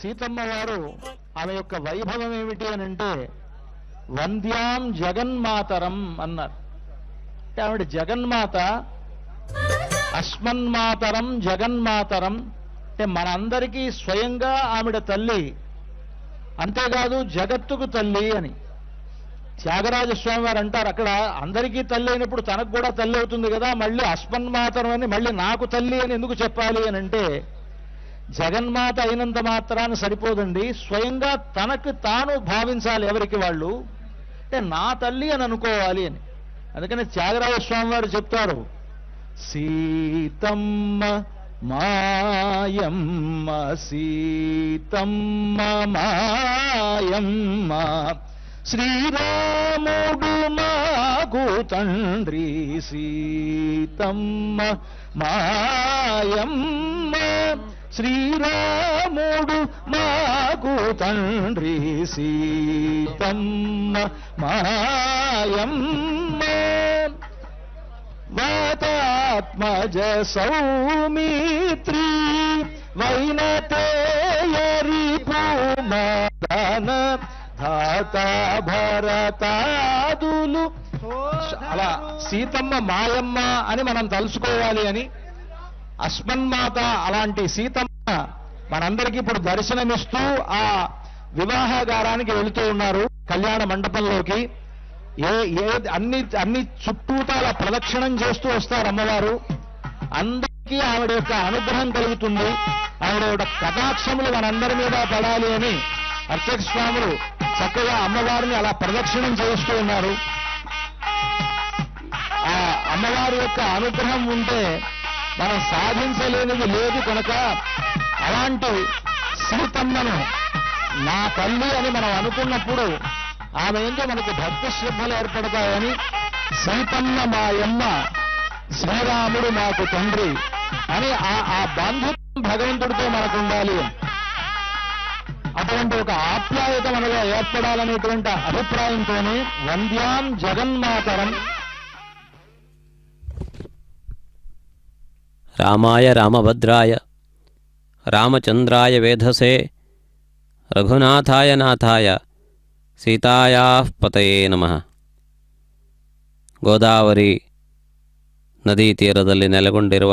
సీతమ్మ వారు ఆమె యొక్క వైభవం ఏమిటి అని అంటే వంద్యాం జగన్మాతరం అన్నారు. అంటే ఆవిడ జగన్మాత, అస్మన్మాతరం జగన్మాతరం, అంటే మనందరికీ స్వయంగా ఆవిడ తల్లి, అంతేకాదు జగత్తుకు తల్లి అని. త్యాగరాజస్వామి వారు అంటారు, అక్కడ అందరికీ తల్లి అయినప్పుడు తనకు కూడా తల్లి అవుతుంది కదా, మళ్ళీ అస్మన్మాతరం అని మళ్ళీ నాకు తల్లి అని ఎందుకు చెప్పాలి అని అంటే, జగన్మాత అయినంత మాత్రాన్ని సరిపోదండి, స్వయంగా తనకు తాను భావించాలి ఎవరికి వాళ్ళు, అంటే నా తల్లి అని అనుకోవాలి అని. అందుకని త్యాగరాజస్వామి వారు చెప్తారు, సీతమ్మ మాయమ్మ సీతమ్మ మాయమ్మ, శ్రీరాముడు మాకు తండ్రి సీతమ్మ మాయమ్మ, శ్రీరాముడు మాకు తండ్రి సీతమ్మ మాయమ్మ, వాతాత్మజ సౌమిత్రి వైనతేయరి పూమదన ధాత భరతాదులు. అలా సీతమ్మ మాయమ్మ అని మనం తలుసుకోవాలి అని. అస్మన్మాత అలాంటి సీతమ్మ మనందరికీ ఇప్పుడు దర్శనమిస్తూ ఆ వివాహగారానికి వెళుతూ ఉన్నారు, కళ్యాణ మండపంలోకి. అన్ని చుట్టూతాల ప్రదక్షిణం చేస్తూ వస్తారు అమ్మవారు. అందరికీ ఆవిడ యొక్క అనుగ్రహం కలుగుతుంది, ఆవిడ యొక్క కటాక్షములు మనందరి మీద పడాలి అని అర్చక స్వాములు చక్కగా అమ్మవారిని అలా ప్రదక్షిణం చేస్తూ ఉన్నారు. ఆ అమ్మవారి యొక్క అనుగ్రహం ఉంటే మనం సాధించలేనిది లేదు కనుక అలాంటి సీతమ్మను నా తల్లి అని మనం అనుకున్నప్పుడు ఆమె ఏంటో మనకు భక్తి శ్రద్ధలు ఏర్పడతాయని, సీతమ్మ మాయమ్మ శ్రీరాముడు మాకు తండ్రి అని ఆ బాంధవ్యం భగవంతుడితో మనకు ఉండాలి. అటువంటి ఒక ఆప్యాయత మనలో ఏర్పడాలనేటువంటి అభిప్రాయంతోనే వంద్యాం జగన్మాతరం. రామాయ రామభద్రాయ రామచంద్రాయ వేధసే రఘునాథాయ నాథాయ సీతాయాః పతయే నమః. ಗೋದಾವರಿ ನದೀ ತೀರದಲ್ಲಿ ನೆಲೆಗೊಂಡಿರುವ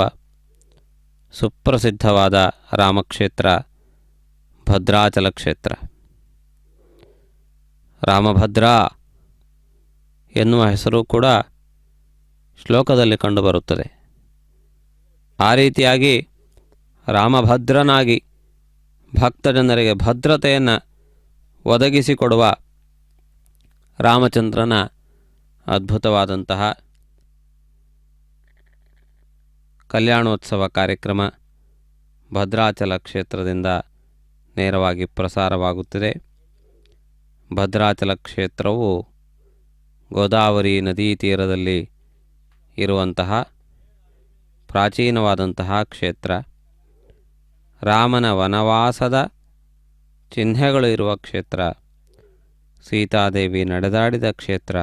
ಸುಪ್ರಸಿದ್ಧವಾದ ರಾಮಕ್ಷೇತ್ರ ಭದ್ರಾಚಲ ಕ್ಷೇತ್ರ. ರಾಮಭದ್ರ ಎನ್ನುವ ಹೆಸರು ಕೂಡ ಶ್ಲೋಕದಲ್ಲಿ ಕಂಡುಬರುತ್ತದೆ. ಆ ರೀತಿಯಾಗಿ ರಾಮಭದ್ರನಾಗಿ ಭಕ್ತಜನರಿಗೆ ಭದ್ರತೆಯನ್ನು ಒದಗಿಸಿಕೊಡುವ ರಾಮಚಂದ್ರನ ಅದ್ಭುತವಾದಂತಹ ಕಲ್ಯಾಣೋತ್ಸವ ಕಾರ್ಯಕ್ರಮ ಭದ್ರಾಚಲ ಕ್ಷೇತ್ರದಿಂದ ನೇರವಾಗಿ ಪ್ರಸಾರವಾಗುತ್ತಿದೆ. ಭದ್ರಾಚಲ ಕ್ಷೇತ್ರವು ಗೋದಾವರಿ ನದೀ ತೀರದಲ್ಲಿ ಇರುವಂತಹ ಪ್ರಾಚೀನವಾದಂತಹ ಕ್ಷೇತ್ರ. ರಾಮನ ವನವಾಸದ ಚಿಹ್ನೆಗಳು ಇರುವ ಕ್ಷೇತ್ರ, ಸೀತಾದೇವಿ ನಡೆದಾಡಿದ ಕ್ಷೇತ್ರ,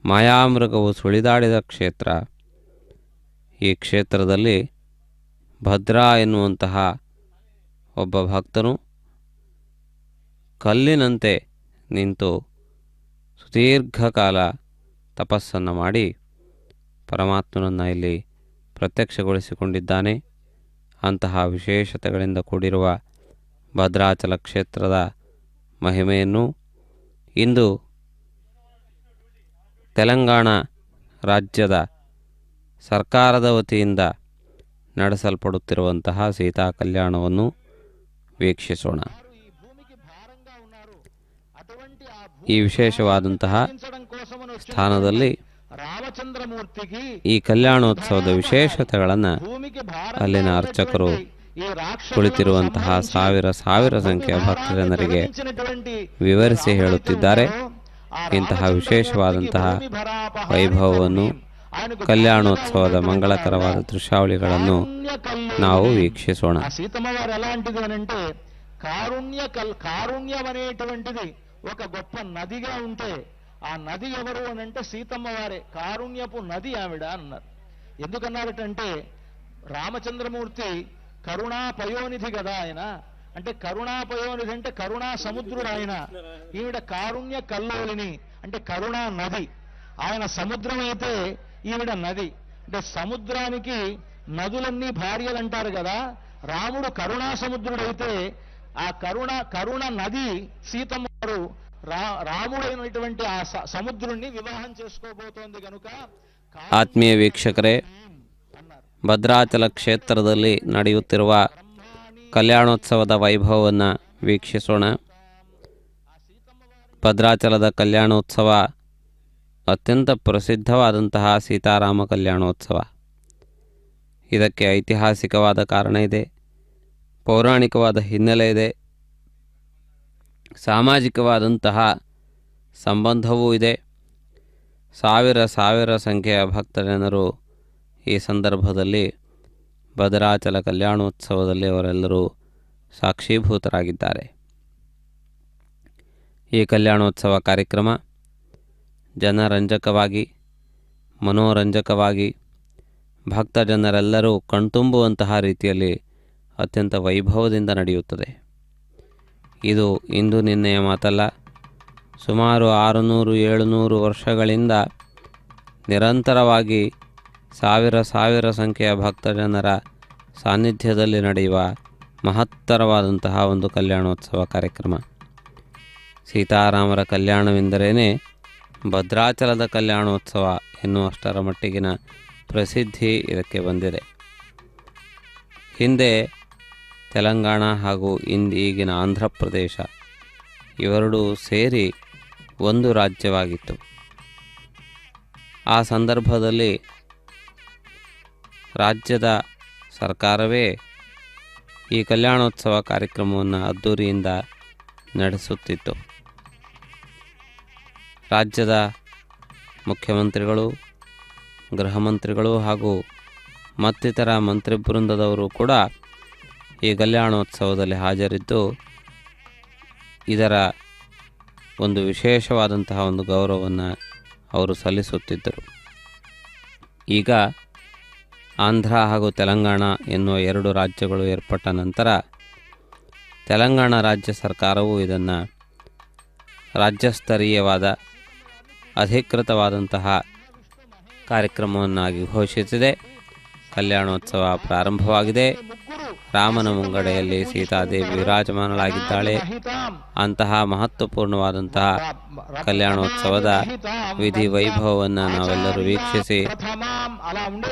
ಮಾಯಾಮೃಗವು ಸುಳಿದಾಡಿದ ಕ್ಷೇತ್ರ. ಈ ಕ್ಷೇತ್ರದಲ್ಲಿ ಭದ್ರಾ ಎನ್ನುವಂತಹ ಒಬ್ಬ ಭಕ್ತನು ಕಲ್ಲಿನಂತೆ ನಿಂತು ಸುದೀರ್ಘಕಾಲ ತಪಸ್ಸನ್ನು ಮಾಡಿ ಪರಮಾತ್ಮನನ್ನು ಇಲ್ಲಿ ಪ್ರತ್ಯಕ್ಷಗೊಳಿಸಿಕೊಂಡಿದ್ದಾನೆ. ಅಂತಹ ವಿಶೇಷತೆಗಳಿಂದ ಕೂಡಿರುವ ಭದ್ರಾಚಲ ಕ್ಷೇತ್ರದ ಮಹಿಮೆಯನ್ನು ಇಂದು ತೆಲಂಗಾಣ ರಾಜ್ಯದ ಸರ್ಕಾರದ ವತಿಯಿಂದ ನಡೆಸಲ್ಪಡುತ್ತಿರುವಂತಹ ಸೀತಾ ಕಲ್ಯಾಣವನ್ನು ವೀಕ್ಷಿಸೋಣ. ಈ ವಿಶೇಷವಾದಂತಹ ಸ್ಥಾನದಲ್ಲಿ ಈ ಕಲ್ಯಾಣೋತ್ಸವದ ವಿಶೇಷತೆಗಳನ್ನು ಅಲ್ಲಿನ ಅರ್ಚಕರು ಕುಳಿತಿರುವಂತಹ ಸಾವಿರ ಸಂಖ್ಯೆಯ ಭಕ್ತಜನರಿಗೆ ವಿವರಿಸಿ ಹೇಳುತ್ತಿದ್ದಾರೆ. ಇಂತಹ ವಿಶೇಷವಾದಂತಹ ವೈಭವವನ್ನು, ಕಲ್ಯಾಣೋತ್ಸವದ ಮಂಗಳಕರವಾದ ದೃಶ್ಯಾವಳಿಗಳನ್ನು ನಾವು ವೀಕ್ಷಿಸೋಣ. సీతమ్మవారు ఎలాంటిది అనంటే కారుణ్యం అనేటువంటిది ఒక గొప్ప నదిగా ఉంటే ఆ నది ఎవరు అనంటే సీతమ్మ వారే. కారుణ్యపు నది ఆవిడ అన్నారు. ఎందుకన్నారటంటే రామచంద్రమూర్తి కరుణా పయోనిధి కదా ఆయన. అంటే కరుణాపయోనిధి అంటే కరుణా సముద్రుడు ఆయన. ఈవిడ కారుణ్య కల్లోలిని అంటే కరుణా నది. ఆయన సముద్రం అయితే ఈవిడ నది. అంటే సముద్రానికి నదులన్నీ భార్యలు అంటారు కదా. రాముడు కరుణా సముద్రుడైతే ఆ కరుణ నది సీతమ్మ వారు రాముడైనటువంటి ఆ సముద్రుణ్ణి వివాహం చేసుకోబోతోంది కనుక. ಆತ್ಮೀಯ ವೀಕ್ಷಕರೇ, ಭದ್ರಾಚಲ ಕ್ಷೇತ್ರದಲ್ಲಿ ನಡೆಯುತ್ತಿರುವ ಕಲ್ಯಾಣೋತ್ಸವದ ವೈಭವವನ್ನು ವೀಕ್ಷಿಸೋಣ. ಭದ್ರಾಚಲದ ಕಲ್ಯಾಣೋತ್ಸವ ಅತ್ಯಂತ ಪ್ರಸಿದ್ಧವಾದಂತಹ ಸೀತಾರಾಮ ಕಲ್ಯಾಣೋತ್ಸವ. ಇದಕ್ಕೆ ಐತಿಹಾಸಿಕವಾದ ಕಾರಣ ಇದೆ, ಪೌರಾಣಿಕವಾದ ಹಿನ್ನೆಲೆ ಇದೆ, ಸಾಮಾಜಿಕವಾದಂತಹ ಸಂಬಂಧವೂ ಇದೆ. ಸಾವಿರ ಸಂಖ್ಯೆಯ ಭಕ್ತಜನರು ಈ ಸಂದರ್ಭದಲ್ಲಿ ಭದ್ರಾಚಲ ಕಲ್ಯಾಣೋತ್ಸವದಲ್ಲಿ ಅವರೆಲ್ಲರೂ ಸಾಕ್ಷೀಭೂತರಾಗಿದ್ದಾರೆ. ಈ ಕಲ್ಯಾಣೋತ್ಸವ ಕಾರ್ಯಕ್ರಮ ಜನರಂಜಕವಾಗಿ, ಮನೋರಂಜಕವಾಗಿ, ಭಕ್ತಜನರೆಲ್ಲರೂ ಕಣ್ತುಂಬುವಂತಹ ರೀತಿಯಲ್ಲಿ ಅತ್ಯಂತ ವೈಭವದಿಂದ ನಡೆಯುತ್ತದೆ. ಇದು ಇಂದು ನಿನ್ನೆಯ ಮಾತಲ್ಲ. ಸುಮಾರು 600-700 ವರ್ಷಗಳಿಂದ ನಿರಂತರವಾಗಿ ಸಾವಿರ ಸಂಖ್ಯೆಯ ಭಕ್ತಜನರ ಸಾನ್ನಿಧ್ಯದಲ್ಲಿ ನಡೆಯುವ ಮಹತ್ತರವಾದಂತಹ ಒಂದು ಕಲ್ಯಾಣೋತ್ಸವ ಕಾರ್ಯಕ್ರಮ. ಸೀತಾರಾಮರ ಕಲ್ಯಾಣವೆಂದರೇನೆ ಭದ್ರಾಚಲದ ಕಲ್ಯಾಣೋತ್ಸವ ಎನ್ನುವಷ್ಟರ ಮಟ್ಟಿಗಿನ ಪ್ರಸಿದ್ಧಿ ಇದಕ್ಕೆ ಬಂದಿದೆ. ಹಿಂದೆ ತೆಲಂಗಾಣ ಹಾಗೂ ಈಗಿನ ಆಂಧ್ರ ಪ್ರದೇಶ ಇವೆರಡೂ ಸೇರಿ ಒಂದು ರಾಜ್ಯವಾಗಿತ್ತು. ಆ ಸಂದರ್ಭದಲ್ಲಿ ರಾಜ್ಯದ ಸರ್ಕಾರವೇ ಈ ಕಲ್ಯಾಣೋತ್ಸವ ಕಾರ್ಯಕ್ರಮವನ್ನು ಅದ್ದೂರಿಯಿಂದ ನಡೆಸುತ್ತಿತ್ತು. ರಾಜ್ಯದ ಮುಖ್ಯಮಂತ್ರಿಗಳು, ಗೃಹ ಮಂತ್ರಿಗಳು ಹಾಗೂ ಮತ್ತಿತರ ಮಂತ್ರಿ ಬೃಂದದವರು ಕೂಡ ಈ ಕಲ್ಯಾಣೋತ್ಸವದಲ್ಲಿ ಹಾಜರಿದ್ದು ಇದರ ಒಂದು ವಿಶೇಷವಾದಂತಹ ಒಂದು ಗೌರವವನ್ನು ಅವರು ಸಲ್ಲಿಸುತ್ತಿದ್ದರು. ಈಗ ಆಂಧ್ರ ಹಾಗೂ ತೆಲಂಗಾಣ ಎನ್ನುವ 2 ರಾಜ್ಯಗಳು ಏರ್ಪಟ್ಟ ನಂತರ ತೆಲಂಗಾಣ ರಾಜ್ಯ ಸರ್ಕಾರವು ಇದನ್ನು ರಾಜ್ಯಸ್ತರೀಯವಾದ ಅಧಿಕೃತವಾದಂತಹ ಕಾರ್ಯಕ್ರಮವನ್ನಾಗಿ ಘೋಷಿಸಿದೆ. ಕಲ್ಯಾಣೋತ್ಸವ ಪ್ರಾರಂಭವಾಗಿದೆ. ರಾಮನ ಮುಂಗಡೆಯಲ್ಲಿ ಸೀತಾದೇವಿ ವಿರಾಜಮಾನಳಾಗಿದ್ದಾಳೆ. ಅಂತಹ ಮಹತ್ವಪೂರ್ಣವಾದಂತಹ ಕಲ್ಯಾಣೋತ್ಸವದ ವಿಧಿ ವೈಭವವನ್ನು ನಾವೆಲ್ಲರೂ ವೀಕ್ಷಿಸಿ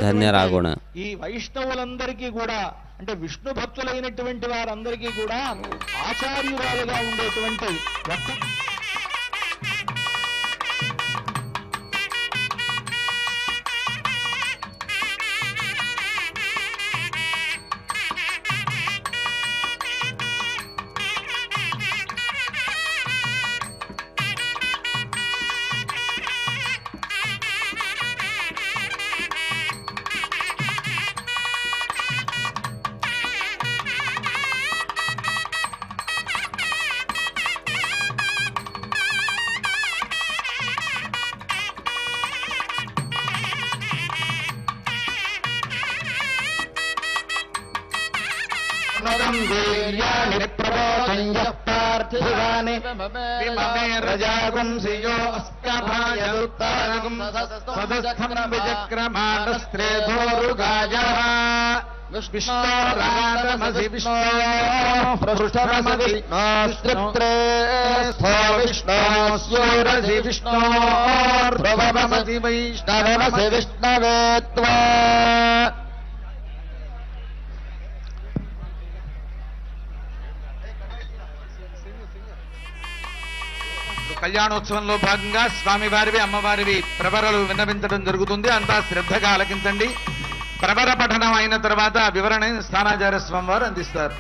ಧನ್ಯರಾಗೋಣ. ఈ వైష్ణవులందరికీ కూడా అంటే విష్ణు భక్తులైనటువంటి వారందరికీ కూడా ఆచార్యురాలుగా ఉండేటువంటి కళ్యాణోత్సవంలో భాగంగా స్వామివారివి అమ్మవారివి ప్రవరలు విన్నవించడం జరుగుతుంది. అంతా శ్రద్ధగా ఆలకించండి. ప్రవర పఠనం అయిన తర్వాత వివరణ స్థానాచార్య స్వామి వారు అందిస్తారు.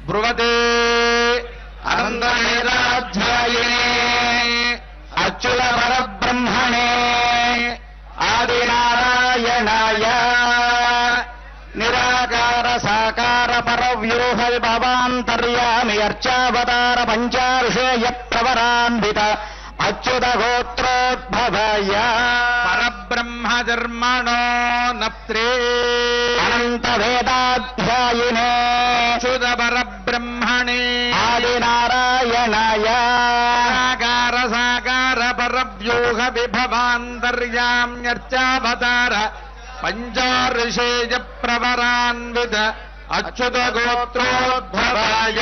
బ్రువతే అనందమేధాధ్యాయినే అచ్యుత పరబ్రహ్మణే ఆదినారాయణాయ నిరాకార సాకార పరవ్యూహ భవాంతర్యామి అర్చావతార పంచార్షేయ ప్రవరాన్విత అచ్యుత గోత్రోద్భవయ పరబ్రహ్మ జన్మణో నప్త్రే అనంత వేదాధ్యాయినే అచ్యుత పరబ్రహ్మ ಬ್ರಹ್ಮಣೇ ಆದಿನಾರಾಯಣಾಯ ಸಾಕಾರ ಸಾಕಾರ ಪರವ್ಯೂಹ ವಿಭವಾಂತರ್ಯಾಮ್ಯರ್ಚಾವತಾರ ಪಂಚಾಋಷೇಯ ಪ್ರವರಾನ್ವಿತ ಅಚ್ಯುತ ಗೋತ್ರೋದ್ಭವಾಯ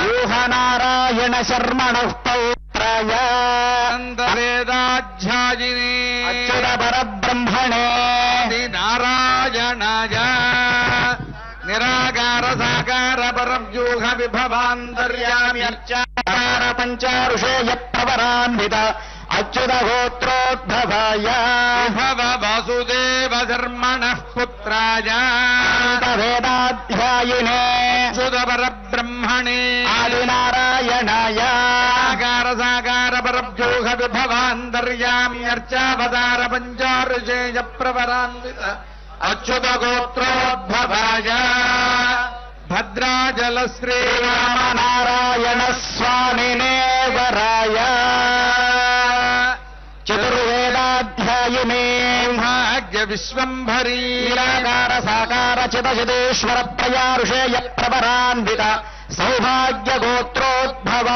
ಯೂಹನಾರಾಯಣ ಶರ್ಮಣಃ ಪೌತ್ರಾಯ ವೇದಾಧ್ಯಾಯಿನೇ ಅಚ್ಯುತ ಪರಬ್ರಹ್ಮಣೇ ನಾರಾಯಣಾಯ ನಿರಾಕಾರ ಸಾಕಾರ ಪರವ್ಯೂಹ ವಿಭವಾಂತರ್ಯಾಮ್ಯರ್ಚಾವತಾರ ಪಂಚಾಋಷೇಯ ಪ್ರವರಾನ್ವಿತ ಅಚ್ಯುತ ಗೋತ್ರೋದ್ಭವಾಯ ಭವ ವಾಸುದೇವ ಧರ್ಮಣಃ ಪುತ್ರಾಯ ವೇದಾಧ್ಯಾಯಿನೇ ಅಚ್ಯುತ ಪರಬ್ರಹ್ಮಣೇ ಆದಿನಾರಾಯಣಾಯ ಸಾಕಾರ ಸಾಕಾರ ಪರವ್ಯೂಹ ವಿಭವಾಂತರ್ಯಾಮ್ಯರ್ಚಾವತಾರ ಪಂಚಾಋಷೇಯ ಪ್ರವರಾನ್ವಿತ ಅಚ್ಯುತ ಗೋತ್ರೋದ್ಭವಾಯ ಭದ್ರಾಜಲ ಶ್ರೀರಾಮನಾರಾಯಣ ಸ್ವಾಮಿನೇ ವರಾಯ ಚತುರ್ವೇದಾಧ್ಯಾಯಿನೇ ಭಾಗ್ಯ ವಿಶ್ವಂಭರೀ ನಿರಾಕಾರ ಸಾಕಾರ ಚಿತಚಿದೇಶ್ವರ ತ್ರಯಾಋಷೇಯ ಪ್ರವರಾನ್ವಿತ ಸೌಭಾಗ್ಯ ಗೋತ್ರೋದ್ಭವ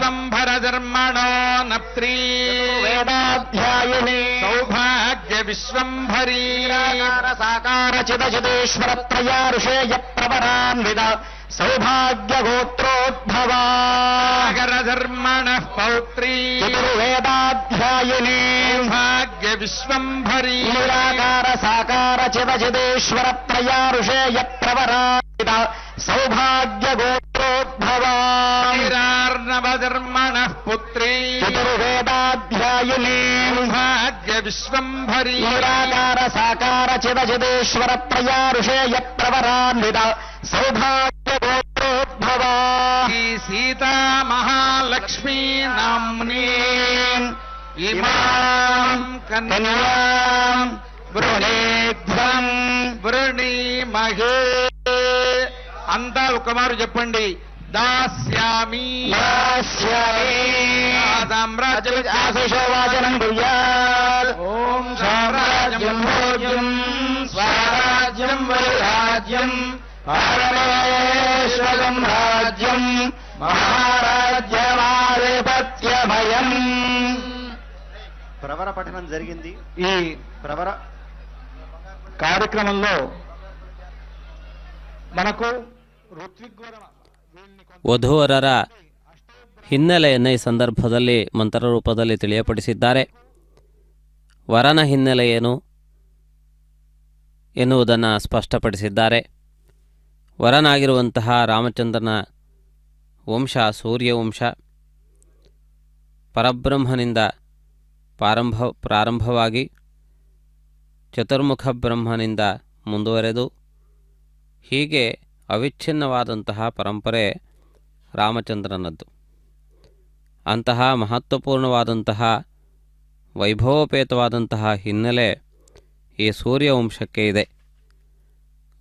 ಸಂಭರ ಧರ್ಮಣೋ ನಪ್ತ್ರೀ ವೇದಾಧ್ಯಾಯಿನೇ ಸೌಭಾಗ್ಯ ವಿಶ್ವಂಭರೀ ನಿರಾಕಾರ ಸಾಕಾರ ಚಿತಚಿದೇಶ್ವರ ತ್ರಯಾಋಷೇಯ ಪ್ರವರಾನ್ವಿತ ಸೌಭಾಗ್ಯ ಗೋತ್ರೋದ್ಭವ ಸಾಗರ ಧರ್ಮಣಃ ಪೌತ್ರೀ ಚತುರ್ವೇದಾಧ್ಯಾಯಿನೇ ಭಾಗ್ಯ ವಿಶ್ವಂಭರೀ ನಿರಾಕಾರ ಸಾಕಾರ ಚಿತಚಿದೇಶ್ವರ ತ್ರಯಾಋಷೇಯ ಪ್ರವರಾನ್ವಿತ ಸೌಭಾಗ್ಯ ಗೋತ್ರೋದ್ಭವ ಶ್ರೀರಾರ್ಣವ ಧರ್ಮಣಃ ಪುತ್ರೀ ಚತುರ್ವೇದಾಧ್ಯಾಯಿನೇ ಭಾಗ್ಯ ವಿಶ್ವಂಭರೀ ನಿರಾಕಾರ ಸಾಕಾರ ಚಿತಚಿದೇಶ್ವರ ತ್ರಯಾಋಷೇಯ ಪ್ರವರಾನ್ವಿತ ಸೌಭಾಗ್ಯ ಗೋತ್ರೋದ್ಭವ ಈ ಸೀತಾ ಮಹಾಲಕ್ಷ್ಮೀ ನಾಮ್ನೇ ಇಮಾಂ ಕನ್ಯಾಂ వృణేధ్వం వృణీమహే అంతా ఒక మారు చెప్పండి. దాస్యామి దాస్యామి ఆశీషోవాచనం కుర్యాత్. ఓం సామ్రాజ్యం భోజ్యం స్వరాజ్యం వైరాజ్యం పరమేశ్వరం రాజ్యం మహారాజ్యమాధిపత్యమయం. ప్రవర పఠనం జరిగింది. ఈ ప్రవర కార్యక్రమంలో మనకు ಋತ್ವಿಗ್ವರಣ ವಧೂವರರ ಹಿನ್ನೆಲೆಯನ್ನು ಈ ಸಂದರ್ಭದಲ್ಲಿ ಮಂತ್ರರೂಪದಲ್ಲಿ ತಿಳಿಯಪಡಿಸಿದ್ದಾರೆ. ವರನ ಹಿನ್ನೆಲೆ ಏನು ಎನ್ನುವುದನ್ನು ಸ್ಪಷ್ಟಪಡಿಸಿದ್ದಾರೆ. ವರನಾಗಿರುವಂತಹ ರಾಮಚಂದ್ರನ ವಂಶ ಸೂರ್ಯವಂಶ ಪರಬ್ರಹ್ಮನಿಂದ ಪ್ರಾರಂಭವಾಗಿ ಚತುರ್ಮುಖ ಬ್ರಹ್ಮನಿಂದ ಮುಂದುವರೆದು ಹೀಗೆ ಅವಿಚ್ಛಿನ್ನವಾದಂತಹ ಪರಂಪರೆ ರಾಮಚಂದ್ರನದ್ದು. ಅಂತಹ ಮಹತ್ವಪೂರ್ಣವಾದಂತಹ ವೈಭವೋಪೇತವಾದಂತಹ ಹಿನ್ನೆಲೆ ಈ ಸೂರ್ಯವಂಶಕ್ಕೆ ಇದೆ.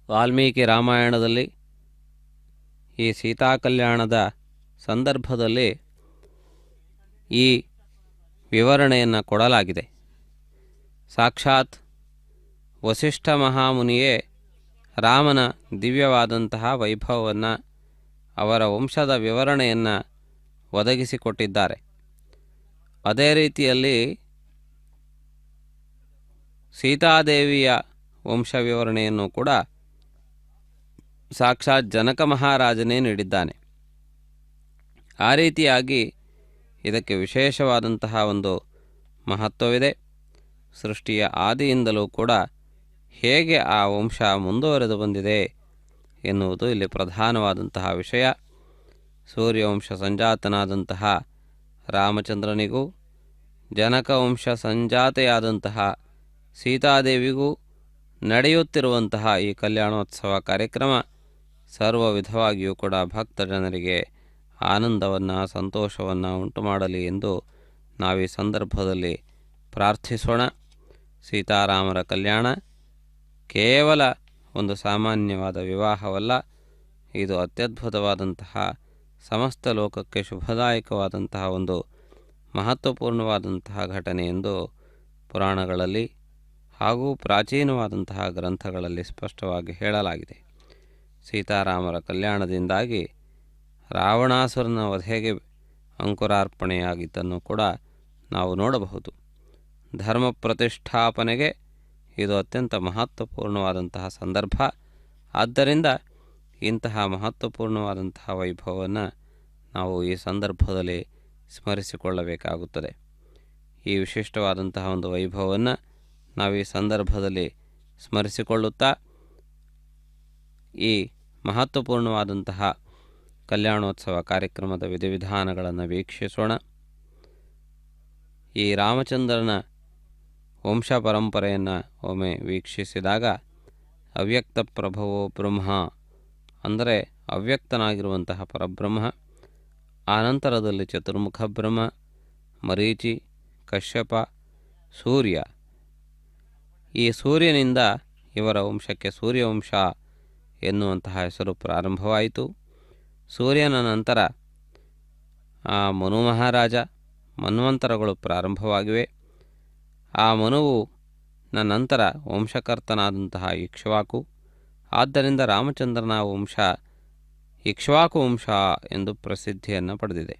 ವಾಲ್ಮೀಕಿ ರಾಮಾಯಣದಲ್ಲಿ ಈ ಸೀತಾಕಲ್ಯಾಣದ ಸಂದರ್ಭದಲ್ಲಿ ಈ ವಿವರಣೆಯನ್ನು ಕೊಡಲಾಗಿದೆ. ಸಾಕ್ಷಾತ್ ವಸಿಷ್ಠ ಮಹಾಮುನಿಯೇ ರಾಮನ ದಿವ್ಯವಾದಂತಹ ವೈಭವವನ್ನು ಅವರ ವಂಶದ ವಿವರಣೆಯನ್ನು ಒದಗಿಸಿಕೊಟ್ಟಿದ್ದಾರೆ. ಅದೇ ರೀತಿಯಲ್ಲಿ ಸೀತಾದೇವಿಯ ವಂಶ ವಿವರಣೆಯನ್ನು ಕೂಡ ಸಾಕ್ಷಾತ್ ಜನಕ ಮಹಾರಾಜನೇ ನೀಡಿದ್ದಾನೆ. ಆ ರೀತಿಯಾಗಿ ಇದಕ್ಕೆ ವಿಶೇಷವಾದಂತಹ ಒಂದು ಮಹತ್ವವಿದೆ. ಸೃಷ್ಟಿಯ ಆದಿಯಿಂದಲೂ ಕೂಡ ಹೇಗೆ ಆ ವಂಶ ಮುಂದುವರೆದು ಬಂದಿದೆ ಎನ್ನುವುದು ಇಲ್ಲಿ ಪ್ರಧಾನವಾದಂತಹ ವಿಷಯ. ಸೂರ್ಯವಂಶ ಸಂಜಾತನಾದಂತಹ ರಾಮಚಂದ್ರನಿಗೂ ಜನಕ ವಂಶ ಸಂಜಾತೆಯಾದಂತಹ ಸೀತಾದೇವಿಗೂ ನಡೆಯುತ್ತಿರುವಂತಹ ಈ ಕಲ್ಯಾಣೋತ್ಸವ ಕಾರ್ಯಕ್ರಮ ಸರ್ವ ವಿಧವಾಗಿಯೂ ಕೂಡ ಭಕ್ತ ಜನರಿಗೆ ಆನಂದವನ್ನು ಸಂತೋಷವನ್ನು ಉಂಟು ಮಾಡಲಿ ಎಂದು ನಾವೀ ಸಂದರ್ಭದಲ್ಲಿ ಪ್ರಾರ್ಥಿಸೋಣ. ಸೀತಾರಾಮರ ಕಲ್ಯಾಣ ಕೇವಲ ಒಂದು ಸಾಮಾನ್ಯವಾದ ವಿವಾಹವಲ್ಲ, ಇದು ಅತ್ಯದ್ಭುತವಾದಂತಹ ಸಮಸ್ತ ಲೋಕಕ್ಕೆ ಶುಭದಾಯಕವಾದಂತಹ ಒಂದು ಮಹತ್ವಪೂರ್ಣವಾದಂತಹ ಘಟನೆ ಎಂದು ಪುರಾಣಗಳಲ್ಲಿ ಹಾಗೂ ಪ್ರಾಚೀನವಾದಂತಹ ಗ್ರಂಥಗಳಲ್ಲಿ ಸ್ಪಷ್ಟವಾಗಿ ಹೇಳಲಾಗಿದೆ. ಸೀತಾರಾಮರ ಕಲ್ಯಾಣದಿಂದಾಗಿ ರಾವಣಾಸುರನ ವಧೆಗೆ ಅಂಕುರಾರ್ಪಣೆಯಾಗಿದ್ದನ್ನು ಕೂಡ ನಾವು ನೋಡಬಹುದು. ಧರ್ಮ ಪ್ರತಿಷ್ಠಾಪನೆಗೆ ಇದು ಅತ್ಯಂತ ಮಹತ್ವಪೂರ್ಣವಾದಂತಹ ಸಂದರ್ಭ. ಆದ್ದರಿಂದ ಇಂತಹ ಮಹತ್ವಪೂರ್ಣವಾದಂತಹ ವೈಭವವನ್ನು ನಾವು ಈ ಸಂದರ್ಭದಲ್ಲಿ ಸ್ಮರಿಸಿಕೊಳ್ಳಬೇಕಾಗುತ್ತದೆ. ಈ ವಿಶಿಷ್ಟವಾದಂತಹ ಒಂದು ವೈಭವವನ್ನು ನಾವು ಈ ಸಂದರ್ಭದಲ್ಲಿ ಸ್ಮರಿಸಿಕೊಳ್ಳುತ್ತಾ ಈ ಮಹತ್ವಪೂರ್ಣವಾದಂತಹ ಕಲ್ಯಾಣೋತ್ಸವ ಕಾರ್ಯಕ್ರಮದ ವಿಧಿವಿಧಾನಗಳನ್ನು ವೀಕ್ಷಿಸೋಣ. ಈ ರಾಮಚಂದ್ರನ ವಂಶ ಪರಂಪರೆಯನ್ನು ಒಮ್ಮೆ ವೀಕ್ಷಿಸಿದಾಗ ಅವ್ಯಕ್ತ ಪ್ರಭವೋ ಬ್ರಹ್ಮ ಅಂದರೆ ಅವ್ಯಕ್ತನಾಗಿರುವಂತಹ ಪರಬ್ರಹ್ಮ, ಆನಂತರದಲ್ಲಿ ಚತುರ್ಮುಖ ಬ್ರಹ್ಮ, ಮರೀಚಿ, ಕಶ್ಯಪ, ಸೂರ್ಯ. ಈ ಸೂರ್ಯನಿಂದ ಇವರ ವಂಶಕ್ಕೆ ಸೂರ್ಯವಂಶ ಎನ್ನುವಂತಹ ಹೆಸರು ಪ್ರಾರಂಭವಾಯಿತು. ಸೂರ್ಯನ ನಂತರ ಮನು ಮಹಾರಾಜ, ಮನ್ವಂತರಗಳು ಪ್ರಾರಂಭವಾಗಿವೆ. ಆ ಮನುವಿನ ನಂತರ ವಂಶಕರ್ತನಾದಂತಹ ಇಕ್ಷ್ವಾಕು. ಆದ್ದರಿಂದ ರಾಮಚಂದ್ರನ ವಂಶ ಇಕ್ಷ್ವಾಕು ವಂಶ ಎಂದು ಪ್ರಸಿದ್ಧಿಯನ್ನು ಪಡೆದಿದೆ.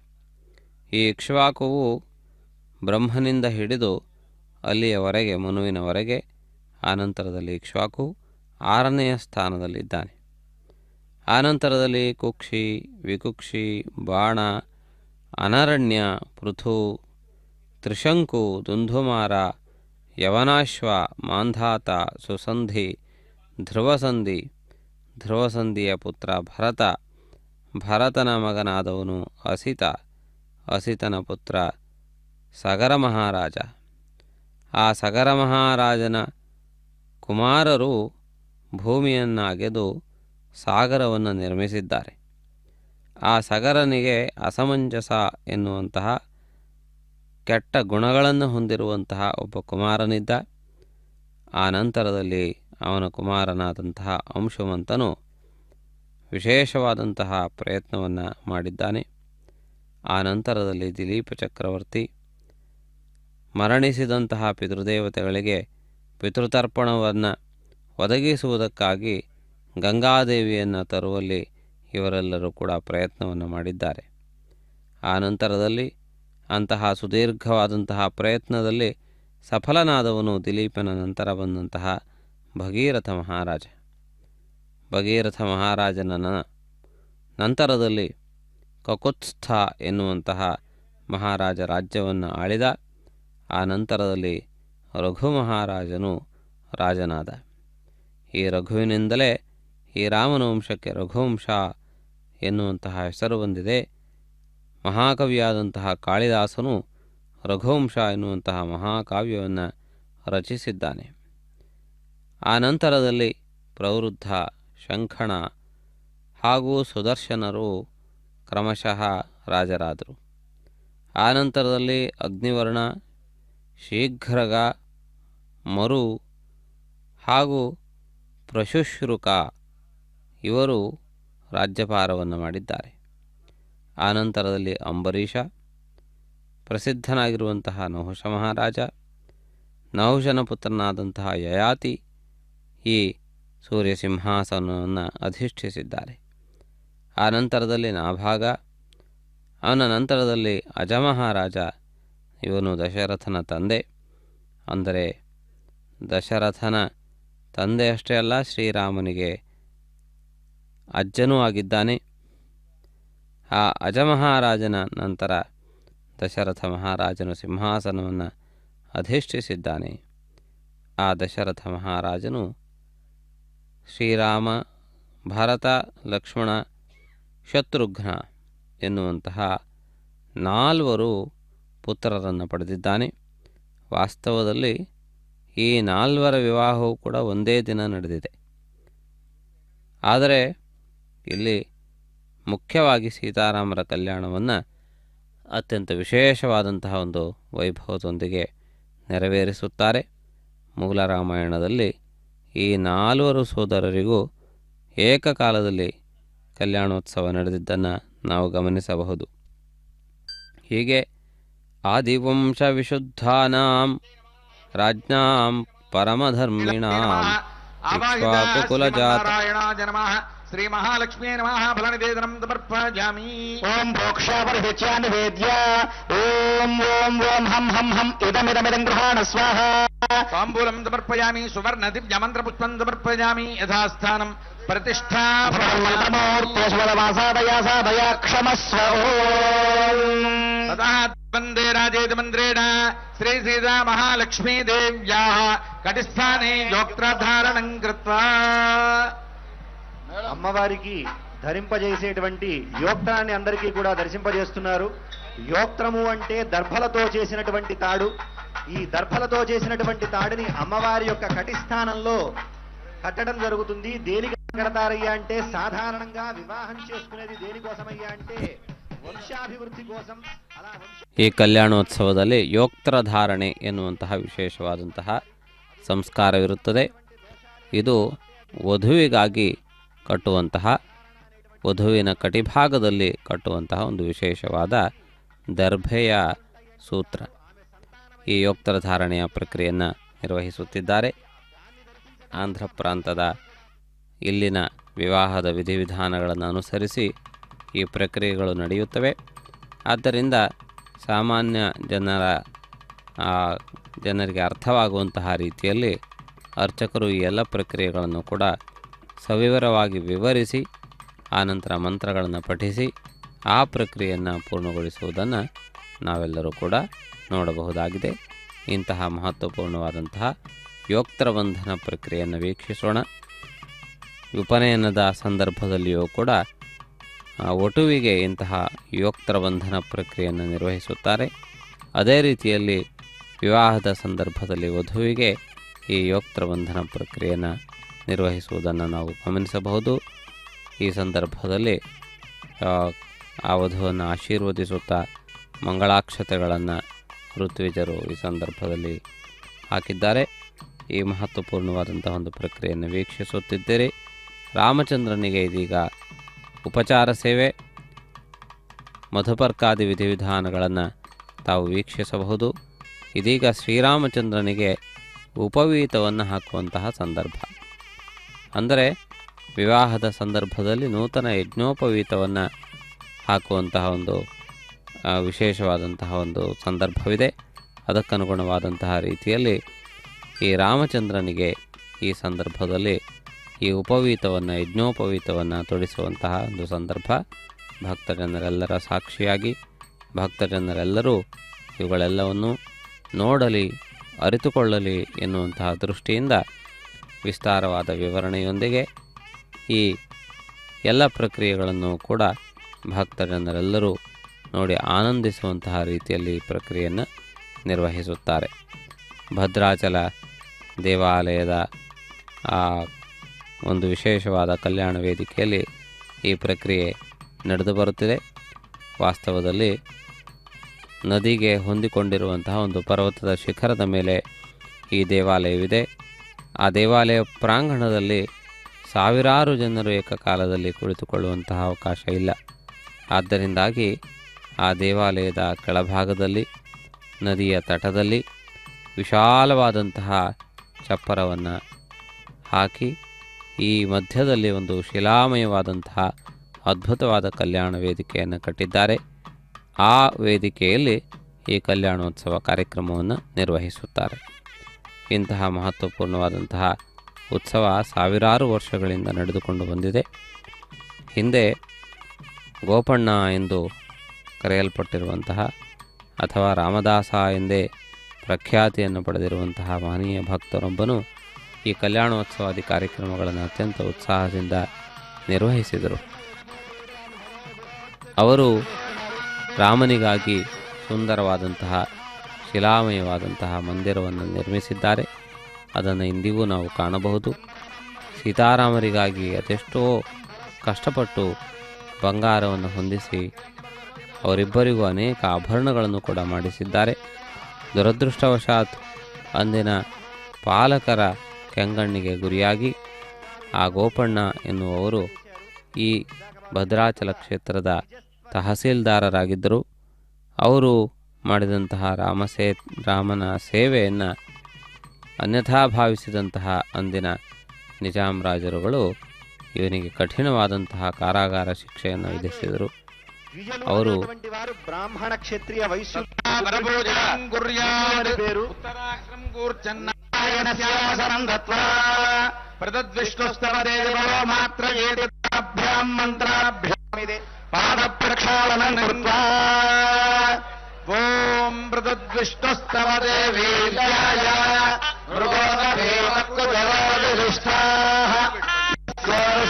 ಈ ಇಕ್ಷ್ವಾಕುವು ಬ್ರಹ್ಮನಿಂದ ಹಿಡಿದು ಅಲ್ಲಿಯವರೆಗೆ, ಮನುವಿನವರೆಗೆ, ಆನಂತರದಲ್ಲಿ ಇಕ್ಷ್ವಾಕು 6ನೆಯ ಸ್ಥಾನದಲ್ಲಿದ್ದಾನೆ. ಆನಂತರದಲ್ಲಿ ಕುಕ್ಷಿ, ವಿಕುಕ್ಷಿ, ಬಾಣ, ಅನರಣ್ಯ, ಪೃಥು, ತ್ರಿಶಂಕು, ದುಂಧುಮಾರ, ಯವನಾಶ್ವ, ಮಾಂಧಾತ, ಸುಸಂಧಿ, ಧ್ರುವಸಂಧಿ, ಧ್ರುವಸಂಧಿಯ ಪುತ್ರ ಭರತ, ಭರತನ ಮಗನಾದವನು ಅಸಿತ, ಅಸಿತನ ಪುತ್ರ ಸಗರ ಮಹಾರಾಜ. ಆ ಸಗರ ಮಹಾರಾಜನ ಕುಮಾರರು ಭೂಮಿಯನ್ನು ಅಗೆದು ಸಾಗರವನ್ನು ನಿರ್ಮಿಸಿದ್ದಾರೆ. ಆ ಸಗರನಿಗೆ ಅಸಮಂಜಸ ಎನ್ನುವಂತಹ ಕೆಟ್ಟ ಗುಣಗಳನ್ನು ಹೊಂದಿರುವಂತಹ ಒಬ್ಬ ಕುಮಾರನಿದ್ದ. ಆ ನಂತರದಲ್ಲಿ ಅವನ ಕುಮಾರನಾದಂತಹ ಅಂಶುಮಂತನು ವಿಶೇಷವಾದಂತಹ ಪ್ರಯತ್ನವನ್ನು ಮಾಡಿದ್ದಾನೆ. ಆ ನಂತರದಲ್ಲಿ ದಿಲೀಪ ಚಕ್ರವರ್ತಿ ಮರಣಿಸಿದಂತಹ ಪಿತೃದೇವತೆಗಳಿಗೆ ಪಿತೃತರ್ಪಣವನ್ನು ಒದಗಿಸುವುದಕ್ಕಾಗಿ ಗಂಗಾದೇವಿಯನ್ನು ತರುವಲ್ಲಿ ಇವರೆಲ್ಲರೂ ಕೂಡ ಪ್ರಯತ್ನವನ್ನು ಮಾಡಿದ್ದಾರೆ. ಆ ನಂತರದಲ್ಲಿ ಅಂತಹ ಸುದೀರ್ಘವಾದಂತಹ ಪ್ರಯತ್ನದಲ್ಲಿ ಸಫಲನಾದವನು ದಿಲೀಪನ ನಂತರ ಬಂದಂತಹ ಭಗೀರಥ ಮಹಾರಾಜ. ಭಗೀರಥ ಮಹಾರಾಜನ ನಂತರದಲ್ಲಿ ಕಕುತ್ಸ್ಥ ಎನ್ನುವಂತಹ ಮಹಾರಾಜ ರಾಜ್ಯವನ್ನು ಆಳಿದ. ಆ ನಂತರದಲ್ಲಿ ರಘು ಮಹಾರಾಜನು ರಾಜನಾದ. ಈ ರಘುವಿನಿಂದಲೇ ಈ ರಾಮನ ವಂಶಕ್ಕೆ ರಘುವಂಶ ಎನ್ನುವಂತಹ ಹೆಸರು ಬಂದಿದೆ. ಮಹಾಕವಿಯಾದಂತಹ ಕಾಳಿದಾಸನು ರಘುವಂಶ ಎನ್ನುವಂತಹ ಮಹಾಕಾವ್ಯವನ್ನು ರಚಿಸಿದ್ದಾನೆ. ಆ ನಂತರದಲ್ಲಿ ಪ್ರವೃದ್ಧ, ಶಂಖಣ ಹಾಗೂ ಸುದರ್ಶನರು ಕ್ರಮಶಃ ರಾಜರಾದರು. ಆ ನಂತರದಲ್ಲಿ ಅಗ್ನಿವರ್ಣ, ಶೀಘ್ರಗ, ಮರು ಹಾಗೂ ಪ್ರಶುಶ್ರುಕ ಇವರು ರಾಜ್ಯಭಾರವನ್ನು ಮಾಡಿದ್ದಾರೆ. ಆನಂತರದಲ್ಲಿ ಅಂಬರೀಷ, ಪ್ರಸಿದ್ಧನಾಗಿರುವಂತಹ ನಹುಷ ಮಹಾರಾಜ, ನಹುಷನ ಪುತ್ರನಾದಂತಹ ಯಯಾತಿ ಈ ಸೂರ್ಯ ಸಿಂಹಾಸನವನ್ನು ಅಧಿಷ್ಠಿಸಿದ್ದಾರೆ. ಆ ನಂತರದಲ್ಲಿ ನಾಭಾಗ, ಅವನ ನಂತರದಲ್ಲಿ ಅಜಮಹಾರಾಜ. ಇವನು ದಶರಥನ ತಂದೆ. ಅಂದರೆ ದಶರಥನ ತಂದೆಯಷ್ಟೇ ಅಲ್ಲ, ಶ್ರೀರಾಮನಿಗೆ ಅಜ್ಜನೂ ಆಗಿದ್ದಾನೆ. ಆ ಅಜಮಹಾರಾಜನ ನಂತರ ದಶರಥ ಮಹಾರಾಜನು ಸಿಂಹಾಸನವನ್ನು ಅಧಿಷ್ಠಿಸಿದ್ದಾನೆ. ಆ ದಶರಥ ಮಹಾರಾಜನು ಶ್ರೀರಾಮ, ಭರತ, ಲಕ್ಷ್ಮಣ, ಶತ್ರುಘ್ನ ಎನ್ನುವಂತಹ 4 ಪುತ್ರರನ್ನು ಪಡೆದಿದ್ದಾನೆ. ವಾಸ್ತವದಲ್ಲಿ ಈ 4 ವಿವಾಹವು ಕೂಡ ಒಂದೇ ದಿನ ನಡೆದಿದೆ. ಆದರೆ ಇಲ್ಲಿ ಮುಖ್ಯವಾಗಿ ಸೀತಾರಾಮರ ಕಲ್ಯಾಣವನ್ನು ಅತ್ಯಂತ ವಿಶೇಷವಾದಂತಹ ಒಂದು ವೈಭವದೊಂದಿಗೆ ನೆರವೇರಿಸುತ್ತಾರೆ. ಮೂಲ ರಾಮಾಯಣದಲ್ಲಿ ಈ 4 ಸೋದರರಿಗೂ ಏಕಕಾಲದಲ್ಲಿ ಕಲ್ಯಾಣೋತ್ಸವ ನಡೆದಿದ್ದನ್ನು ನಾವು ಗಮನಿಸಬಹುದು. ಹೀಗೆ ಆದಿವಂಶ ವಿಶುದ್ಧಾನಾಂ ರಾಜ್ಞಾಂ ಪರಮಧರ್ಮಿಣಾಂ ಇಕ್ಷ್ವಾಕುಕುಲಜಾತ ಶ್ರೀ ಮಹಾಲಕ್ಷ್ಮೀ ನಮಃ ಫಲನಿವೇದನಂ ಸಮರ್ಪಯಾಮಿ. ಓಂ ಭೋಕ್ಷಾಪರಿಹ್ಯ ನಿವೇದ್ಯ ಓಂ ಓಂ ಓಂ ಹಂ ಹಂ ಹಂ ಇದಮಿದಮಿದಂ ಗೃಹಾಣ ಸ್ವಾಹ. ತಾಂಬೂಲಂ ಸಮರ್ಪಯಾಮಿ. ಸುವರ್ಣ ದಿವ್ಯ ಮಂತ್ರ ಪುಷ್ಪಂ ಸಮರ್ಪಯಾಮಿ. ಯಥಾಸ್ಥಾನಂ ಪ್ರತಿಷ್ಠಾ ಕ್ಷಮಸ್ವ. ತದಾ ವಂದೇ ರಾಜೇತ ಮಂತ್ರೇಣ ಶ್ರೀ ಸೀತಾ ಮಹಾಲಕ್ಷ್ಮೀ ದೇವ್ಯಾಃ కటిస్థానే యోక్త్రధారణం కృత్వా. అమ్మవారికి ధరింపజేసేటువంటి యోక్త్రాన్ని అందరికీ కూడా దర్శింపజేస్తున్నారు. యోక్త్రము అంటే దర్భలతో చేసినటువంటి తాడు. ఈ దర్భలతో చేసినటువంటి తాడిని అమ్మవారి యొక్క కటిస్థానంలో కట్టడం జరుగుతుంది. దేనికి కడతారయ్యా అంటే సాధారణంగా వివాహం చేసుకునేది దేనికోసమయ్యా అంటే ವಂಶಾಭಿವೃದ್ಧಿ కోసం. ಈ ಕಲ್ಯಾಣೋತ್ಸವದಲ್ಲಿ ಯೋಕ್ತ್ರಧಾರಣೆ ಎನ್ನುವಂತಹ ವಿಶೇಷವಾದಂತಹ ಸಂಸ್ಕಾರವಿರುತ್ತದೆ. ಇದು ವಧುವಿಗಾಗಿ ಕಟ್ಟುವಂತಹ, ವಧುವಿನ ಕಟಿಭಾಗದಲ್ಲಿ ಕಟ್ಟುವಂತಹ ಒಂದು ವಿಶೇಷವಾದ ದರ್ಭೆಯ ಸೂತ್ರ. ಈ ಯೋಕ್ತ್ರಧಾರಣೆಯ ಪ್ರಕ್ರಿಯೆಯನ್ನು ನಿರ್ವಹಿಸುತ್ತಿದ್ದಾರೆ. ಆಂಧ್ರ ಪ್ರಾಂತದ ಇಲ್ಲಿನ ವಿವಾಹದ ವಿಧಿವಿಧಾನಗಳನ್ನು ಅನುಸರಿಸಿ ಈ ಪ್ರಕ್ರಿಯೆಗಳು ನಡೆಯುತ್ತವೆ. ಆದ್ದರಿಂದ ಸಾಮಾನ್ಯ ಜನರಿಗೆ ಅರ್ಥವಾಗುವಂತಹ ರೀತಿಯಲ್ಲಿ ಅರ್ಚಕರು ಈ ಎಲ್ಲ ಪ್ರಕ್ರಿಯೆಗಳನ್ನು ಕೂಡ ಸವಿವರವಾಗಿ ವಿವರಿಸಿ ಆನಂತರ ಮಂತ್ರಗಳನ್ನು ಪಠಿಸಿ ಆ ಪ್ರಕ್ರಿಯೆಯನ್ನು ಪೂರ್ಣಗೊಳಿಸುವುದನ್ನು ನಾವೆಲ್ಲರೂ ಕೂಡ ನೋಡಬಹುದಾಗಿದೆ. ಇಂತಹ ಮಹತ್ವಪೂರ್ಣವಾದಂತಹ ಯೋಕ್ತ್ರಬಂಧನ ಪ್ರಕ್ರಿಯೆಯನ್ನು ವೀಕ್ಷಿಸೋಣ. ಉಪನಯನದ ಸಂದರ್ಭದಲ್ಲಿಯೂ ಕೂಡ ವಟುವಿಗೆ ಇಂತಹ ಯೋಕ್ತ್ರಬಂಧನ ಪ್ರಕ್ರಿಯೆಯನ್ನು ನಿರ್ವಹಿಸುತ್ತಾರೆ. ಅದೇ ರೀತಿಯಲ್ಲಿ ವಿವಾಹದ ಸಂದರ್ಭದಲ್ಲಿ ವಧುವಿಗೆ ಈ ಯೋಕ್ತ್ರಬಂಧನ ಪ್ರಕ್ರಿಯೆಯನ್ನು ನಿರ್ವಹಿಸುವುದನ್ನು ನಾವು ಗಮನಿಸಬಹುದು. ಈ ಸಂದರ್ಭದಲ್ಲಿ ಆ ವಧುವನ್ನು ಆಶೀರ್ವದಿಸುತ್ತಾ ಮಂಗಳಾಕ್ಷತೆಗಳನ್ನು ಋತ್ವಿಜರು ಈ ಸಂದರ್ಭದಲ್ಲಿ ಹಾಕಿದ್ದಾರೆ. ಈ ಮಹತ್ವಪೂರ್ಣವಾದಂತಹ ಒಂದು ಪ್ರಕ್ರಿಯೆಯನ್ನು ವೀಕ್ಷಿಸುತ್ತಿದ್ದೀರಿ. ರಾಮಚಂದ್ರನಿಗೆ ಇದೀಗ ಉಪಚಾರ ಸೇವೆ, ಮಧುಪರ್ಕಾದಿ ವಿಧಿವಿಧಾನಗಳನ್ನು ತಾವು ವೀಕ್ಷಿಸಬಹುದು. ಇದೀಗ ಶ್ರೀರಾಮಚಂದ್ರನಿಗೆ ಉಪವೀತವನ್ನು ಹಾಕುವಂತಹ ಸಂದರ್ಭ. ಅಂದರೆ ವಿವಾಹದ ಸಂದರ್ಭದಲ್ಲಿ ನೂತನ ಯಜ್ಞೋಪವೀತವನ್ನು ಹಾಕುವಂತಹ ಒಂದು ವಿಶೇಷವಾದಂತಹ ಒಂದು ಸಂದರ್ಭವಿದೆ. ಅದಕ್ಕನುಗುಣವಾದಂತಹ ರೀತಿಯಲ್ಲಿ ಈ ರಾಮಚಂದ್ರನಿಗೆ ಈ ಸಂದರ್ಭದಲ್ಲಿ ಈ ಉಪವೀತವನ್ನು, ಯಜ್ಞೋಪವೀತವನ್ನು ತೊಡಿಸುವಂತಹ ಒಂದು ಸಂದರ್ಭ. ಭಕ್ತಜನರೆಲ್ಲರ ಸಾಕ್ಷಿಯಾಗಿ ಭಕ್ತಜನರೆಲ್ಲರೂ ಇವುಗಳೆಲ್ಲವನ್ನು ನೋಡಲಿ, ಅರಿತುಕೊಳ್ಳಲಿ ಎನ್ನುವಂತಹ ದೃಷ್ಟಿಯಿಂದ ವಿಸ್ತಾರವಾದ ವಿವರಣೆಯೊಂದಿಗೆ ಈ ಎಲ್ಲ ಪ್ರಕ್ರಿಯೆಗಳನ್ನು ಕೂಡ ಭಕ್ತಜನರೆಲ್ಲರೂ ನೋಡಿ ಆನಂದಿಸುವಂತಹ ರೀತಿಯಲ್ಲಿ ಈ ಪ್ರಕ್ರಿಯೆಯನ್ನು ನಿರ್ವಹಿಸುತ್ತಾರೆ. ಭದ್ರಾಚಲ ದೇವಾಲಯದ ಒಂದು ವಿಶೇಷವಾದ ಕಲ್ಯಾಣ ವೇದಿಕೆಯಲ್ಲಿ ಈ ಪ್ರಕ್ರಿಯೆ ನಡೆದು ಬರುತ್ತಿದೆ. ವಾಸ್ತವದಲ್ಲಿ ನದಿಗೆ ಹೊಂದಿಕೊಂಡಿರುವಂತಹ ಒಂದು ಪರ್ವತದ ಶಿಖರದ ಮೇಲೆ ಈ ದೇವಾಲಯವಿದೆ. ಆ ದೇವಾಲಯ ಪ್ರಾಂಗಣದಲ್ಲಿ ಸಾವಿರಾರು ಜನರು ಏಕಕಾಲದಲ್ಲಿ ಕುಳಿತುಕೊಳ್ಳುವಂತಹ ಅವಕಾಶ ಇಲ್ಲ. ಆದ್ದರಿಂದಾಗಿ ಆ ದೇವಾಲಯದ ಕೆಳಭಾಗದಲ್ಲಿ ನದಿಯ ತಟದಲ್ಲಿ ವಿಶಾಲವಾದಂತಹ ಚಪ್ಪರವನ್ನು ಹಾಕಿ ಈ ಮಧ್ಯದಲ್ಲಿ ಒಂದು ಶಿಲಾಮಯವಾದಂತಹ ಅದ್ಭುತವಾದ ಕಲ್ಯಾಣ ವೇದಿಕೆಯನ್ನು ಕಟ್ಟಿದ್ದಾರೆ. ಆ ವೇದಿಕೆಯಲ್ಲಿ ಈ ಕಲ್ಯಾಣೋತ್ಸವ ಕಾರ್ಯಕ್ರಮವನ್ನು ನಿರ್ವಹಿಸುತ್ತಾರೆ. ಇಂತಹ ಮಹತ್ವಪೂರ್ಣವಾದಂತಹ ಉತ್ಸವ ಸಾವಿರಾರು ವರ್ಷಗಳಿಂದ ನಡೆದುಕೊಂಡು ಬಂದಿದೆ. ಹಿಂದೆ ಗೋಪಣ್ಣ ಎಂದು ಕರೆಯಲ್ಪಟ್ಟಿರುವಂತಹ ಅಥವಾ ರಾಮದಾಸ ಎಂದೇ ಪ್ರಖ್ಯಾತಿಯನ್ನು ಪಡೆದಿರುವಂತಹ ಮಹನೀಯ ಭಕ್ತರೊಬ್ಬನು ಈ ಕಲ್ಯಾಣೋತ್ಸವಾದಿ ಕಾರ್ಯಕ್ರಮಗಳನ್ನು ಅತ್ಯಂತ ಉತ್ಸಾಹದಿಂದ ನಿರ್ವಹಿಸಿದರು. ಅವರು ರಾಮನಿಗಾಗಿ ಸುಂದರವಾದಂತಹ ಶಿಲಾಮಯವಾದಂತಹ ಮಂದಿರವನ್ನು ನಿರ್ಮಿಸಿದ್ದಾರೆ. ಅದನ್ನು ಇಂದಿಗೂ ನಾವು ಕಾಣಬಹುದು. ಸೀತಾರಾಮರಿಗಾಗಿ ಅದೆಷ್ಟೋ ಕಷ್ಟಪಟ್ಟು ಬಂಗಾರವನ್ನು ಹೊಂದಿಸಿ ಅವರಿಬ್ಬರಿಗೂ ಅನೇಕ ಆಭರಣಗಳನ್ನು ಕೂಡ ಮಾಡಿಸಿದ್ದಾರೆ. ದುರದೃಷ್ಟವಶಾತ್ ಅಂದಿನ ಪಾಲಕರ ಕೆಂಗಣ್ಣಿಗೆ ಗುರಿಯಾಗಿ ಆ ಗೋಪಣ್ಣ ಎನ್ನುವವರು ಈ ಭದ್ರಾಚಲ ಕ್ಷೇತ್ರದ ತಹಸೀಲ್ದಾರರಾಗಿದ್ದರು. ಅವರು ಮಾಡಿದಂತಹ ರಾಮನ ಸೇವೆಯನ್ನು ಅನ್ಯಥಾ ಭಾವಿಸಿದಂತಹ ಅಂದಿನ ನಿಜಾಂ ರಾಜರುಗಳು ಇವನಿಗೆ ಕಠಿಣವಾದಂತಹ ಕಾರಾಗಾರ ಶಿಕ್ಷೆಯನ್ನು ವಿಧಿಸಿದರು. ಅವರು ವಾರು ಬ್ರಾಹ್ಮಣ ಕ್ಷತ್ರಿಯ ವೈಶ್ಯ పేరు ఉత్తరాగ్రం కూర్చన్నాయనస్యాసనం దత్వా ప్రదద్విష్ణుస్తవ దేవో మాత్ర ఏతాభ్యాం మంత్రాభ్యామిదే పాద ప్రక్షాళనం కృత్వా ఓం ప్రదద్విష్ణుస్తవ దేవీర్యాయ మృగోదదేవక్కుజరోదిష్టాః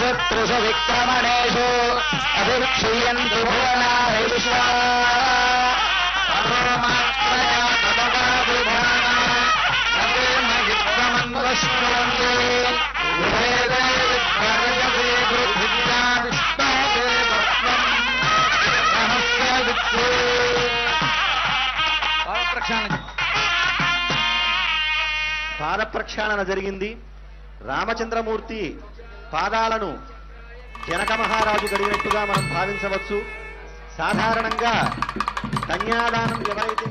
శత్రుషు విక్రమణేషు అభిక్షీయంతు భువనాః పాద ప్రక్షాళన జరిగింది. రామచంద్రమూర్తి పాదాలను జనక మహారాజు గడిగినట్టుగా మనం భావించవచ్చు. సాధారణంగా కన్యాదానం ఎవరైతే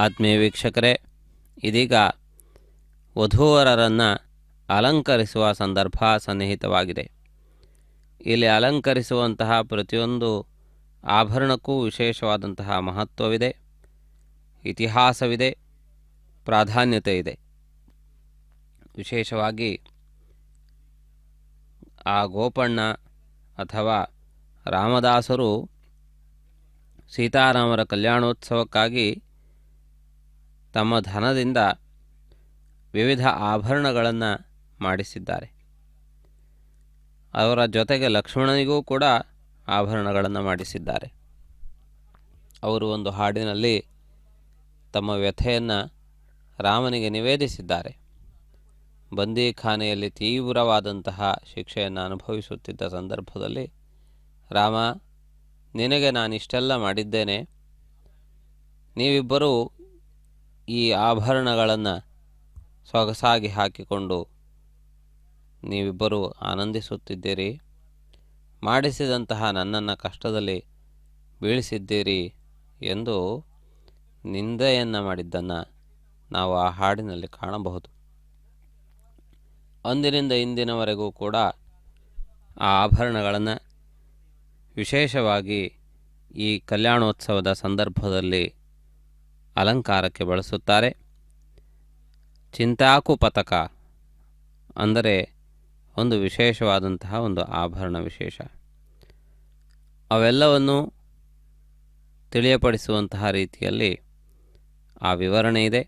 ಆತ್ಮೀಯ ವೀಕ್ಷಕರೇ, ಇದೀಗ ವಧೂವರರನ್ನು ಅಲಂಕರಿಸುವ ಸಂದರ್ಭ ಸನ್ನಿಹಿತವಾಗಿದೆ. ಇಲ್ಲಿ ಅಲಂಕರಿಸುವಂತಹ ಪ್ರತಿಯೊಂದು ಆಭರಣಕ್ಕೂ ವಿಶೇಷವಾದಂತಹ ಮಹತ್ವವಿದೆ, ಇತಿಹಾಸವಿದೆ, ಪ್ರಾಧಾನ್ಯತೆ ಇದೆ. ವಿಶೇಷವಾಗಿ ಆ ಗೋಪಣ್ಣ ಅಥವಾ ರಾಮದಾಸರು ಸೀತಾರಾಮರ ಕಲ್ಯಾಣೋತ್ಸವಕ್ಕಾಗಿ ತಮ್ಮ ಧನದಿಂದ ವಿವಿಧ ಆಭರಣಗಳನ್ನು ಮಾಡಿಸಿದ್ದಾರೆ. ಅವರ ಜೊತೆಗೆ ಲಕ್ಷ್ಮಣನಿಗೂ ಕೂಡ ಆಭರಣಗಳನ್ನು ಮಾಡಿಸಿದ್ದಾರೆ. ಅವರು ಒಂದು ಹಾಡಿನಲ್ಲಿ ತಮ್ಮ ವ್ಯಥೆಯನ್ನು ರಾಮನಿಗೆ ನಿವೇದಿಸಿದ್ದಾರೆ. ಬಂದೀಖಾನೆಯಲ್ಲಿ ತೀವ್ರವಾದಂತಹ ಶಿಕ್ಷೆಯನ್ನು ಅನುಭವಿಸುತ್ತಿದ್ದ ಸಂದರ್ಭದಲ್ಲಿ, ರಾಮ, ನಿನಗೆ ನಾನಿಷ್ಟೆಲ್ಲ ಮಾಡಿದ್ದೇನೆ, ನೀವಿಬ್ಬರೂ ಈ ಆಭರಣಗಳನ್ನು ಸೊಗಸಾಗಿ ಹಾಕಿಕೊಂಡು ನೀವಿಬ್ಬರೂ ಆನಂದಿಸುತ್ತಿದ್ದೀರಿ, ಮಾಡಿಸಿದಂತಹ ನನ್ನನ್ನು ಕಷ್ಟದಲ್ಲಿ ಬೀಳಿಸಿದ್ದೀರಿ ಎಂದು ನಿಂದೆಯನ್ನು ಮಾಡಿದ್ದನ್ನು ನಾವು ಆ ಹಾಡಿನಲ್ಲಿ ಕಾಣಬಹುದು. ಅಂದಿನಿಂದ ಇಂದಿನವರೆಗೂ ಕೂಡ ಆ ಆಭರಣಗಳನ್ನು ವಿಶೇಷವಾಗಿ ಈ ಕಲ್ಯಾಣೋತ್ಸವದ ಸಂದರ್ಭದಲ್ಲಿ ಅಲಂಕಾರಕ್ಕೆ ಬಳಸುತ್ತಾರೆ. ಚಿಂತಾಕು ಪತಕ ಅಂದರೆ ಒಂದು ವಿಶೇಷವಾದಂತಹ ಒಂದು ಆಭರಣ ವಿಶೇಷ. ಅವೆಲ್ಲವನ್ನು ತಿಳಿಯಪಡಿಸುವಂತಹ ರೀತಿಯಲ್ಲಿ ಆ ವಿವರಣೆ ಇದೆ.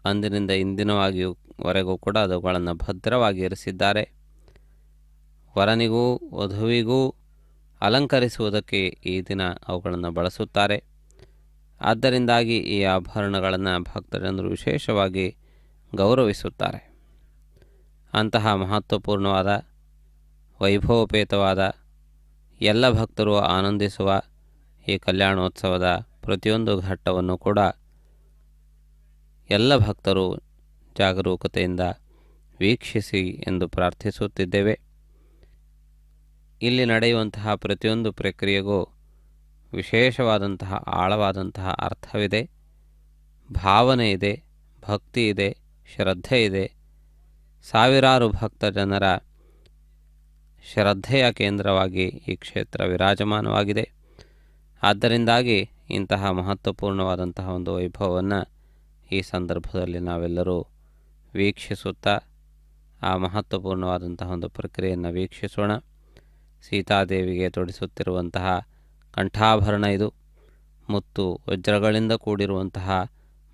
ಅಂದಿನಿಂದ ಇಂದಿನವರೆಗೂ ಕೂಡ ಅವುಗಳನ್ನು ಭದ್ರವಾಗಿ ಇರಿಸಿದ್ದಾರೆ. ವರನಿಗೂ ವಧುವಿಗೂ ಅಲಂಕರಿಸುವುದಕ್ಕೆ ಈ ದಿನ ಅವುಗಳನ್ನು ಬಳಸುತ್ತಾರೆ. ಆದ್ದರಿಂದಾಗಿ ಈ ಆಭರಣಗಳನ್ನು ಭಕ್ತಜನರು ವಿಶೇಷವಾಗಿ ಗೌರವಿಸುತ್ತಾರೆ. ಅಂತಹ ಮಹತ್ವಪೂರ್ಣವಾದ ವೈಭವೋಪೇತವಾದ ಎಲ್ಲ ಭಕ್ತರು ಆನಂದಿಸುವ ಈ ಕಲ್ಯಾಣೋತ್ಸವದ ಪ್ರತಿಯೊಂದು ಘಟ್ಟವನ್ನು ಕೂಡ ಎಲ್ಲ ಭಕ್ತರು ಜಾಗರೂಕತೆಯಿಂದ ವೀಕ್ಷಿಸಿ ಎಂದು ಪ್ರಾರ್ಥಿಸುತ್ತಿದ್ದೇವೆ. ಇಲ್ಲಿ ನಡೆಯುವಂತಹ ಪ್ರತಿಯೊಂದು ಪ್ರಕ್ರಿಯೆಗೂ ವಿಶೇಷವಾದಂತಹ ಆಳವಾದಂತಹ ಅರ್ಥವಿದೆ, ಭಾವನೆ ಇದೆ, ಭಕ್ತಿ ಇದೆ, ಶ್ರದ್ಧೆ ಇದೆ. ಸಾವಿರಾರು ಭಕ್ತ ಜನರ ಶ್ರದ್ಧೆಯ ಕೇಂದ್ರವಾಗಿ ಈ ಕ್ಷೇತ್ರ ವಿರಾಜಮಾನವಾಗಿದೆ. ಆದ್ದರಿಂದಾಗಿ ಇಂತಹ ಮಹತ್ವಪೂರ್ಣವಾದಂತಹ ಒಂದು ವೈಭವವನ್ನು ಈ ಸಂದರ್ಭದಲ್ಲಿ ನಾವೆಲ್ಲರೂ ವೀಕ್ಷಿಸುತ್ತಾ ಆ ಮಹತ್ವಪೂರ್ಣವಾದಂತಹ ಒಂದು ಪ್ರಕ್ರಿಯೆಯನ್ನು ವೀಕ್ಷಿಸೋಣ. ಸೀತಾದೇವಿಗೆ ತೊಡಿಸುತ್ತಿರುವಂತಹ ಕಂಠಾಭರಣ ಇದು. ಮುತ್ತು ವಜ್ರಗಳಿಂದ ಕೂಡಿರುವಂತಹ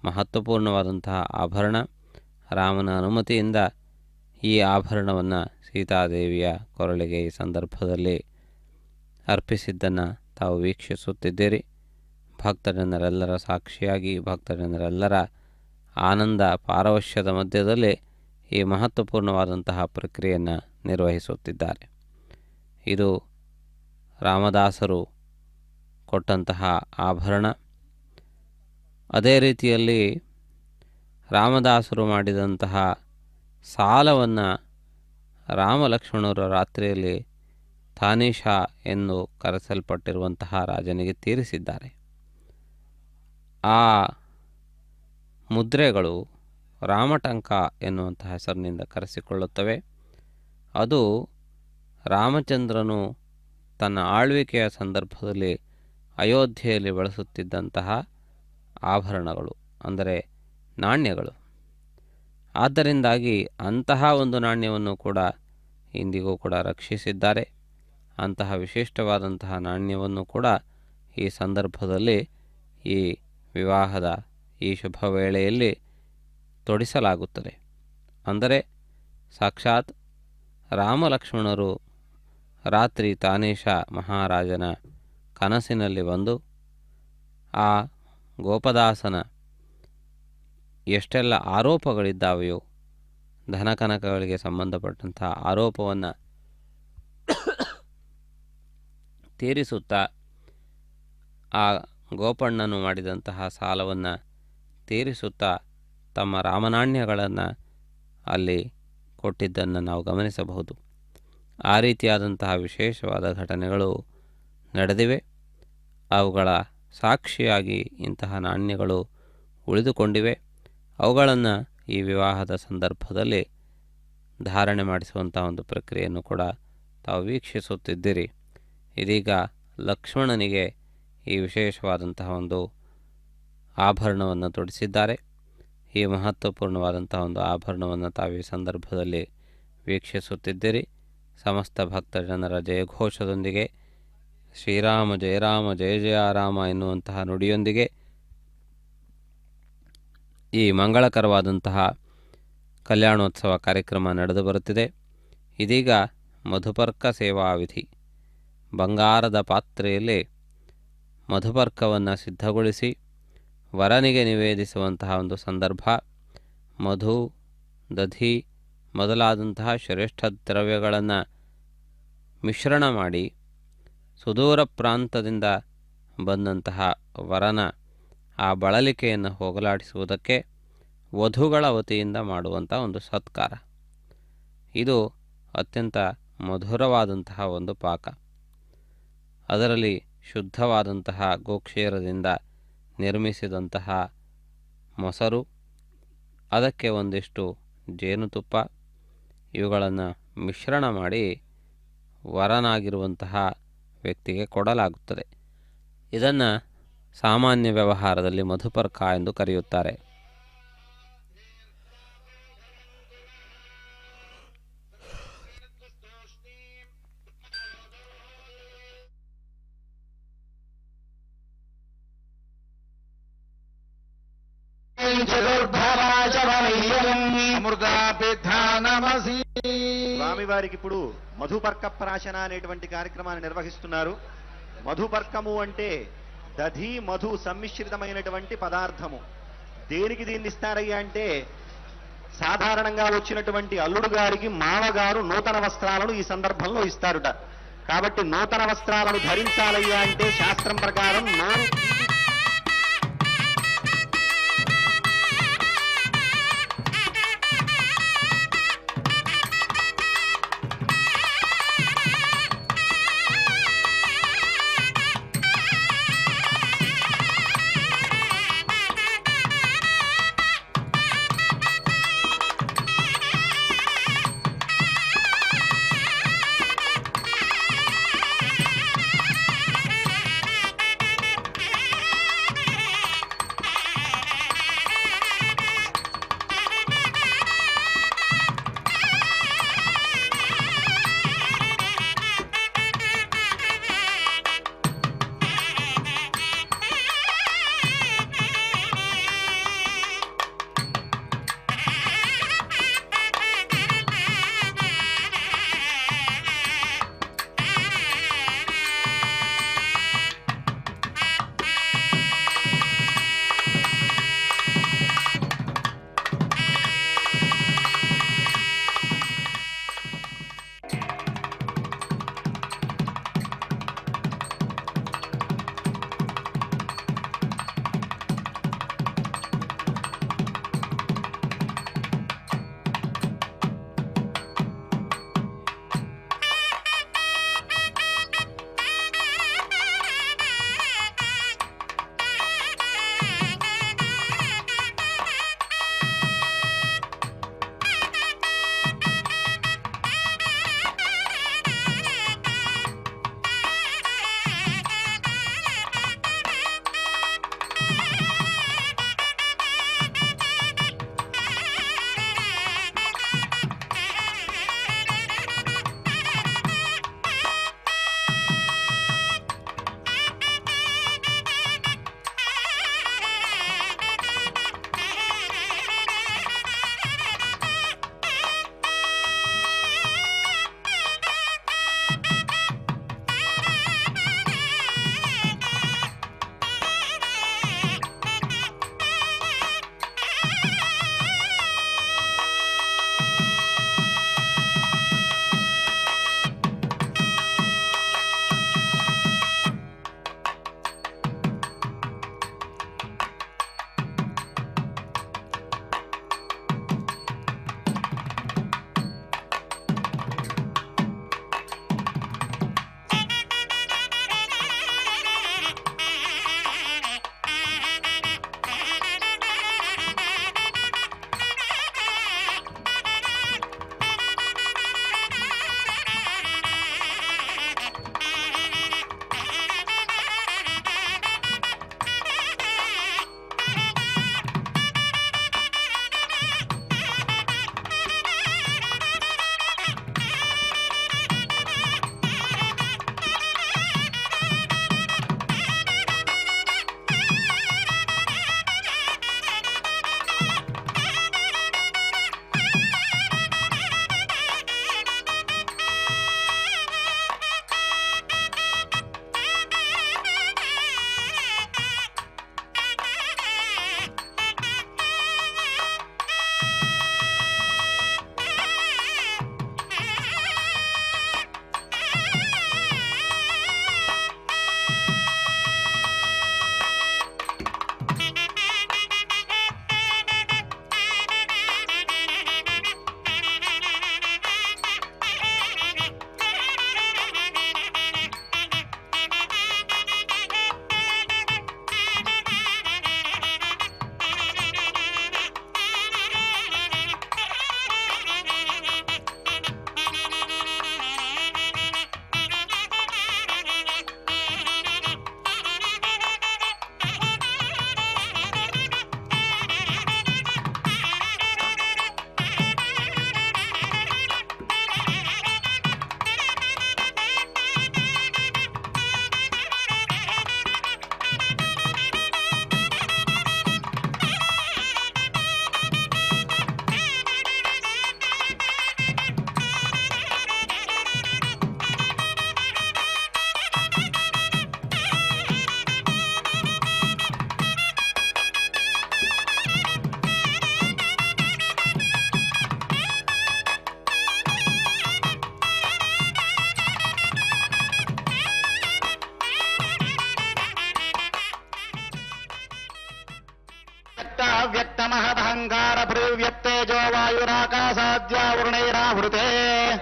ಮಹತ್ವಪೂರ್ಣವಾದಂತಹ ಆಭರಣ. ರಾಮನ ಅನುಮತಿಯಿಂದ ಈ ಆಭರಣವನ್ನು ಸೀತಾದೇವಿಯ ಕೊರಳಿಗೆ ಈ ಸಂದರ್ಭದಲ್ಲಿ ಅರ್ಪಿಸಿದ್ದನ್ನು ತಾವು ವೀಕ್ಷಿಸುತ್ತಿದ್ದೀರಿ. ಭಕ್ತಜನರೆಲ್ಲರ ಸಾಕ್ಷಿಯಾಗಿ ಭಕ್ತಜನರೆಲ್ಲರ ಆನಂದ ಪಾರವಶ್ಯದ ಮಧ್ಯದಲ್ಲಿ ಈ ಮಹತ್ವಪೂರ್ಣವಾದಂತಹ ಪ್ರಕ್ರಿಯೆಯನ್ನು ನಿರ್ವಹಿಸುತ್ತಿದ್ದಾರೆ. ಇದು ರಾಮದಾಸರು ಕೊಟ್ಟಂತಹ ಆಭರಣ. ಅದೇ ರೀತಿಯಲ್ಲಿ ರಾಮದಾಸರು ಮಾಡಿದಂತಹ ಸಾಲವನ್ನು ರಾಮಲಕ್ಷ್ಮಣರು ರಾತ್ರಿಯಲ್ಲಿ ತಾನೀಶಾ ಎಂದು ಕರೆಸಲ್ಪಟ್ಟಿರುವಂತಹ ರಾಜನಿಗೆ ತೀರಿಸಿದ್ದಾರೆ. ಆ ಮುದ್ರೆಗಳು ರಾಮಟಂಕ ಎನ್ನುವಂತಹ ಹೆಸರಿನಿಂದ ಕರೆಸಿಕೊಳ್ಳುತ್ತವೆ. ಅದು ರಾಮಚಂದ್ರನು ತನ್ನ ಆಳ್ವಿಕೆಯ ಸಂದರ್ಭದಲ್ಲಿ ಅಯೋಧ್ಯೆಯಲ್ಲಿ ಬಳಸುತ್ತಿದ್ದಂತಹ ಆಭರಣಗಳು, ಅಂದರೆ ನಾಣ್ಯಗಳು. ಆದ್ದರಿಂದಾಗಿ ಅಂತಹ ಒಂದು ನಾಣ್ಯವನ್ನು ಕೂಡ ಇಂದಿಗೂ ಕೂಡ ರಕ್ಷಿಸಿದ್ದಾರೆ. ಅಂತಹ ವಿಶಿಷ್ಟವಾದಂತಹ ನಾಣ್ಯವನ್ನು ಕೂಡ ಈ ಸಂದರ್ಭದಲ್ಲಿ ಈ ವಿವಾಹದ ಈ ಶುಭ ವೇಳೆಯಲ್ಲಿ ತೊಡಿಸಲಾಗುತ್ತದೆ. ಅಂದರೆ ಸಾಕ್ಷಾತ್ ರಾಮಲಕ್ಷ್ಮಣರು ರಾತ್ರಿ ತಾನೀಶ ಮಹಾರಾಜನ ಕನಸಿನಲ್ಲಿ ಬಂದು ಆ ಗೋಪದಾಸನ ಎಷ್ಟೆಲ್ಲ ಆರೋಪಗಳಿದ್ದಾವೆಯೋ ಧನಕನಕಗಳಿಗೆ ಸಂಬಂಧಪಟ್ಟಂತಹ ಆರೋಪವನ್ನು ತೀರಿಸುತ್ತಾ ಆ ಗೋಪಣ್ಣನು ಮಾಡಿದಂತಹ ಸಾಲವನ್ನು ತೀರಿಸುತ್ತಾ ತಮ್ಮ ರಾಮನಾಣ್ಯಗಳನ್ನು ಅಲ್ಲಿ ಕೊಟ್ಟಿದ್ದನ್ನು ನಾವು ಗಮನಿಸಬಹುದು. ಆ ರೀತಿಯಾದಂತಹ ವಿಶೇಷವಾದ ಘಟನೆಗಳು ನಡೆದಿವೆ. ಅವುಗಳ ಸಾಕ್ಷಿಯಾಗಿ ಇಂತಹ ನಾಣ್ಯಗಳು ಉಳಿದುಕೊಂಡಿವೆ. ಅವುಗಳನ್ನು ಈ ವಿವಾಹದ ಸಂದರ್ಭದಲ್ಲಿ ಧಾರಣೆ ಮಾಡಿಸುವಂಥ ಒಂದು ಪ್ರಕ್ರಿಯೆಯನ್ನು ಕೂಡ ತಾವು ವೀಕ್ಷಿಸುತ್ತಿದ್ದೀರಿ. ಇದೀಗ ಲಕ್ಷ್ಮಣನಿಗೆ ಈ ವಿಶೇಷವಾದಂತಹ ಒಂದು ಆಭರಣವನ್ನು ತೊಡಿಸಿದ್ದಾರೆ. ಈ ಮಹತ್ವಪೂರ್ಣವಾದಂತಹ ಒಂದು ಆಭರಣವನ್ನು ತಾವು ಈ ಸಂದರ್ಭದಲ್ಲಿ ವೀಕ್ಷಿಸುತ್ತಿದ್ದೀರಿ. ಸಮಸ್ತ ಭಕ್ತ ಜನರ ಜಯಘೋಷದೊಂದಿಗೆ ಶ್ರೀರಾಮ ಜಯ ರಾಮ ಜಯ ಜಯ ರಾಮ ಎನ್ನುವಂತಹ ನುಡಿಯೊಂದಿಗೆ ಈ ಮಂಗಳಕರವಾದಂತಹ ಕಲ್ಯಾಣೋತ್ಸವ ಕಾರ್ಯಕ್ರಮ ನಡೆದು ಬರುತ್ತಿದೆ. ಇದೀಗ ಮಧುಪರ್ಕ ಸೇವಾ ವಿಧಿ, ಬಂಗಾರದ ಪಾತ್ರೆಯಲ್ಲಿ ಮಧುಪರ್ಕವನ್ನು ಸಿದ್ಧಗೊಳಿಸಿ ವರನಿಗೆ ನಿವೇದಿಸುವಂತಹ ಒಂದು ಸಂದರ್ಭ. ಮಧು, ದಧಿ ಮೊದಲಾದಂತಹ ಶ್ರೇಷ್ಠ ದ್ರವ್ಯಗಳನ್ನು ಮಿಶ್ರಣ ಮಾಡಿ ಸುದೂರ ಪ್ರಾಂತದಿಂದ ಬಂದಂತಹ ವರನ ಆ ಬಳಲಿಕೆಯನ್ನು ಹೋಗಲಾಡಿಸುವುದಕ್ಕೆ ವಧುಗಳ ವತಿಯಿಂದ ಮಾಡುವಂಥ ಒಂದು ಸತ್ಕಾರ. ಇದು ಅತ್ಯಂತ ಮಧುರವಾದಂತಹ ಒಂದು ಪಾಕ. ಅದರಲ್ಲಿ ಶುದ್ಧವಾದಂತಹ ಗೋಕ್ಷೀರದಿಂದ ನಿರ್ಮಿಸಿದಂತಹ ಮೊಸರು, ಅದಕ್ಕೆ ಒಂದಿಷ್ಟು ಜೇನುತುಪ್ಪ, ಇವುಗಳನ್ನು ಮಿಶ್ರಣ ಮಾಡಿ ವರನಾಗಿರುವಂತಹ ವ್ಯಕ್ತಿಗೆ ಕೊಡಲಾಗುತ್ತದೆ. ಇದನ್ನು ಸಾಮಾನ್ಯ ವ್ಯವಹಾರದಲ್ಲಿ ಮಧುಪರ್ಕ ಎಂದು ಕರೆಯುತ್ತಾರೆ. స్వామివారికి ఇప్పుడు మధుపర్క ప్రాశన అనేటువంటి కార్యక్రమాన్ని నిర్వహిస్తున్నారు. మధుపర్కము అంటే దధి మధు సమ్మిశ్రితమైనటువంటి పదార్థము. దేనికి దీన్ని ఇస్తారయ్యా అంటే, సాధారణంగా వచ్చినటువంటి అల్లుడు గారికి మామగారు నూతన వస్త్రాలను ఈ సందర్భంలో ఇస్తారుట. కాబట్టి నూతన వస్త్రాలను ధరించాలయ్యా అంటే శాస్త్రం ప్రకారం నోరు महदहंकार प्रव्यक्तेजो वायुराकाशाद्यावृणैरावृते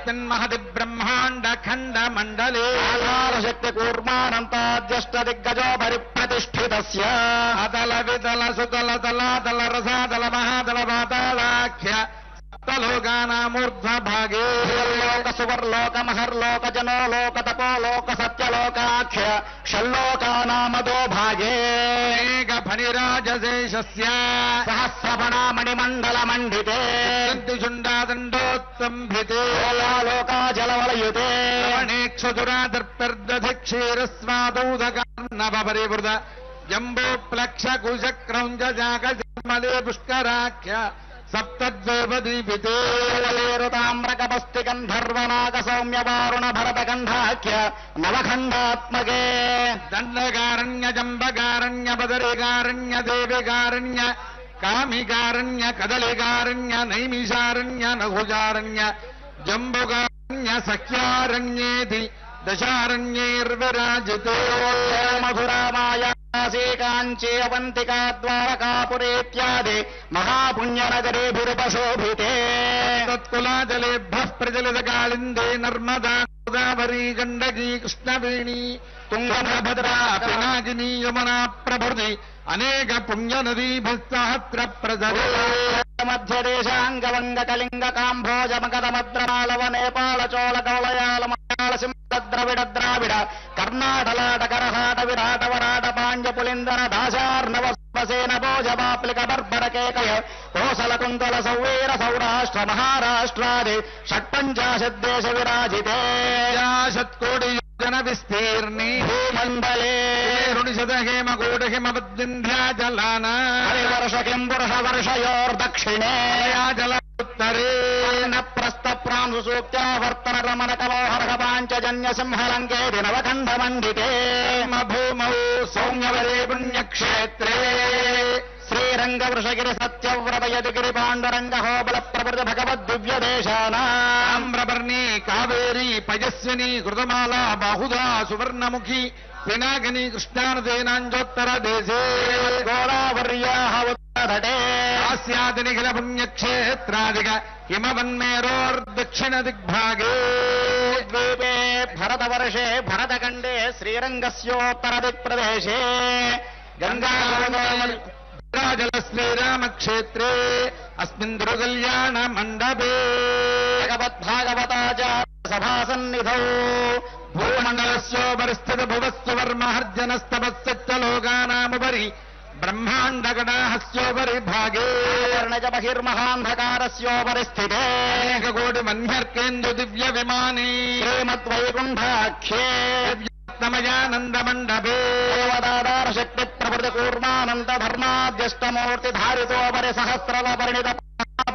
तन्महति ब्रह्मांड खंड मंडले शक्ति कूर्मानंताद्यष्ट दिग्गजो परिप्रतिष्ठितस्य अतल वितल सुतल तलातल रसातल महातल पातालाख्य सप्तलोकानामूर्ध्व भागे लोक सुवर्लोक महर्लोक जनो लोक तपो लोक सत्यलोकाख्य षल्लोकानामदो भागे एक फणिराजशेषस्य सहस्रफणामणिमण्डल मण्डिते शुण्डादण्डोत्तम्भिते लोका जलवलयुते क्षीरस्वादूदकर्णवपरिवृत जम्बोप्लक्ष कुशक्रौञ्ज जागजमले पुष्कराख्य सप्तद्वैवदीपिते ताम्रकपस्ति गन्धर्वनाग सौम्य वारुण भरत गन्धाख्य नवखण्डात्मके दण्डकारण्य जम्बकारण्य बदरिकारण्य देविकारण्य कामिकारण्य कदलिकारण्य नैमिषारण्य नभुजारण्य जम्बुकारण्य सख्यारण्येति दशारण्यैर्विराजिते मधुरा माया कांची अवंतिका द्वारकापुरेत्यादि महापुण्यनगरेभिरुपशोभिते तत्कुलाजलेभ्यः प्रचलित कालिन्दे नर्मदा गोदावरी गण्डकी कृष्णवेणी तुङ्गभद्रा पिनाकिनी यमुना प्रभृति अनेक पुण्यनदीभिस्सहस्र प्रजले मध्यदेशाङ्गवङ्ग कलिङ्ग काम्भोज मगधमद्रमालव नेपाल चोल कौलयाल मलयाळ सिंहद्रविड द्राविड कर्णाटलाट करहाट विराट वराट पाण्ड्य पुलिन्दर दाशार्णव सेन भोज बाप्लिक बर्बर केकय कोसल कुन्तल सौवीर सौराष्ट्र महाराष्ट्रादि षट्पञ्चाशद्देश विराजिते शत्कोटि जन विस्तीर्णे भूमण्डले ऋणिशत हेमकोट हिमवद्विन्ध्याचलान हरिवर्ष किम्बुर्ष वर्षयोर्दक्षिणे जलोत्तरे प्रस्थ प्रांशु सूक्त्यावर्तन रमण कलोहर्ष पाञ्चजन्य सिंहलङ्के नवखण्ड मण्डिते भूमौ सौम्यवरे पुण्यक्षेत्रे श्रीरङ्गवृषगिरि सत्यव्रत यदुगिरि पाण्डुरङ्ग होबल प्रभृति भगवद्दिव्यदेशानाम्रपर्णी कावेरी पयस्विनी कृतमाला बाहुधा सुवर्णमुखी पिनाकिनी कृष्णानदेनाञ्जोत्तर देशे गोदावर्याः उत्तरतटे हास्यादि निखिल पुण्यक्षेत्रादिक हिमवन्मेरोर्दक्षिण दिग्भागे द्वीपे भरतवर्षे भरतखण्डे श्रीरङ्गस्योत्तरदिक्प्रदेशे गङ्गाजल श्रीरामक्षेत्रे अस्मिन् दुर्गल्याण मण्डपे भगवद्भागवताचार्य सभासन्निधौ भूमण्डलस्योपरिस्थित भुवस्वर्महर्जनस्तपस्सच्च लोकानामुपरि ब्रह्माण्डकटाहस्योपरि भागे वर्णज बहिर्महान्धकारस्योपरि स्थिते एककोटिमन्यर्केन्दु दिव्य विमाने श्रीमद्वैकुण्ठाख्ये तमयानन्दमण्डपे देवदाधार शक्ति प्रभृति कूर्मानन्द धर्माद्यष्टमूर्ति धारितोपरि सहस्रवपरिणित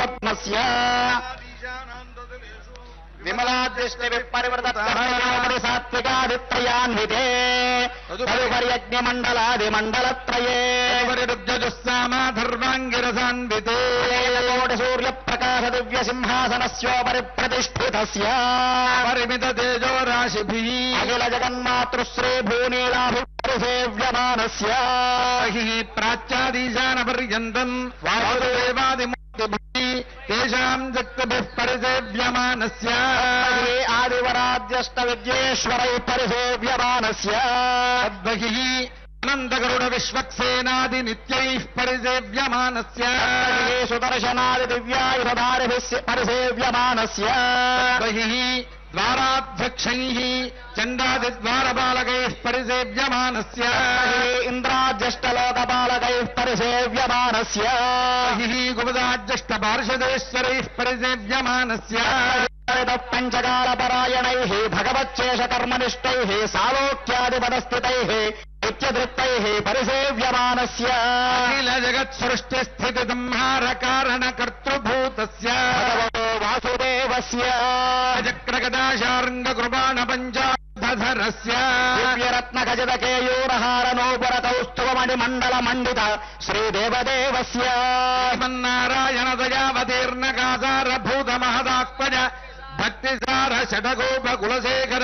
पद्मस्य विमलादृष्टि विपरिवृतपरि सात्विकादित्रयान्विते तदुपर्यज्ञमण्डलादिमण्डलत्रये रुद्रजुस्सामाधर्वाङ्गिरसान्विते कोटि सूर्यप्रकाश दिव्य सिंहासनस्योपरि प्रतिष्ठितस्य परिमित तेजो राशिभिः अखिल जगन्मातृश्री भूनीलाभिसेव्यमानस्य प्राच्यादीशानपर्यन्तम् वासुदेवादिमूर्तिभिः तेषाम् शक्तिभिः परिसेव्यमानस्य आदिवराद्यष्ट विद्येश्वरैः परिसेव्यमानस्य तद्बहिः अनन्तगरुड विश्वक्सेनादि नित्यैः परिसेव्यमानस्य सुदर्शनादि दिव्यायुधधारिभिः परिसेव्यमानस्य बहिः द्वाराध्यक्षैः चण्डादिद्वारपालकैः परिसेव्यमानस्य इन्द्राद्यष्टलोकपालकैः परिसेव्यमानस्य बहिः गुपदाद्यष्टपार्षदेश्वरैः परिसेव्यमानस्य पञ्चकालपरायणैः भगवच्चेषकर्मनिष्ठैः सालोक्यादिपदस्थितैः नित्यदृप्तैः परिसेव्यमानस्य अखिल जगत्सृष्टिस्थितिसंहारकारणकर्तृभूतस्य वासुदेवस्य चक्रगदाशार्ङ्गकृपाण पञ्चाधरस्य दिव्यरत्नखचितकेयूरहारनौपुरकौस्तुभमणिमण्डलमण्डित श्रीदेवदेवस्य श्रीमन्नारायणदयावतीर्णकासारभूतमहदात्मज भक्तिसार षडगोपकुलशेखर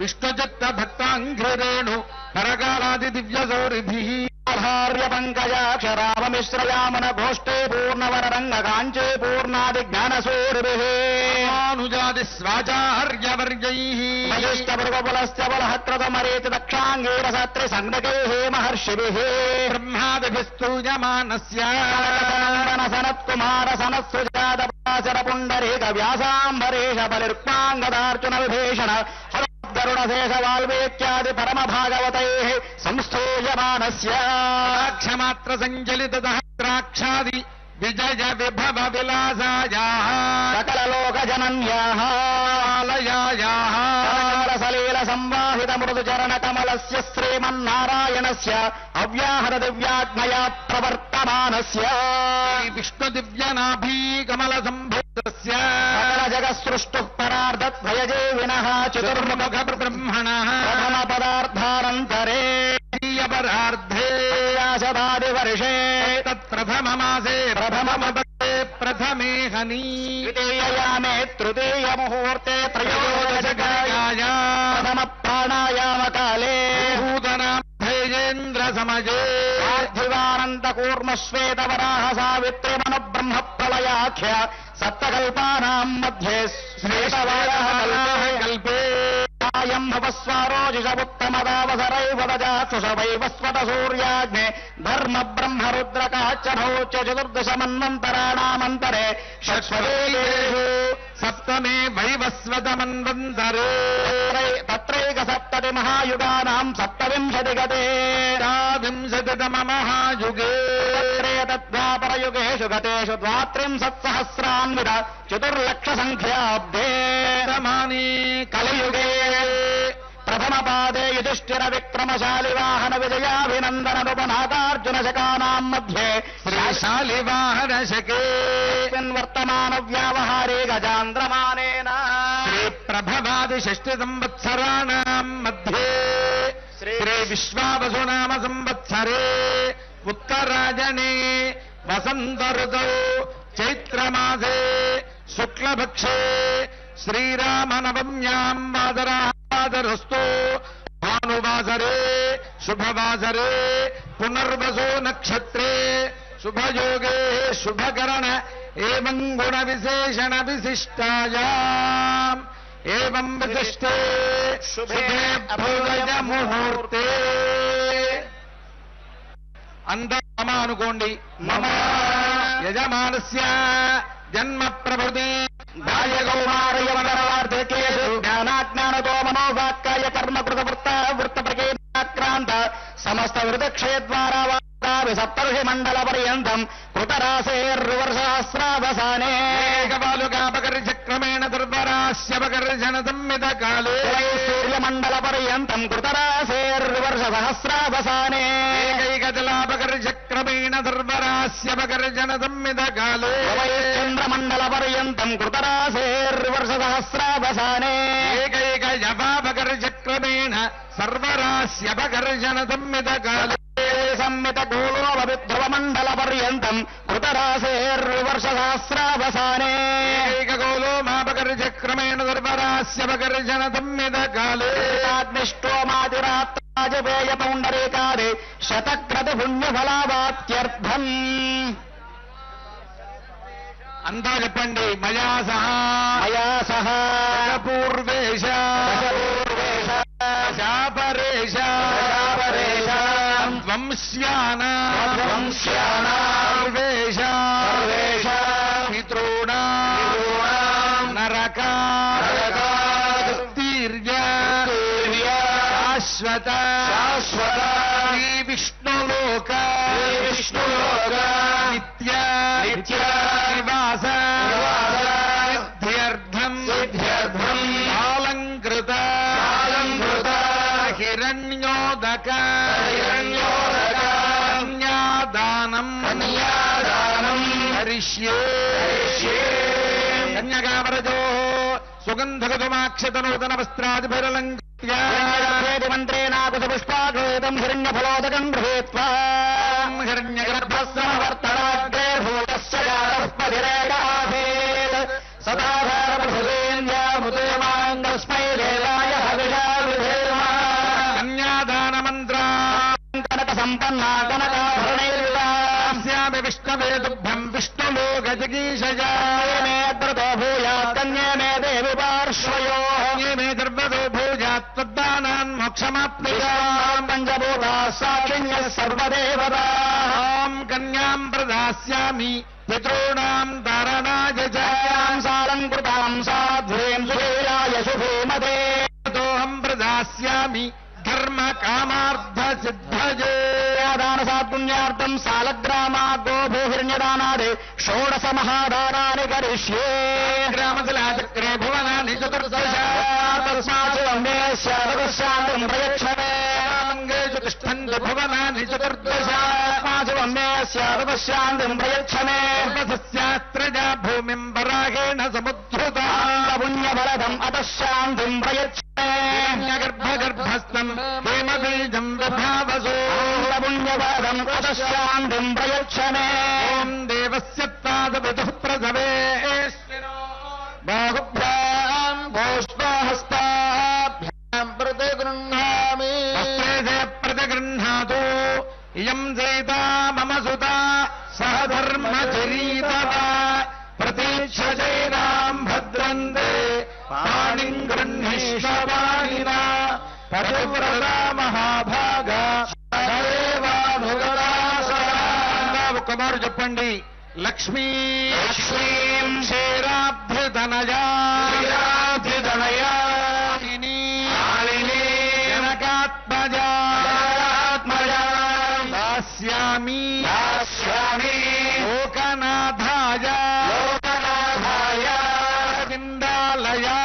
विष्णुचित्त भक्ताङ्घ्रिरेणु परकालादि दिव्यसौरिभिः ఆధార్య పంకజాక్షరామమిశ్రయామన ఘోష్టే పూర్ణవరరంగ కాంచే పూర్ణాది జ్ఞానసూరిభిః అనుజాది స్వాచార్యవర్యైః మహిష్టభృగబులశ్చ బలహత్రతమరేతి దక్షాంగీరసత్రి సంజ్ఞకైః మహర్షిభిః బ్రహ్మాదిభిస్తూయమానస్య సనత్కుమార సనత్సుజాతపాశర పుండరీక వ్యాసాంబరీష బలిర్క్మాంగదార్చున విభీషణ గరుడశేష వాల్మీక్యాది పరమ భాగవతైః సంస్థూయమానస్య క్షమాత్ర సంచలిత సహస్రాక్షాది విజయ విభవ విలాసాయాః సకల లోక జనన్యాః ఆలయాయాః సలీల సంవాహిత మృదు చరణ కమలస్య శ్రీమన్నారాయణస్య అవ్యాహత దివ్యాజ్ఞయా ప్రవర్తమానస్య విష్ణు దివ్యనాభీ కమల సంభూతస్య సకల జగత్సృష్టుః పరార్ధద్వయజీవినః చతుర్ముఖ బ్రహ్మణః ప్రథమ పదార్థానంతరే పరార్థే శతాది వర్షే తత్ప్రథమ మాసే ప్రథమపదే ప్రథమే హనీ ద్వితీయయామే తృతీయ ముహూర్తే త్రయోదశకాయ ప్రథమ ప్రాణాయామ కాలే భూతనామేంద్ర సమజే పార్థివానంద కూర్మ శ్వేత వరాహ సావిత్రి మన బ్రహ్మ ప్రళయాఖ్య సప్తకల్పానాం మధ్యే శ్వేతవారః కల్పే సాయం భవస్వారోజిషముత్తమదావసరైవ దజాత్సుషవైవస్వత సూర్యాగ్నే ధర్మ బ్రహ్మ రుద్రకాచ్చభౌచ్య చతుర్దశ మన్వంతరాణామంతరే షట్వేషు సప్తమే వైవస్వతమన్వంతరే తత్రైక సప్తతి మహాయుగానాం సప్తవింశతి గతే వింశతితమ మహాయుగే తద్వాపరయుగేషు గతేషు ద్వాత్రింశత్సహస్రాన్విత చతుర్లక్ష సంఖ్యాబ్దే సమానే కలియుగే ప్రథమ పాదే యుధిష్ఠిర విక్రమశాలి వాహన విజయాభినందన నృపనాగార్జున శకానాం మధ్యే శాలివాహన శకే వర్తమాన వ్యావహారే గజాంద్రమానేన ప్రభవాది షష్టి సంవత్సరాణం మధ్యే శ్రీ విశ్వావసు నామ సంవత్సరే ఉత్తరాజనే వసంత ఋతౌ చైత్రమాసే శుక్లపక్షే శ్రీరామనవమ్యాం వాదరాదరస్తు భానువాసరే శుభవాసరే పునర్వసో నక్షత్రే శుభయోగే శుభకరణ ఏవం గుణ విశేషణ విశిష్టాయాం ఏవం విశిష్టే శుభే అభుజ ముహూర్తే అందరూ అనుకోండి మమ యజమానస్య జన్మ ప్రభృతి బాల్యకౌమారయవనరవార్ధకేషు జ్ఞానాజ్ఞానతో మనోవాక్కాయ కర్మకృత వృత్త ప్రకేంద్రాక్రాంత సమస్త వృతక్షయద్వారా సప్తర్షి మండల పర్యంతం కృతరాశేర్వర్షసహస్రావసానే ఏకబాలుకాపకర్చక్రమేణ దుర్వరాస్యపకర్షణ సంమిత కాలే సూర్యమండల పర్యంతం కృతరాశేర్వర్షసహస్రావసానే ఏకైకజలాపకర్చక్రమేణ దుర్వరాస్యపకర్షణ సంమిత కాలే చంద్రమండల పర్యంతం కృతరాశేర్వర్షసహస్రావసానే ఏకైక యవాపకర్చక్రమేణ సర్వరాస్యపకర్షణ సంమిత కాలే సంమిత గోళోభిధ్రువమండల పర్యంతం కృతరాశేర్వర్షసహస్రావసానే ఏకగోలో మాపకర్చక్రమేణ సర్వరాస్యపకర్షణ సంమిత కాలే అగ్నిష్టోమాతిరాత్రాజపేయ పౌండరీకాదే శతక్రతు పుణ్యఫలావాప్త్యర్థం అంతా చెప్పండి మయా సహా మయా సహ పూర్వేశ దశపూర్వేష శాపరేశ శాపరేష వంశ్యానాం సర్వేష సర్వేష పితॄణాం నరకా తీర్య శాశ్వత శాశ్వత శ్రీ విష్ణులోక విష్ణులోక నిత్య నిత్య నివాస నివాస సిద్ధ్యర్థం సిద్ధ్యర్థం ఆలంకృత హిరణ్యోదక హిరణ్యోదక కన్యాదానం కన్యాదానం హరిష్యే కన్యకావరజో సుగంధగతుమాక్షత నూతన వస్త్రాదిభిరలంకృత్య మంత్రేణాకుశ పుష్పాకృతం హిరణ్యఫలోదకం గృహీత్వా హిరణ్యగర్భస్సమవర్తనాగ్రే భూతస్య జాతఃపతిరేకాభేత్ సదాధారమృతేమాంగస్మై దేవాయ హవిషా విధేమ కన్యాదాన మంత్ర కనక సంపన్నా కనకాభరణైర్విలాస్యామి విష్ణవే తుభ్యం విష్ణులో గజగీషయా మే ద్రుతో భూయాత్ కన్యే మే దేవి పార్శ్వయో మే గర్భతో భూయాత్ త్వద్దానాన్ మోక్షమాప్నుయాం పంచభూతా సాక్షిణ్యः సర్వదేవతాం కన్యాం ప్రదాస్యామి పితॄణాం ధారణాయ జాయాం సాలంకృతాం సాధ్వీం సుధీరాయ శుభేమతే తోహం ప్రదాస్యామి ధర్మ కామార్థ సిద్ధయే దాన సాత్పుణ్యార్థం సాలగ్రామా గోభూహిర్ణ్యదానాదే షోడశ మహాదానాని కరిష్యే గ్రామశిలాచక్రే భువనాని చతుర్దశ తస్మాత్ వందే శారదశాంతం ప్రయచ్చమే అంగేషు తిష్టంతి భువనాని చతుర్దశ తస్మాత్ వందే శారదశాంతం ప్రయచ్చమే సస్యాస్త్రజా భూమిం వరాహేణ సముద్ధృతా పుణ్యఫలదం అతః శాంతిం ప్రయచ్చమే గర్భగర్భస్థం హేమబీజం విభావసో పుణ్యఫలదం అతః శాంతిం ప్రయచ్చమే ఓం దేవస్య పాదవతుః ప్రసవే బాహుభ్యాం గోష్ఠహస్తాభ్యాం ప్రతిగృహ్ణామి ప్రతిగృహ్ణాతు ఇయం సీతా మమ సుతా సహధర్మచరీతవ ప్రతీక్షజైనాం భద్రంతే పాణిం గృహ్ణీష్వపాణినా పతివ్రత మహాభాగా ఒక్కమారు చెప్పండి. లక్ష్మీ లక్ష్మీం క్షీరాబ్ధితనయా జనకాత్మజా దాస్యామి లోకనాథాయ విందాలయా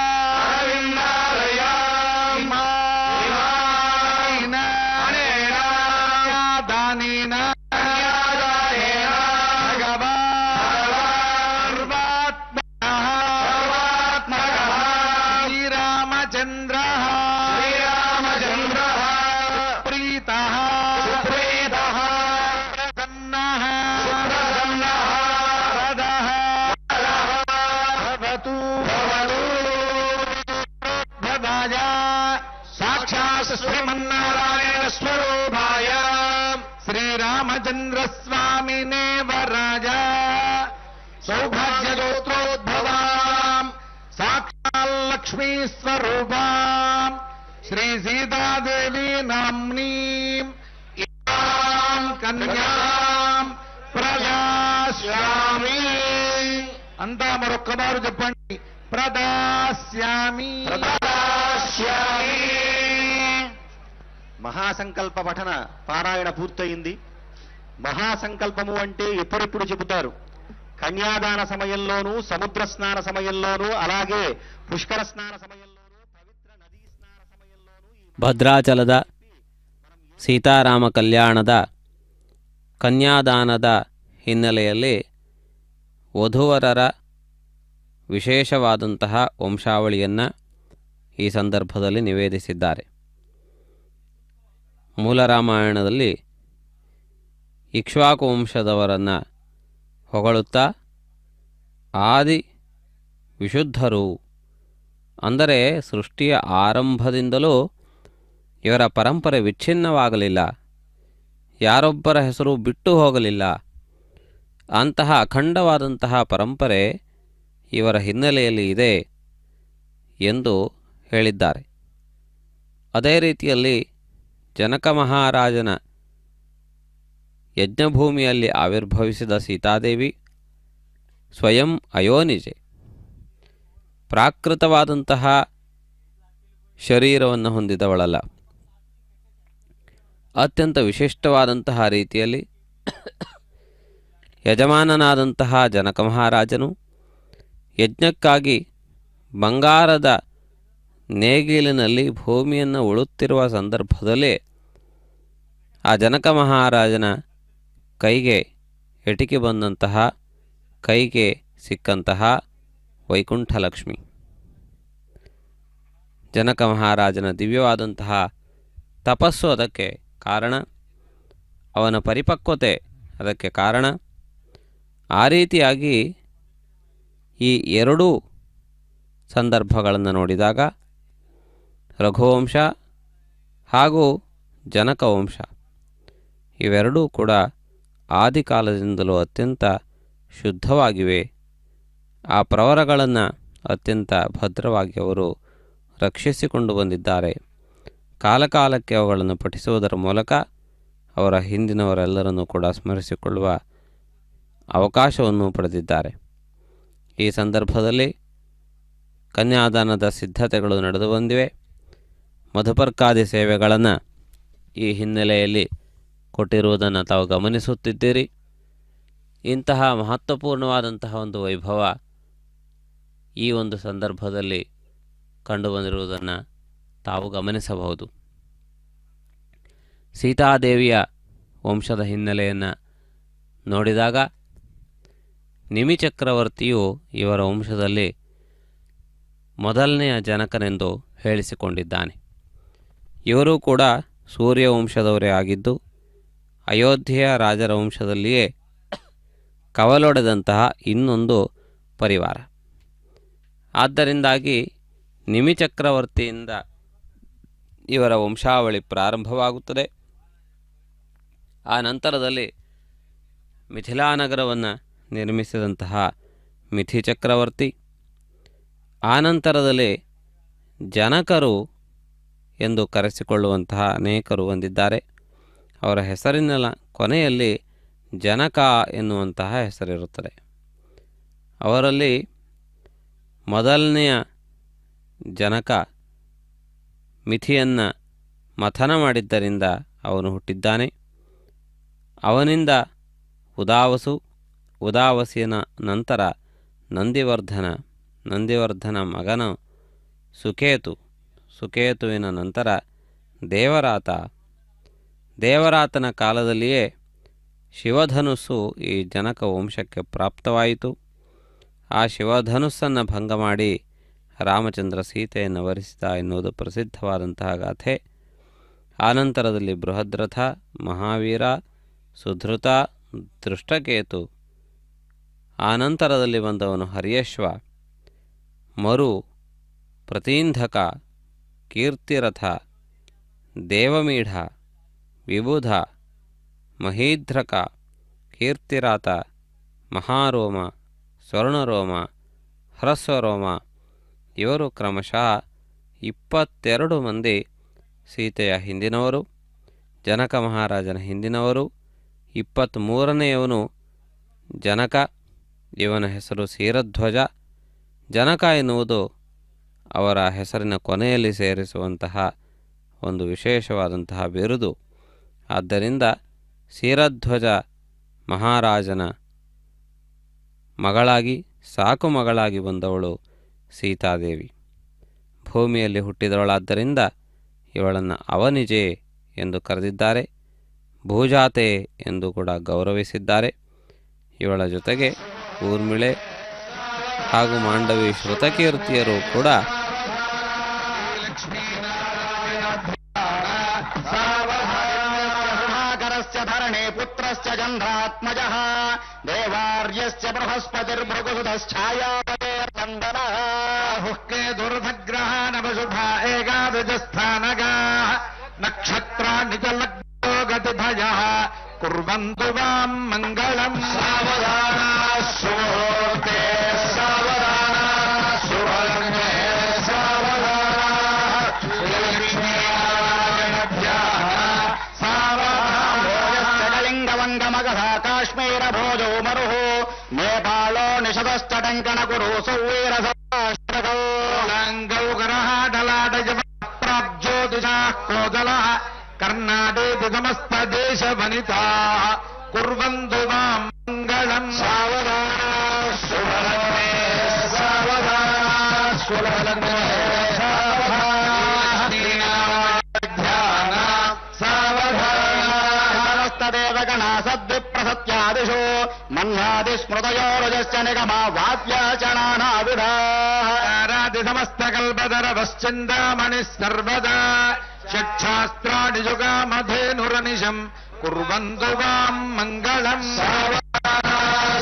దానేన శ్రీరామచంద్ర ప్రీతః ప్రసన్నః వరదః భవతు భదాయ సాక్షాత్ శ్రీమన్నారాయణ స్వరూపాయ శ్రీరామచంద్ర స్వామినే వరాజ సౌభాగ్యగోత్రోద్భవాం సాక్షాల్ లక్ష్మీ స్వరూపాం శ్రీ సీతాదేవి నామ్నీం ఇమాం కన్యాం ప్రదాస్యామి. అంతా మరొక్కమారు చెప్పండి. ప్రదాస్యామి. మహాసంకల్ప పఠన పారాయణ పూర్తయింది. మహాసంకల్పము అంటే ఎప్పుడెప్పుడు చెబుతారు? కన్యాదాన సమయంలోనూ, సముద్ర స్నాన సమయంలోనూ, అలాగే పుష్కర స్నాన సమయంలోనూ, పవిత్ర నదీ స్నాన సమయంలోనూ ಭದ್ರಾಚಲದ ಸೀತಾರಾಮ ಕಲ್ಯಾಣದ ಕನ್ಯಾದಾನದ ಹಿನ್ನೆಲೆಯಲ್ಲಿ ವಧೂವರರ ವಿಶೇಷವಾದಂತಹ ವಂಶಾವಳಿಯನ್ನು ಈ ಸಂದರ್ಭದಲ್ಲಿ ನಿವೇದಿಸಿದ್ದಾರೆ. ಮೂಲ ರಾಮಾಯಣದಲ್ಲಿ ಇಕ್ಷ್ವಾಕು ವಂಶದವರನ್ನು ಹೊಗಳುತ್ತಾ ಆದಿ ವಿಶುದ್ಧರು, ಅಂದರೆ ಸೃಷ್ಟಿಯ ಆರಂಭದಿಂದಲೂ ಇವರ ಪರಂಪರೆ ವಿಚ್ಛಿನ್ನವಾಗಲಿಲ್ಲ, ಯಾರೊಬ್ಬರ ಹೆಸರು ಬಿಟ್ಟು ಹೋಗಲಿಲ್ಲ, ಅಂತಹ ಅಖಂಡವಾದಂತಹ ಪರಂಪರೆ ಇವರ ಹಿನ್ನೆಲೆಯಲ್ಲಿ ಇದೆ ಎಂದು ಹೇಳಿದ್ದಾರೆ. ಅದೇ ರೀತಿಯಲ್ಲಿ ಜನಕ ಮಹಾರಾಜನ ಯಜ್ಞಭೂಮಿಯಲ್ಲಿ ಆವಿರ್ಭವಿಸಿದ ಸೀತಾದೇವಿ ಸ್ವಯಂ ಅಯೋನಿಜೆ, ಪ್ರಾಕೃತವಾದಂತಹ ಶರೀರವನ್ನು ಹೊಂದಿದವಳಲ್ಲ. ಅತ್ಯಂತ ವಿಶಿಷ್ಟವಾದಂತಹ ರೀತಿಯಲ್ಲಿ ಯಜಮಾನನಾದಂತಹ ಜನಕ ಮಹಾರಾಜನು ಯಜ್ಞಕ್ಕಾಗಿ ಬಂಗಾರದ ನೇಗಿಲಿನಲ್ಲಿ ಭೂಮಿಯನ್ನು ಉಳುತ್ತಿರುವ ಸಂದರ್ಭದಲ್ಲಿ ಆ ಜನಕ ಮಹಾರಾಜನ ಕೈಗೆ ಎಟಿಕೆ ಬಂದಂತಹ, ಕೈಗೆ ಸಿಕ್ಕಂತಹ ವೈಕುಂಠಲಕ್ಷ್ಮಿ, ಜನಕ ಮಹಾರಾಜನ ದಿವ್ಯವಾದಂತಹ ತಪಸ್ಸು ಅದಕ್ಕೆ ಕಾರಣ, ಅವನ ಪರಿಪಕ್ವತೆ ಅದಕ್ಕೆ ಕಾರಣ. ಆ ರೀತಿಯಾಗಿ ಈ ಎರಡೂ ಸಂದರ್ಭಗಳನ್ನು ನೋಡಿದಾಗ ರಘುವಂಶ ಹಾಗೂ ಜನಕ ವಂಶ ಇವೆರಡೂ ಕೂಡ ಆದಿಕಾಲದಿಂದಲೂ ಅತ್ಯಂತ ಶುದ್ಧವಾಗಿವೆ. ಆ ಪ್ರವರಗಳನ್ನು ಅತ್ಯಂತ ಭದ್ರವಾಗಿ ಅವರು ರಕ್ಷಿಸಿಕೊಂಡು ಬಂದಿದ್ದಾರೆ. ಕಾಲಕಾಲಕ್ಕೆ ಅವುಗಳನ್ನು ಪಠಿಸುವುದರ ಮೂಲಕ ಅವರ ಹಿಂದಿನವರೆಲ್ಲರನ್ನೂ ಕೂಡ ಸ್ಮರಿಸಿಕೊಳ್ಳುವ ಅವಕಾಶವನ್ನು ಪಡೆದಿದ್ದಾರೆ. ಈ ಸಂದರ್ಭದಲ್ಲಿ ಕನ್ಯಾದಾನದ ಸಿದ್ಧತೆಗಳು ನಡೆದು ಬಂದಿವೆ. ಮಧುಪರ್ಕಾದಿ ಸೇವೆಗಳನ್ನು ಈ ಹಿನ್ನೆಲೆಯಲ್ಲಿ ಕೊಟ್ಟಿರುವುದನ್ನು ತಾವು ಗಮನಿಸುತ್ತಿದ್ದೀರಿ. ಇಂತಹ ಮಹತ್ವಪೂರ್ಣವಾದಂತಹ ಒಂದು ವೈಭವ ಈ ಒಂದು ಸಂದರ್ಭದಲ್ಲಿ ಕಂಡುಬಂದಿರುವುದನ್ನು ತಾವು ಗಮನಿಸಬಹುದು. ಸೀತಾದೇವಿಯ ವಂಶದ ಹಿನ್ನೆಲೆಯನ್ನು ನೋಡಿದಾಗ ನಿಮಿ ಚಕ್ರವರ್ತಿಯು ಇವರ ವಂಶದಲ್ಲಿ ಮೊದಲನೆಯ ಜನಕನೆಂದು ಹೇಳಿಸಿಕೊಂಡಿದ್ದಾನೆ. ಇವರು ಕೂಡ ಸೂರ್ಯವಂಶದವರೇ ಆಗಿದ್ದು ಅಯೋಧ್ಯೆಯ ರಾಜರ ವಂಶದಲ್ಲಿಯೇ ಕವಲೊಡೆದಂತಹ ಇನ್ನೊಂದು ಪರಿವಾರ. ಆದ್ದರಿಂದಾಗಿ ನಿಮಿ ಚಕ್ರವರ್ತಿಯಿಂದ ಇವರ ವಂಶಾವಳಿ ಪ್ರಾರಂಭವಾಗುತ್ತದೆ. ಆ ನಂತರದಲ್ಲಿ ಮಿಥಿಲಾನಗರವನ್ನು ನಿರ್ಮಿಸಿದಂತಹ ಮಿಥಿ ಚಕ್ರವರ್ತಿ, ಆನಂತರದಲ್ಲಿ ಜನಕರು ಎಂದು ಕರೆಸಿಕೊಳ್ಳುವಂತಹ ಅನೇಕರು ಹೊಂದಿದ್ದಾರೆ. ಅವರ ಹೆಸರಿನ ಕೊನೆಯಲ್ಲಿ ಜನಕ ಎನ್ನುವಂತಹ ಹೆಸರಿರುತ್ತದೆ. ಅವರಲ್ಲಿ ಮೊದಲನೆಯ ಜನಕ ಮಿಥಿಯನ್ನು ಮಥನ ಮಾಡಿದ್ದರಿಂದ ಅವನು ಹುಟ್ಟಿದ್ದಾನೆ. ಅವನಿಂದ ಉದಾವಸು, ಉದಾವಸಿನ ನಂತರ ನಂದಿವರ್ಧನ ಮಗನು ಸುಕೇತು, ಸುಕೇತುವಿನ ನಂತರ ದೇವರಾತನ ಕಾಲದಲ್ಲಿಯೇ ಶಿವಧನುಸ್ಸು ಈ ಜನಕ ವಂಶಕ್ಕೆ ಪ್ರಾಪ್ತವಾಯಿತು. ಆ ಶಿವಧನುಸ್ಸನ್ನು ಭಂಗ ಮಾಡಿ ರಾಮಚಂದ್ರ ಸೀತೆಯನ್ನು ವರಿಸಿದ ಎನ್ನುವುದು ಪ್ರಸಿದ್ಧವಾದಂತಹ ಗಾಥೆ. ಆನಂತರದಲ್ಲಿ ಬೃಹದ್ರಥ, ಮಹಾವೀರ, ಸುಧೃತ, ದೃಷ್ಟಕೇತು, ಆನಂತರದಲ್ಲಿ ಬಂದವನು ಹರ್ಯಶ್ವ, ಮರು, ಪ್ರತೀಂಧಕ, ಕೀರ್ತಿರಥ, ದೇವಮೀಢ, ವಿಬುಧ, ಮಹೀಧ್ರಕ, ಕೀರ್ತಿರಾತ, ಮಹಾರೋಮ, ಸ್ವರ್ಣರೋಮ, ಹ್ರಸ್ವರೋಮ. ಇವರು ಕ್ರಮಶಃ 22 ಮಂದಿ ಸೀತೆಯ ಹಿಂದಿನವರು, ಜನಕ ಮಹಾರಾಜನ ಹಿಂದಿನವರು. 23ನೇಯವನು ಜನಕ, ಇವನ ಹೆಸರು ಕ್ಷೀರಧ್ವಜ. ಜನಕ ಎನ್ನುವುದು ಅವರ ಹೆಸರಿನ ಕೊನೆಯಲ್ಲಿ ಸೇರಿಸುವಂತಹ ಒಂದು ವಿಶೇಷವಾದಂತಹ ಬಿರುದು. ಆದ್ದರಿಂದ ಕ್ಷೀರಧ್ವಜ ಮಹಾರಾಜನ ಮಗಳಾಗಿ, ಸಾಕು ಮಗಳಾಗಿ ಬಂದವಳು ಸೀತಾದೇವಿ. ಭೂಮಿಯಲ್ಲಿ ಹುಟ್ಟಿದವಳಾದ್ದರಿಂದ ಇವಳನ್ನು ಅವನಿಜೆ ಎಂದು ಕರೆದಿದ್ದಾರೆ. ಭೂಜಾತೆ ಎಂದು ಕೂಡ ಗೌರವಿಸಿದ್ದಾರೆ. ಇವಳ ಜೊತೆಗೆ ಊರ್ಮಿಳೆ ಹಾಗೂ ಮಾಂಡವಿ ಶ್ರುತಕೀರ್ತಿಯರು ಕೂಡ ಧರಣೆ ಪುತ್ರಸ್ಯ ಚಂದ್ರಾತ್ಮಜಃ ದೇವಾರ್ಯಸ್ಯ ಬೃಹಸ್ಪತಿರ್ಭೃಗುಸುಧಶ್ಛಾಯಾಪತೇರ್ವಂದನಃ ಹುಕ್ಕೆ ದುರ್ಭಗ್ರಹ ನವಶುಭ ಏಕಾದಶಸ್ಥಾನಗಾಃ ನಕ್ಷತ್ರಾಣಿ ಚ ಲಗ್ನೋ ಗತಿಭಯಃ ಕುರ್ವಂತು ವಾಂ ಮಂಗಳಂ. ಸಾವಧಾನ ಸುಮುಹೂರ್ತೆ ಸಾವಧಾನ ಸುವರ್ಣೇ ಸಾವಧಾನ ಲಿಂಗವಂಗಮಗಧ ಕಾಶ್ಮೀರ ಭೋಜೋ ಮರುಃ ನೇಪಾಳೋ ನಿಷದಶ್ಚಟಂಕಣ ಕುರು ಸೌವೀರಸೌಗರಹಾಡಲಾಡಜ ಪ್ರಾಬ್ಜ್ಯೋತಿಷಃ ಕೋದಲಃ ಕರ್ನಾಟಕ ಸಮಸ್ತ ದೇಶ ವನಿತಾ ಕುರ್ವಂತು ಮಾಂ ಮಂಗಳಂ. ಸಾವಧಾನ ಸುವರ್ಣೇ ಸಾವಧಾನ ಸುವರ್ಣೇ ದೇವಗಣ ಸದ್ವಿಪ್ರಸತ್ಯಾದಿಷು ಮನ್ಯಾದಿ ಸ್ಮೃತಯೋ ರಜಶ್ಚ ನಿಗಮ ವಾದ್ಯಾಚನಾನಾವಿಧಾರಾದಿ ಸಮಸ್ತ ಕಲ್ಪಧರವಶ್ಚಿಂದಾಮಣಿ ಸರ್ವದಾ ಷಟ್ಶಾಸ್ತ್ರಾಣಿ ಜುಗಾಮಧೇನುರನಿಶಂ ಕುರ್ವಂತು ವಾಂ ಮಂಗಳಂ. ಸಾವಧಾನ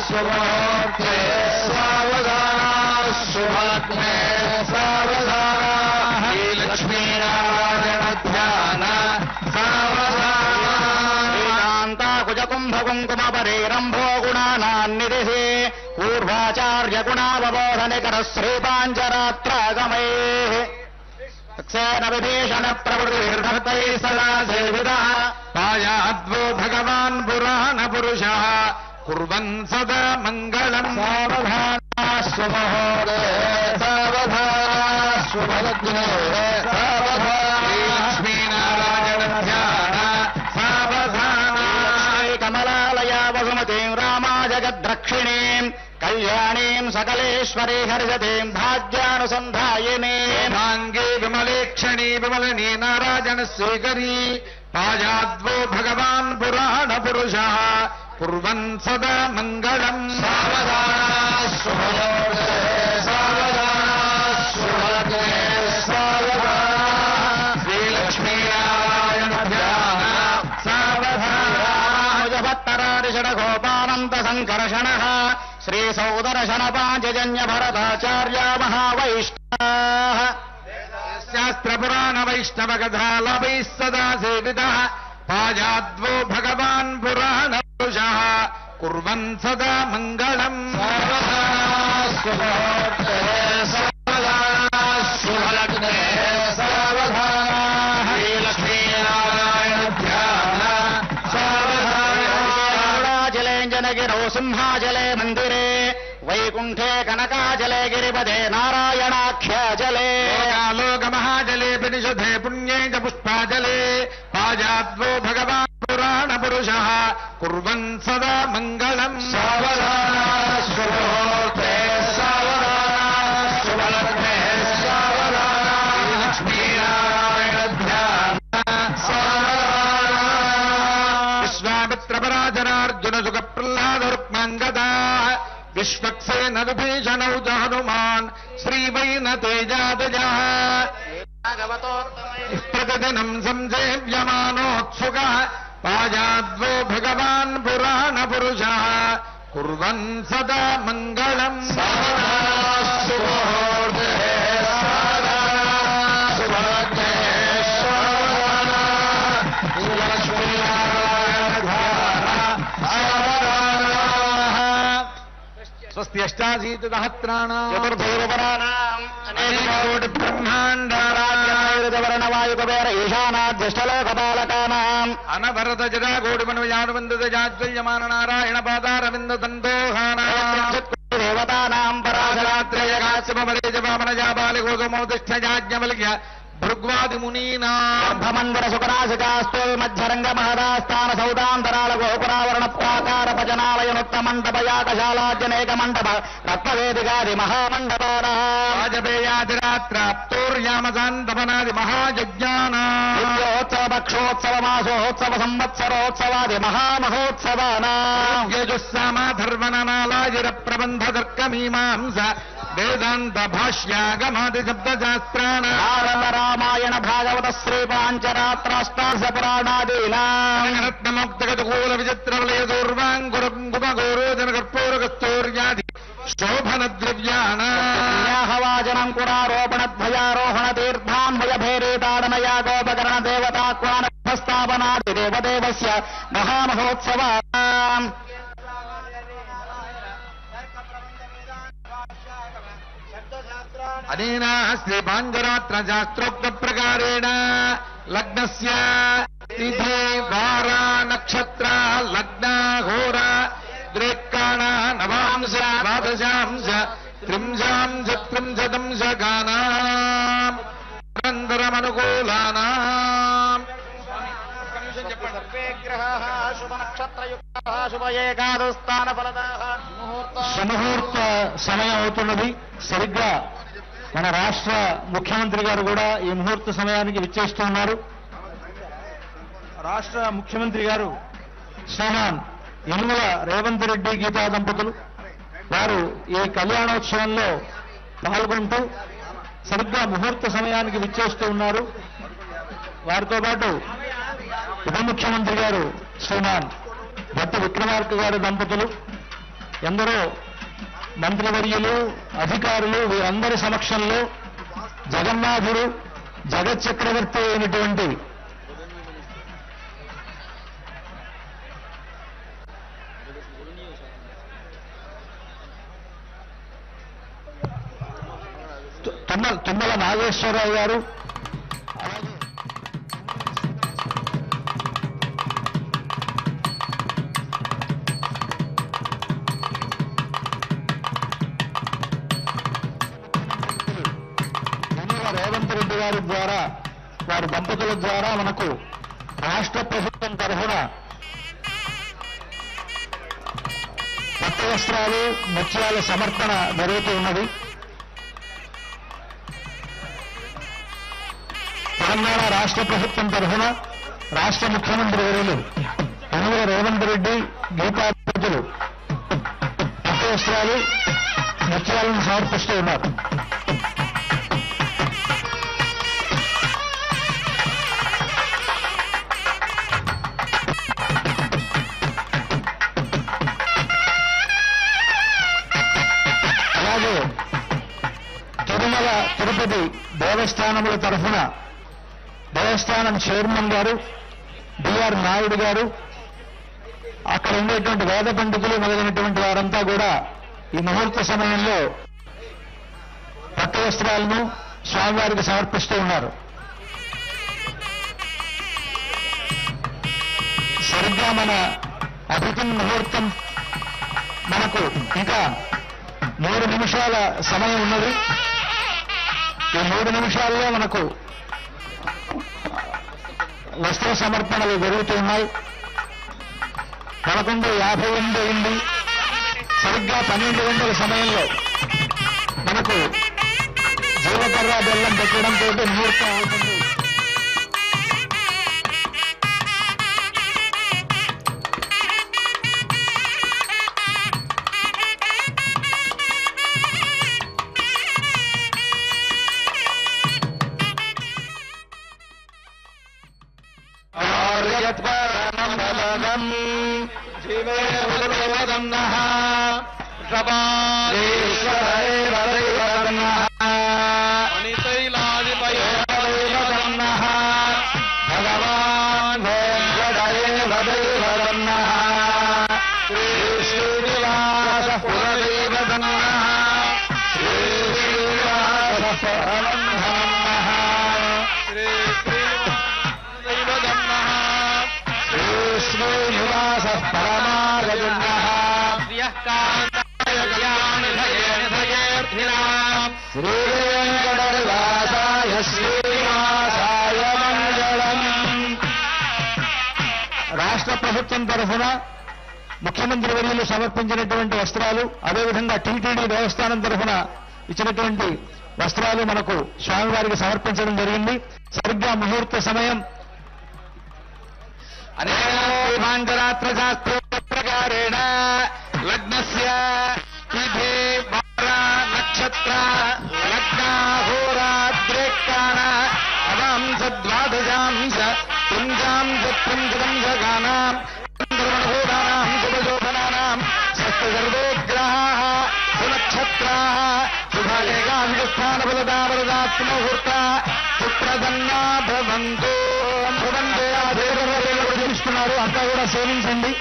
ಸುಮೂರ್ತೆ ಸಾವಧಾನ ಸುಮಗ್ನೆ ಸಾವಧಾನ ಲಕ್ಷ್ಮೀನಾರಾಯಣ ಧ್ಯಾನ ಸಾವಧಾನ కుంభకుంకుమపరీరంభో గుణానాన్నిధిః పూర్వాచార్య గుణావబోధనికర శ్రీపాంచరాత్రాగమైః సేన విభీషణ ప్రవృత్తిర్భక్తై సదా సేవితః పాయాద్వో భగవాన్ పురాణ పురుషः కుర్వన్ సదా మంగళం సావధానస్వమహోదే సావధానస్వభద్రే శ్రీలక్ష్మీనారాయణ ధ్యాన సావధాన కమలాలయా వసుమతీం రామా జగద్రక్షిణీం కళ్యాణీం సకలేశ్వరీ హర్షతీం భాగ్యానుసంధాయినీం భాంగే విమలేక్షణీ విమలనీ నారాయణ స్వీకరీ పాయాద్వో భగవాన్ పురాణ పురుషः కుర్వన్ సదా మంగళం శ్రీలక్ష్మీనారాయణ ధ్యాన భట్టరారిషడగోపానంత సంకర్షణ శ్రీ సౌదర్శన పాంచజన్య భరతాచార్య మహావైష్ణవ శాస్త్ర పురాణ వైష్ణవ కథాలభైः సదా సేవితः పాయాద్వో భగవాన్ పురాణ పురుషः కుర్వన్ సదా మంగళం శ్రీలక్ష్మీనారాయణ ధ్యాన జనగిరౌ సింహాచలే మందిరే వైకుంఠే కనకాచలే గిరిపదే నారాయణాఖ్యాచలే లోకమహాజలే పినిషుధే పుణ్యే చ పుష్పాజలే పాయాద్వో భగవాన్ పురాణ పురుషः కుర్వన్ సదా మంగళం లక్ష్మీనారాయణ ధ్యాన విశ్వామిత్రపరాజనార్జున సుఖ ప్రహ్లాద రుక్మాంగదా విశ్వక్సేన విభీషణౌ చ హనుమాన్ శ్రీవైన తేజాతజः ప్రతిదినం సంసేవ్యమానోత్సుకः పాయాద్వో భగవాన్ పురాణ పురుషः కుర్వన్ సదా మంగళం స్వస్తి అష్టాశీత సహస్రాణాం చతుర్భైరవరాణాం అనేకోటి బ్రహ్మాండారాయణ వాయుకవేర ఈశానాధ్యష్టలోకపాలకానాం అనవరత జటాకోటి మనవయానుబంధ జాజ్వల్యమాన నారాయణ పాదారవింద సందోహానాం దేవతానాం పరాశరాత్రేయ కాశ్యపమరేజవామనజాబాలి గోగమోతిష్ఠయాజ్ఞవల్క్య భృగ్వాది మునీనాం అర్ధమందిర సుకరాశికాస్తోల్ మధ్యరంగ మహదాస్థాన సౌదాంతరాల గోపురావరణ ప్రాకార భజనాలయనుత్తమండపయాగశాలాజ్యనేక మండప రత్నవేదికాది మహామండపానాం వాజపేయాదిరాత్రాప్తోర్యామసాంతపనాది మహాయజ్ఞానాం దివ్యోత్సవ పక్షోత్సవ మాసోత్సవ సంవత్సరోత్సవాది మహామహోత్సవానాం యజుస్సామాధర్వణమాలాజిర ప్రబంధ తర్కమీమాంస వేదాంత భాష్యాగమాది శబ్దశాస్త్రాణ భారత రామాయణ భాగవత శ్రీ పాంచరాత్రాష్టాశ పురాణాదీనాం రత్నముక్తగతకూల విచిత్రవలయ దూర్వాంకురంకుమగోరోజన కర్పూర కస్తూర్యాది శోభన న్యాహవాజనం కురారోపణ ధ్వజారోహణ తీర్థాన్వయ భేరీతాడనయా గోపకరణ దేవతాక్వాన స్థాపనాది దేవదేవస్య మహామహోత్సవానాం అనేనా శ్రీ పాంచరాత్ర శాస్త్రోక్త ప్రకారేణ లగ్నస్య తిథి వార నక్షత్ర లగ్న హోర ద్రేక్కాణ నవాంశ ద్వాదశాంశ త్రింశాంశ త్రింశతంశకానాం నిరంతరమనుకూలానాం సుముహూర్త సమయం అవుతున్నది. సరిగ్గా మన రాష్ట్ర ముఖ్యమంత్రి గారు కూడా ఈ ముహూర్త సమయానికి విచ్చేస్తున్నారు. రాష్ట్ర ముఖ్యమంత్రి గారు శ్రీమాన్ యనుమల రేవంత్ రెడ్డి గీతా దంపతులు వారు ఈ కళ్యాణోత్సవంలో పాల్గొంటూ సరిగ్గా ముహూర్త సమయానికి విచ్చేస్తూ ఉన్నారు. వారితో పాటు ఉప ముఖ్యమంత్రి గారు శ్రీమాన్ భట్టి విక్రమార్క గారి దంపతులు, ఎందరో మంత్రివర్యులు, అధికారులు వీరందరి సమక్షంలో జగన్నాథుడు జగత్ చక్రవర్తి అయినటువంటి తుమ్మల నాగేశ్వరరావు గారు, అలాగే రేవంత్ రెడ్డి గారి ద్వారా, వారి దంపతుల ద్వారా మనకు రాష్ట్ర ప్రభుత్వం తరఫున పట్టు వస్త్రాలు, ముత్యాల సమర్పణ జరుగుతూ ఉన్నది. తెలంగాణ రాష్ట్ర ప్రభుత్వం తరఫున రాష్ట్ర ముఖ్యమంత్రి వర్యులు యనమల రేవంత్ రెడ్డి గీతాధిపతులు పట్టు వస్త్రాలు, ముత్యాలను సమర్పిస్తూ ఉన్నారు. అలాగే తిరుమల తిరుపతి దేవస్థానముల తరఫున దేవస్థానం చైర్మన్ గారు బిఆర్ నాయుడు గారు, అక్కడ ఉండేటువంటి వేద పండితులు మొదలైనటువంటి వారంతా కూడా ఈ ముహూర్త సమయంలో పట్టు వస్త్రాలను స్వామివారికి సమర్పిస్తూ ఉన్నారు. సరిగ్గా మన అభిజిన్ ముహూర్తం మనకు ఇంకా 3 నిమిషాల సమయం ఉన్నది. ఈ 3 నిమిషాల్లో మనకు వస్త్ర సమర్పణలు జరుగుతూ ఉన్నాయి. 11:58 అయింది. సరిగ్గా 12 గంటల సమయంలో మనకు జీలకర్ర బెల్లం పెట్టడంతో ముహూర్తం అవుతుంది. రాష్ట్ర ప్రభుత్వం తరఫున ముఖ్యమంత్రి వర్యులు సమర్పించినటువంటి వస్త్రాలు, అదేవిధంగా టీటీడీ దేవస్థానం తరఫున ఇచ్చినటువంటి వస్త్రాలు మనకు స్వామివారికి సమర్పించడం జరిగింది. సరిగ్గా ముహూర్త సమయం ప్రకారేణ లగ్నస్య తిథి వార నక్షత్ర లగ్నాహోరాద్రేకాణ అవాంశ ద్వాదశాంశ పుంజాంశ పుంజదంశగానాం ధర్మణభూతానాం శుభశోభనానాం సర్వేగ్రహాః సునక్షత్రాः శుభాలేఖాభిస్థానఫలదావరదాత్మముహూర్త పుత్రదన్నా భవంతు. చూపిస్తున్నారు, అంతా కూడా సేవించండి.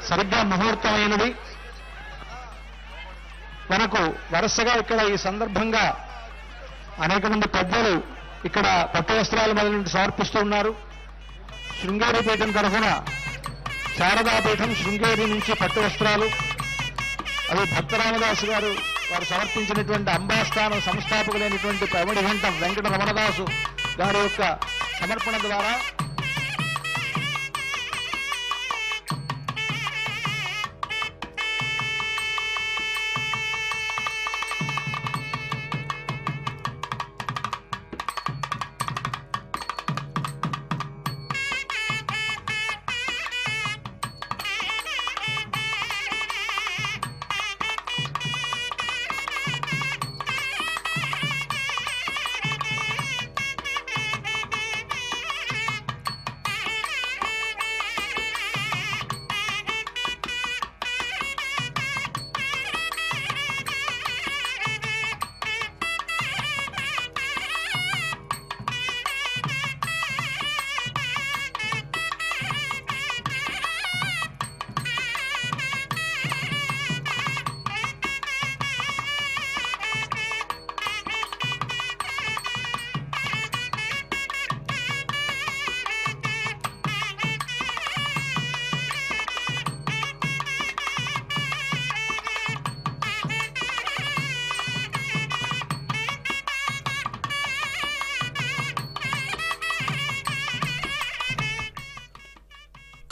సరిగ్గా ముహూర్తమైనది. మనకు వరుసగా ఇక్కడ ఈ సందర్భంగా అనేక మంది పెద్దలు ఇక్కడ పట్టు వస్త్రాలు మొదలు సమర్పిస్తూ ఉన్నారు. శృంగేరి పీఠం తరఫున శారదాపీఠం శృంగేరి నుంచి పట్టు వస్త్రాలు, అవి భక్త రామదాసు గారు వారు సమర్పించినటువంటి అంబాస్థానం సంస్థాపకులైనటువంటి పవడి వెంట వెంకట రమణదాసు గారి యొక్క సమర్పణ ద్వారా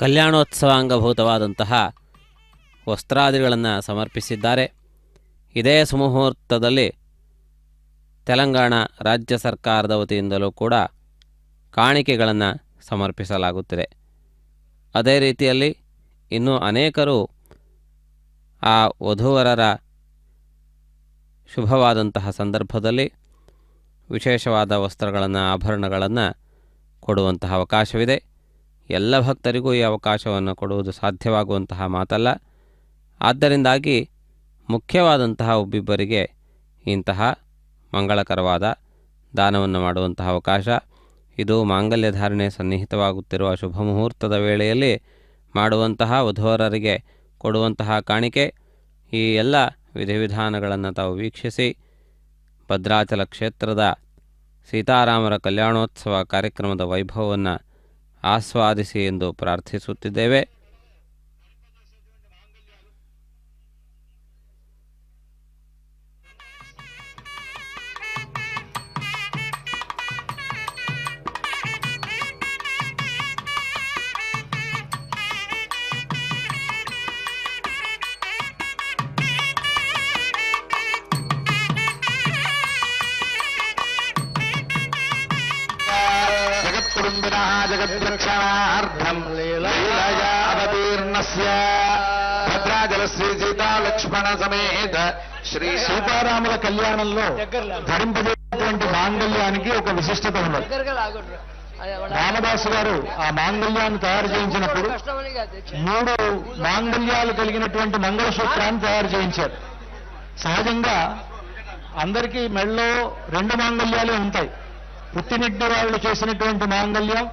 ಕಲ್ಯಾಣೋತ್ಸವಾಂಗಭೂತವಾದಂತಹ ವಸ್ತ್ರಾದಿಗಳನ್ನು ಸಮರ್ಪಿಸಿದ್ದಾರೆ. ಇದೇ ಸುಮುಹೂರ್ತದಲ್ಲಿ ತೆಲಂಗಾಣ ರಾಜ್ಯ ಸರ್ಕಾರದ ವತಿಯಿಂದಲೂ ಕೂಡ ಕಾಣಿಕೆಗಳನ್ನು ಸಮರ್ಪಿಸಲಾಗುತ್ತಿದೆ. ಅದೇ ರೀತಿಯಲ್ಲಿ ಇನ್ನೂ ಅನೇಕರು ಆ ವಧೂವರರ ಶುಭವಾದಂತಹ ಸಂದರ್ಭದಲ್ಲಿ ವಿಶೇಷವಾದ ವಸ್ತ್ರಗಳನ್ನು ಆಭರಣಗಳನ್ನು ಕೊಡುವಂತಹ ಅವಕಾಶವಿದೆ. ಎಲ್ಲ ಭಕ್ತರಿಗೂ ಈ ಅವಕಾಶವನ್ನು ಕೊಡುವುದು ಸಾಧ್ಯವಾಗುವಂತಹ ಮಾತಲ್ಲ. ಆದ್ದರಿಂದಾಗಿ ಮುಖ್ಯವಾದಂತಹ ಒಬ್ಬಿಬ್ಬರಿಗೆ ಇಂತಹ ಮಂಗಳಕರವಾದ ದಾನವನ್ನು ಮಾಡುವಂತಹ ಅವಕಾಶ, ಇದು ಮಾಂಗಲ್ಯ ಧಾರಣೆ ಸನ್ನಿಹಿತವಾಗುತ್ತಿರುವ ಶುಭ ಮುಹೂರ್ತದ ವೇಳೆಯಲ್ಲಿ ಮಾಡುವಂತಹ ವಧುವರರಿಗೆ ಕೊಡುವಂತಹ ಕಾಣಿಕೆ. ಈ ಎಲ್ಲ ವಿಧಿವಿಧಾನಗಳನ್ನು ತಾವು ವೀಕ್ಷಿಸಿ ಭದ್ರಾಚಲ ಕ್ಷೇತ್ರದ ಸೀತಾರಾಮರ ಕಲ್ಯಾಣೋತ್ಸವ ಕಾರ್ಯಕ್ರಮದ ವೈಭವವನ್ನು ಆಸ್ವಾದಿಸಿ ಎಂದು ಪ್ರಾರ್ಥಿಸುತ್ತಿದ್ದೇವೆ. जगद्रक्षणार्थं लीलायावतीर्णस्य భద్రాచల శ్రీ సీతా లక్ష్మణ సమేత శ్రీ సీతారాముల కళ్యాణంలో ధరింపజేసినటువంటి మాంగళ్యానికి ఒక విశిష్టత ఉన్నది. రామదాసు గారు ఆ మాంగళ్యాన్ని తయారు చేయించినప్పుడు 3 మాంగళ్యాలు కలిగినటువంటి మంగళసూత్రాన్ని తయారు చేయించారు. సహజంగా అందరికీ మెళ్ళలో 2 మాంగళ్యాలే ఉంటాయి. పుట్టినిడ్డి వాళ్ళు చేసినటువంటి మాంగళ్యం,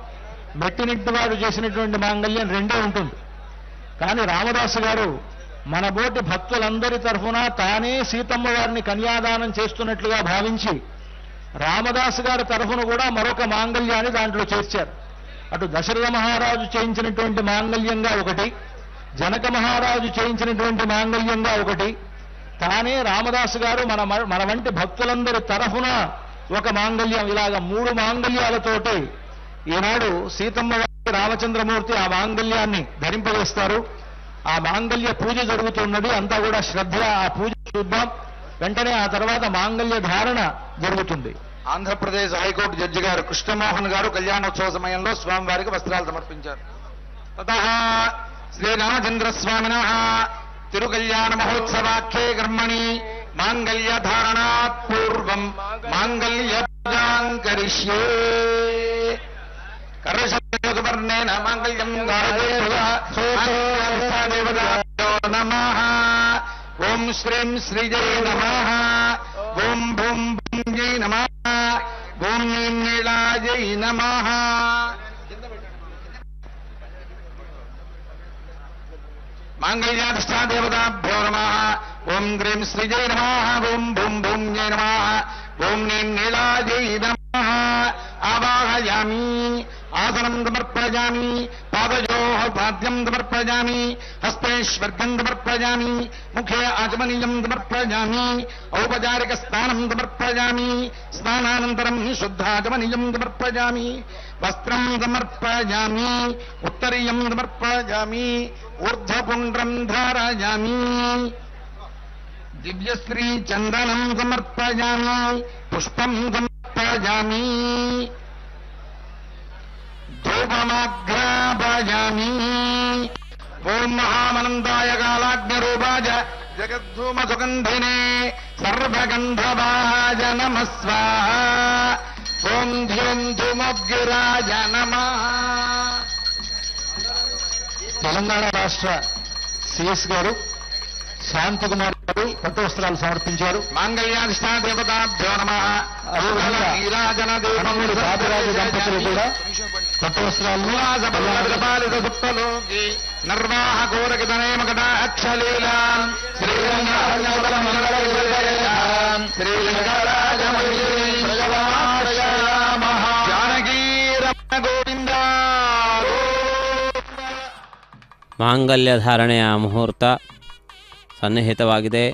మెట్టినిడ్డి వాడు చేసినటువంటి మాంగళ్యం 2 ఉంటుంది. కానీ రామదాసు గారు మన బోటి భక్తులందరి తరఫున తానే సీతమ్మ వారిని కన్యాదానం చేస్తున్నట్లుగా భావించి రామదాసు గారి తరఫున కూడా మరొక మాంగళ్యాన్ని దాంట్లో చేర్చారు. అటు దశరథ మహారాజు చేయించినటువంటి మాంగళ్యంగా ఒకటి, జనక మహారాజు చేయించినటువంటి మాంగళ్యంగా ఒకటి, తానే రామదాసు గారు మన వంటి భక్తులందరి తరఫున ఒక మాంగళ్యం, ఇలాగ 3 మాంగళ్యాలతోటి ఈనాడు సీతమ్మ వారికి రామచంద్రమూర్తి ఆ మాంగళ్యాన్ని ధరింపజేస్తారు. ఆ మాంగళ్య పూజ జరుగుతున్నది. అంతా కూడా శ్రద్ధ ఆ పూజ చూద్దాం. వెంటనే ఆ తర్వాత మాంగళ్య ధారణ జరుగుతుంది. ఆంధ్రప్రదేశ్ హైకోర్టు జడ్జి గారు కృష్ణమోహన్ గారు కళ్యాణోత్సవ సమయంలో స్వామివారికి వస్త్రాలు సమర్పించారు. తతః శ్రీరామచంద్ర స్వామినః తిరుకళ్యాణ మహోత్సవాఖ్యే కర్మణి మాంగళ్య ధారణాత్ పూర్వం మాంగళ్య పూజాం కరిష్యే. కర్షవర్ణేన మాంగళ్యం దేవతాభ్యో నమః. ఓం శ్రీం శ్రీజై నమః. ఓం భూం భూంజై నమః. ఓం నీలాజై నమః. माङ्गल्याधिष्ठादेवताभ्यो नमः ओम ग्रीं श्रीजय नमः ओम भूम भूम्यै नमः ओम नीं नीलायै नमः आवाहयामि आसनं समर्पयामि पादयोः पाद्यं समर्पयामि हस्ते स्वर्गं समर्पयामि मुखे आचमनीयं समर्पयामि औपचारिकस्नानं समर्पयामि स्नानानन्तरं शुद्धाचमनीयं समर्पयामि वस्त्रं समर्पयामि उत्तरीयं समर्पयामि ऊर्ध्वपुण्ड्रं धारयामि दिव्यश्री चन्दनं समर्पयामि पुष्पं समर्पयामि धूपमाघ्रापयामि ओम महामनन्दाय कालाग्निरूपाय जगद्धूमसुगन्धिने सर्वगन्धवाय नमः स्वाहा ओम ध्यूं धूमोग्गिराय नमः తెలంగాణ రాష్ట్ర సిఎస్ గారు శాంతకుమార్ గారు పట్టు వస్త్రాలు సమర్పించారు. మాంగళ్యాధిష్టాదేవతాభ్యో నమః కన్నమూరి రాజరాజు దంపతులు కూడా పట్టు వస్త్రాలను నిర్వాహకోరకితనేమకటాక్షలీలాం గోవింద ಮಾಂಗಲ್ಯ ಧಾರಣೆಯ ಮುಹೂರ್ತ ಸನ್ನಿಹಿತವಾಗಿದೆ.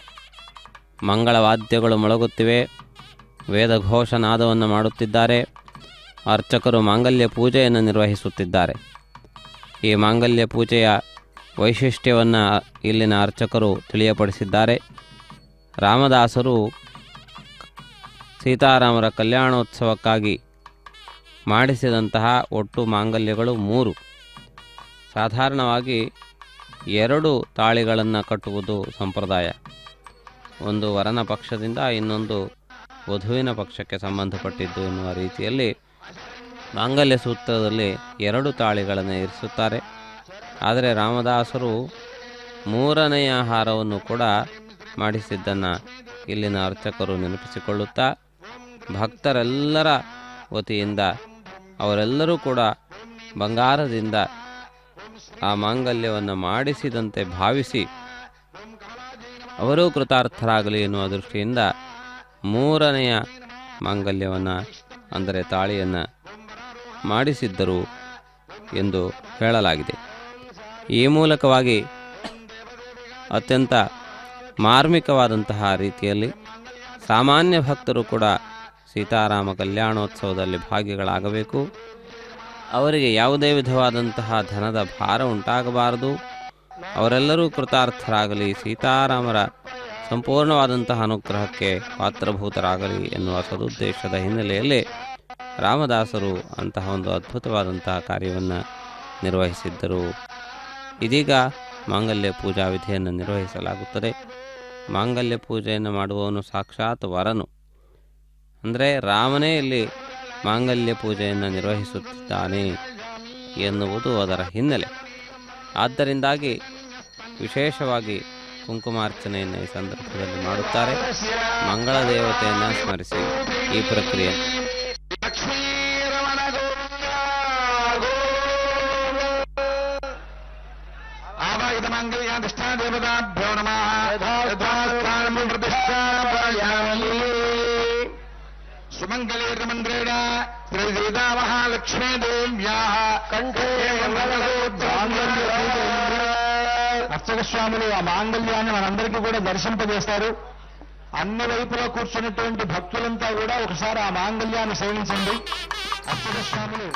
ಮಂಗಳವಾದ್ಯಗಳು ಮೊಳಗುತ್ತಿವೆ. ವೇದಘೋಷನಾದವನ್ನು ಮಾಡುತ್ತಿದ್ದಾರೆ. ಅರ್ಚಕರು ಮಾಂಗಲ್ಯ ಪೂಜೆಯನ್ನು ನಿರ್ವಹಿಸುತ್ತಿದ್ದಾರೆ. ಈ ಮಾಂಗಲ್ಯ ಪೂಜೆಯ ವೈಶಿಷ್ಟ್ಯವನ್ನು ಇಲ್ಲಿನ ಅರ್ಚಕರು ತಿಳಿಯಪಡಿಸಿದ್ದಾರೆ. ರಾಮದಾಸರು ಸೀತಾರಾಮರ ಕಲ್ಯಾಣೋತ್ಸವಕ್ಕಾಗಿ ಮಾಡಿಸಿದಂತಹ ಒಟ್ಟು ಮಾಂಗಲ್ಯಗಳು 3. ಸಾಧಾರಣವಾಗಿ 2 ತಾಳಿಗಳನ್ನು ಕಟ್ಟುವುದು ಸಂಪ್ರದಾಯ. ಒಂದು ವರನ ಪಕ್ಷದಿಂದ ಇನ್ನೊಂದು ವಧುವಿನ ಪಕ್ಷಕ್ಕೆ ಸಂಬಂಧಪಟ್ಟಿದ್ದು ಎನ್ನುವ ರೀತಿಯಲ್ಲಿ ಮಾಂಗಲ್ಯ ಸೂತ್ರದಲ್ಲಿ 2 ತಾಳಿಗಳನ್ನು ಇರಿಸುತ್ತಾರೆ. ಆದರೆ ರಾಮದಾಸರು 3ನೆಯ ಹಾರವನ್ನು ಕೂಡ ಮಾಡಿಸಿದ್ದನ್ನು ಇಲ್ಲಿನ ಅರ್ಚಕರು ನೆನಪಿಸಿಕೊಳ್ಳುತ್ತಾ ಭಕ್ತರೆಲ್ಲರ ವತಿಯಿಂದ ಅವರೆಲ್ಲರೂ ಕೂಡ ಬಂಗಾರದಿಂದ ಆ ಮಾಂಗಲ್ಯವನ್ನು ಮಾಡಿಸಿದಂತೆ ಭಾವಿಸಿ ಅವರೂ ಕೃತಾರ್ಥರಾಗಲಿ ಎನ್ನುವ ದೃಷ್ಟಿಯಿಂದ 3ನೆಯ ಮಾಂಗಲ್ಯವನ್ನು ಅಂದರೆ ತಾಳಿಯನ್ನು ಮಾಡಿಸಿದ್ದರು ಎಂದು ಹೇಳಲಾಗಿದೆ. ಈ ಮೂಲಕವಾಗಿ ಅತ್ಯಂತ ಮಾರ್ಮಿಕವಾದಂತಹ ರೀತಿಯಲ್ಲಿ ಸಾಮಾನ್ಯ ಭಕ್ತರು ಕೂಡ ಸೀತಾರಾಮ ಕಲ್ಯಾಣೋತ್ಸವದಲ್ಲಿ ಭಾಗಿಗಳಾಗಬೇಕು. ಅವರಿಗೆ ಯಾವುದೇ ವಿಧವಾದಂತಹ ಧನದ ಭಾರ ಉಂಟಾಗಬಾರದು. ಅವರೆಲ್ಲರೂ ಕೃತಾರ್ಥರಾಗಲಿ, ಸೀತಾರಾಮರ ಸಂಪೂರ್ಣವಾದಂತಹ ಅನುಗ್ರಹಕ್ಕೆ ಪಾತ್ರಭೂತರಾಗಲಿ ಎನ್ನುವ ಸದುದ್ದೇಶದ ಹಿನ್ನೆಲೆಯಲ್ಲಿ ರಾಮದಾಸರು ಅಂತಹ ಒಂದು ಅದ್ಭುತವಾದಂತಹ ಕಾರ್ಯವನ್ನು ನಿರ್ವಹಿಸಿದ್ದರು. ಇದೀಗ ಮಾಂಗಲ್ಯ ಪೂಜಾ ವಿಧಿಯನ್ನು ನಿರ್ವಹಿಸಲಾಗುತ್ತದೆ. ಮಾಂಗಲ್ಯ ಪೂಜೆಯನ್ನು ಮಾಡುವವನು ಸಾಕ್ಷಾತ್ ವರನು, ಅಂದರೆ ರಾಮನೇ ಇಲ್ಲಿ ಮಾಂಗಲ್ಯ ಪೂಜೆಯನ್ನು ನಿರ್ವಹಿಸುತ್ತಿದ್ದಾನೆ ಎನ್ನುವುದು ಅದರ ಹಿನ್ನೆಲೆ. ಆದ್ದರಿಂದಾಗಿ ವಿಶೇಷವಾಗಿ ಕುಂಕುಮಾರ್ಚನೆಯನ್ನು ಈ ಸಂದರ್ಭದಲ್ಲಿ ಮಾಡುತ್ತಾರೆ. ಮಂಗಳ ದೇವತೆಯನ್ನು ಸ್ಮರಿಸಿ ಈ ಪ್ರಕ್ರಿಯೆ ಮಂಗಲ್ಯಾಧಿಷ್ಠಾದೇವತಾಭ್ಯೋ ನಮಃ ಸುಮಂಗಲೇರ್ಮಂದ್ರೇಣ ಶ್ರೀ ಸೀತಾಮಹಾಲಕ್ಷ್ಮೀ ದೇವ್ಯಾಃ ಕಂಠೇ అర్చక స్వాములు ఆ మాంగళ్యాన్ని మనందరికీ కూడా దర్శింపజేస్తారు. అన్ని వైపులా కూర్చున్నటువంటి భక్తులంతా కూడా ఒకసారి ఆ మాంగళ్యాన్ని సేవించండి. అర్చక స్వాములు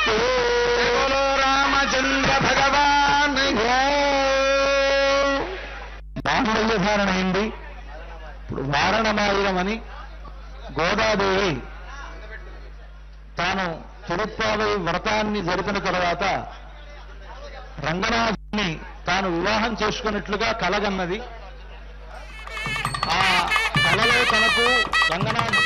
బోలో రామచంద్ర భగవాన్ బాహుళ్య ధారణ అయింది. ఇప్పుడు వారణమాయురమని గోదాదేవి తాను తిరుప్పావై వ్రతాన్ని జరిపిన తర్వాత రంగనాథుని తాను వివాహం చేసుకున్నట్లుగా కలగన్నది. ఆ కలలో తనకు రంగనాథ్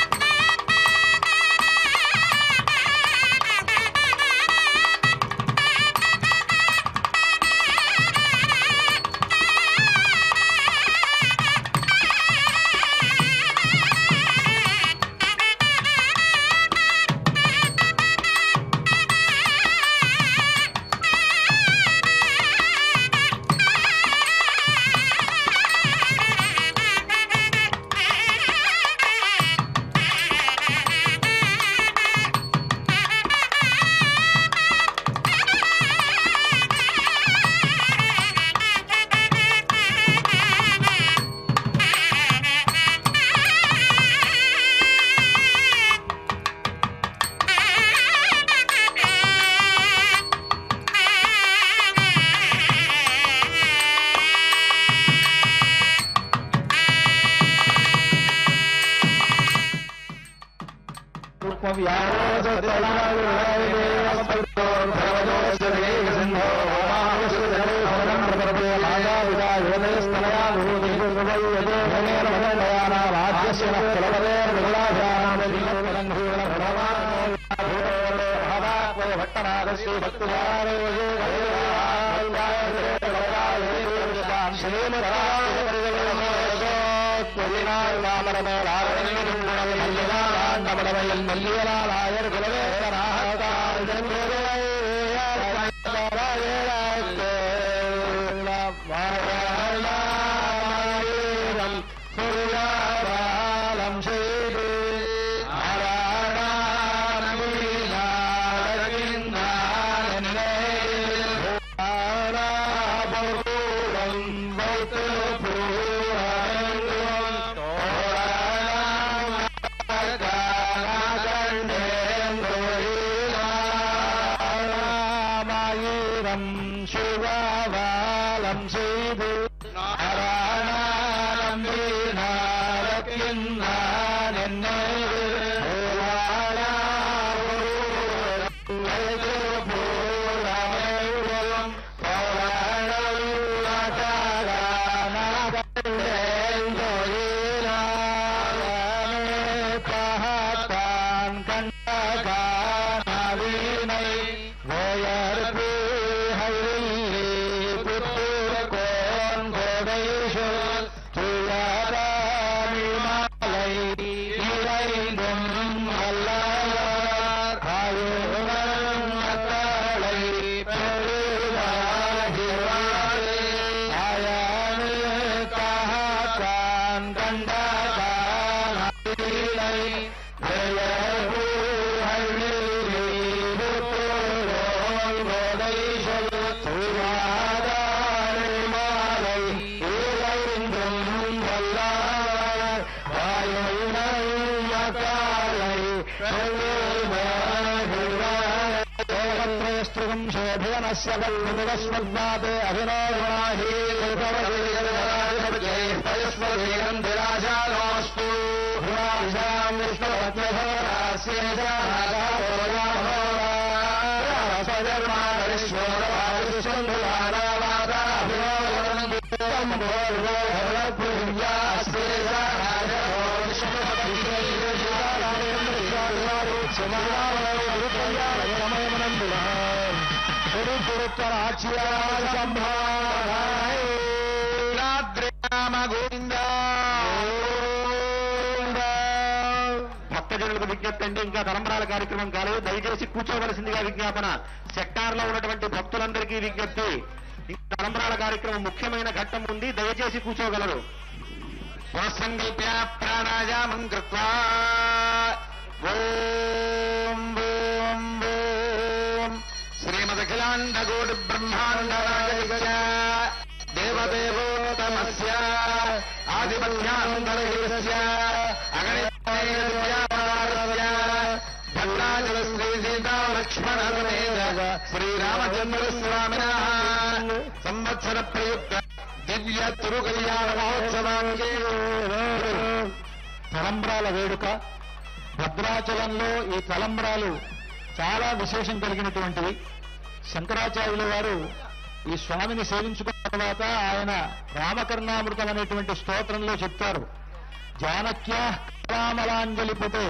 భక్తజనులకు విజ్ఞప్తి అండి, ఇంకా తలంబరాల కార్యక్రమం కాలేదు, దయచేసి కూర్చోవలసిందిగా విజ్ఞాపన. సెక్టార్ లో ఉన్నటువంటి భక్తులందరికీ విజ్ఞప్తి, ఇంకా తలంబరాల కార్యక్రమం ముఖ్యమైన ఘట్టం ఉంది, దయచేసి కూర్చోగలరు. సంకల్ప్య ప్రాణాయామం కృత్వా ఓం ఓం ఓం శ్రీమదఖిలాండకోటి బ్రహ్మాండరాజ దేవదేవోత్తమస్య ఆదిమధ్యాంతరహితస్య అగణితస్య భట్టాచల శ్రీ సీతా లక్ష్మణ సమేత శ్రీరామచంద్ర స్వామిన సంవత్సర ప్రయుక్త దివ్య తిరుకల్యాణ మహోత్సవానికి తలంబ్రాల వేడుక. భద్రాచలంలో ఈ తలంబ్రాలు చాలా విశేషం కలిగినటువంటివి. శంకరాచార్యుల వారు ఈ స్వామిని సేవించుకున్న తర్వాత ఆయన రామకర్ణామృతం అనేటువంటి స్తోత్రంలో చెప్తారు, జానక్యా కళామలాంజలిపుటే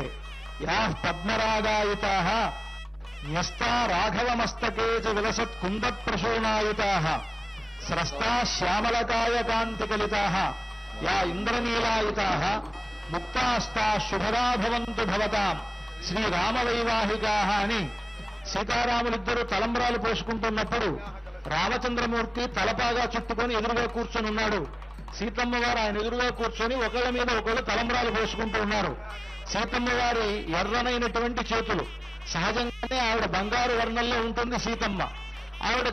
యా పద్మరాగాయుతా న్యస్తా రాఘవమస్తకే చ విలసత్ కుందప్రశూనాయుతా స్రస్తా శ్యామలకాయ కాంతికలితా యా ఇంద్రనీలాయుతా ముక్తాస్తా శుభదా భవంతు భవతాం శ్రీరామవైవాహికా అని సీతారాములిద్దరూ తలంబ్రాలు పోసుకుంటున్నప్పుడు రామచంద్రమూర్తి తలపాగా చుట్టుకొని ఎదురుగా కూర్చొని ఉన్నాడు. సీతమ్మ వారు ఆయన ఎదురుగా కూర్చొని ఒకళ్ళ మీద ఒకళ్ళు తలంబ్రాలు పోసుకుంటూ ఉన్నారు. సీతమ్మ వారి ఎర్రనైనటువంటి చేతులు, సహజంగానే ఆవిడ బంగారు వర్ణంలో ఉంటుంది సీతమ్మ. ఆవిడ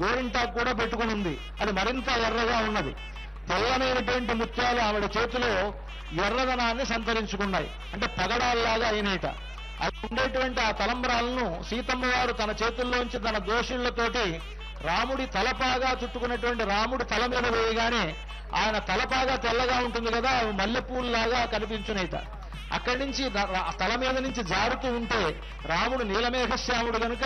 గోరింటాకు కూడా పెట్టుకుని ఉంది, అది మరింత ఎర్రగా ఉన్నది. తెల్లనైనటువంటి ముత్యాలు ఆవిడ చేతిలో ఎర్రదనాన్ని సంతరించుకున్నాయి, అంటే పగడాల్లాగా అయినట. అది ఉండేటువంటి ఆ తలంబ్రాలను సీతమ్మ వారు తన చేతుల్లోంచి తన దోషుళ్లతోటి రాముడి తలపాగా చుట్టుకున్నటువంటి రాముడి తల మీద వేయగానే ఆయన తలపాగా తెల్లగా ఉంటుంది కదా, అవి మల్లెపూల్లాగా కనిపించునేట. అక్కడి నుంచి తల మీద నుంచి జారుతూ ఉంటే రాముడు నీలమేఘశ్యాముడు కనుక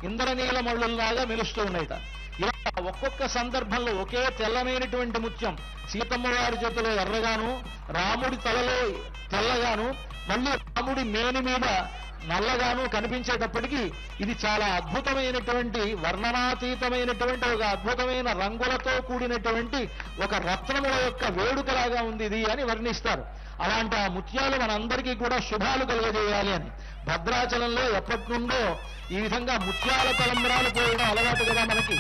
ఇంద్రనీలమళ్ళుల్లాగా మెలుస్తూ ఉన్నాయిట. ఇలా ఒక్కొక్క సందర్భంలో ఒకే తెల్లనైనటువంటి ముత్యం సీతమ్మ వారి చేతిలో ఎర్రగాను, రాముడి తలలో తెల్లగాను, మళ్ళీ రాముడి మేని మీద నల్లగాను కనిపించేటప్పటికీ ఇది చాలా అద్భుతమైనటువంటి వర్ణనాతీతమైనటువంటి ఒక అద్భుతమైన రంగులతో కూడినటువంటి ఒక రత్నముల యొక్క వేడుకలాగా ఉంది ఇది అని వర్ణిస్తారు. అలాంటి ఆ ముత్యాలు మనందరికీ కూడా శుభాలు కలుగజేయాలి అని భద్రాచలంలో ఎప్పటి నుండో ఈ విధంగా ముత్యాల తలంబ్రాలు పోయడం అలవాటు కదా మనకి.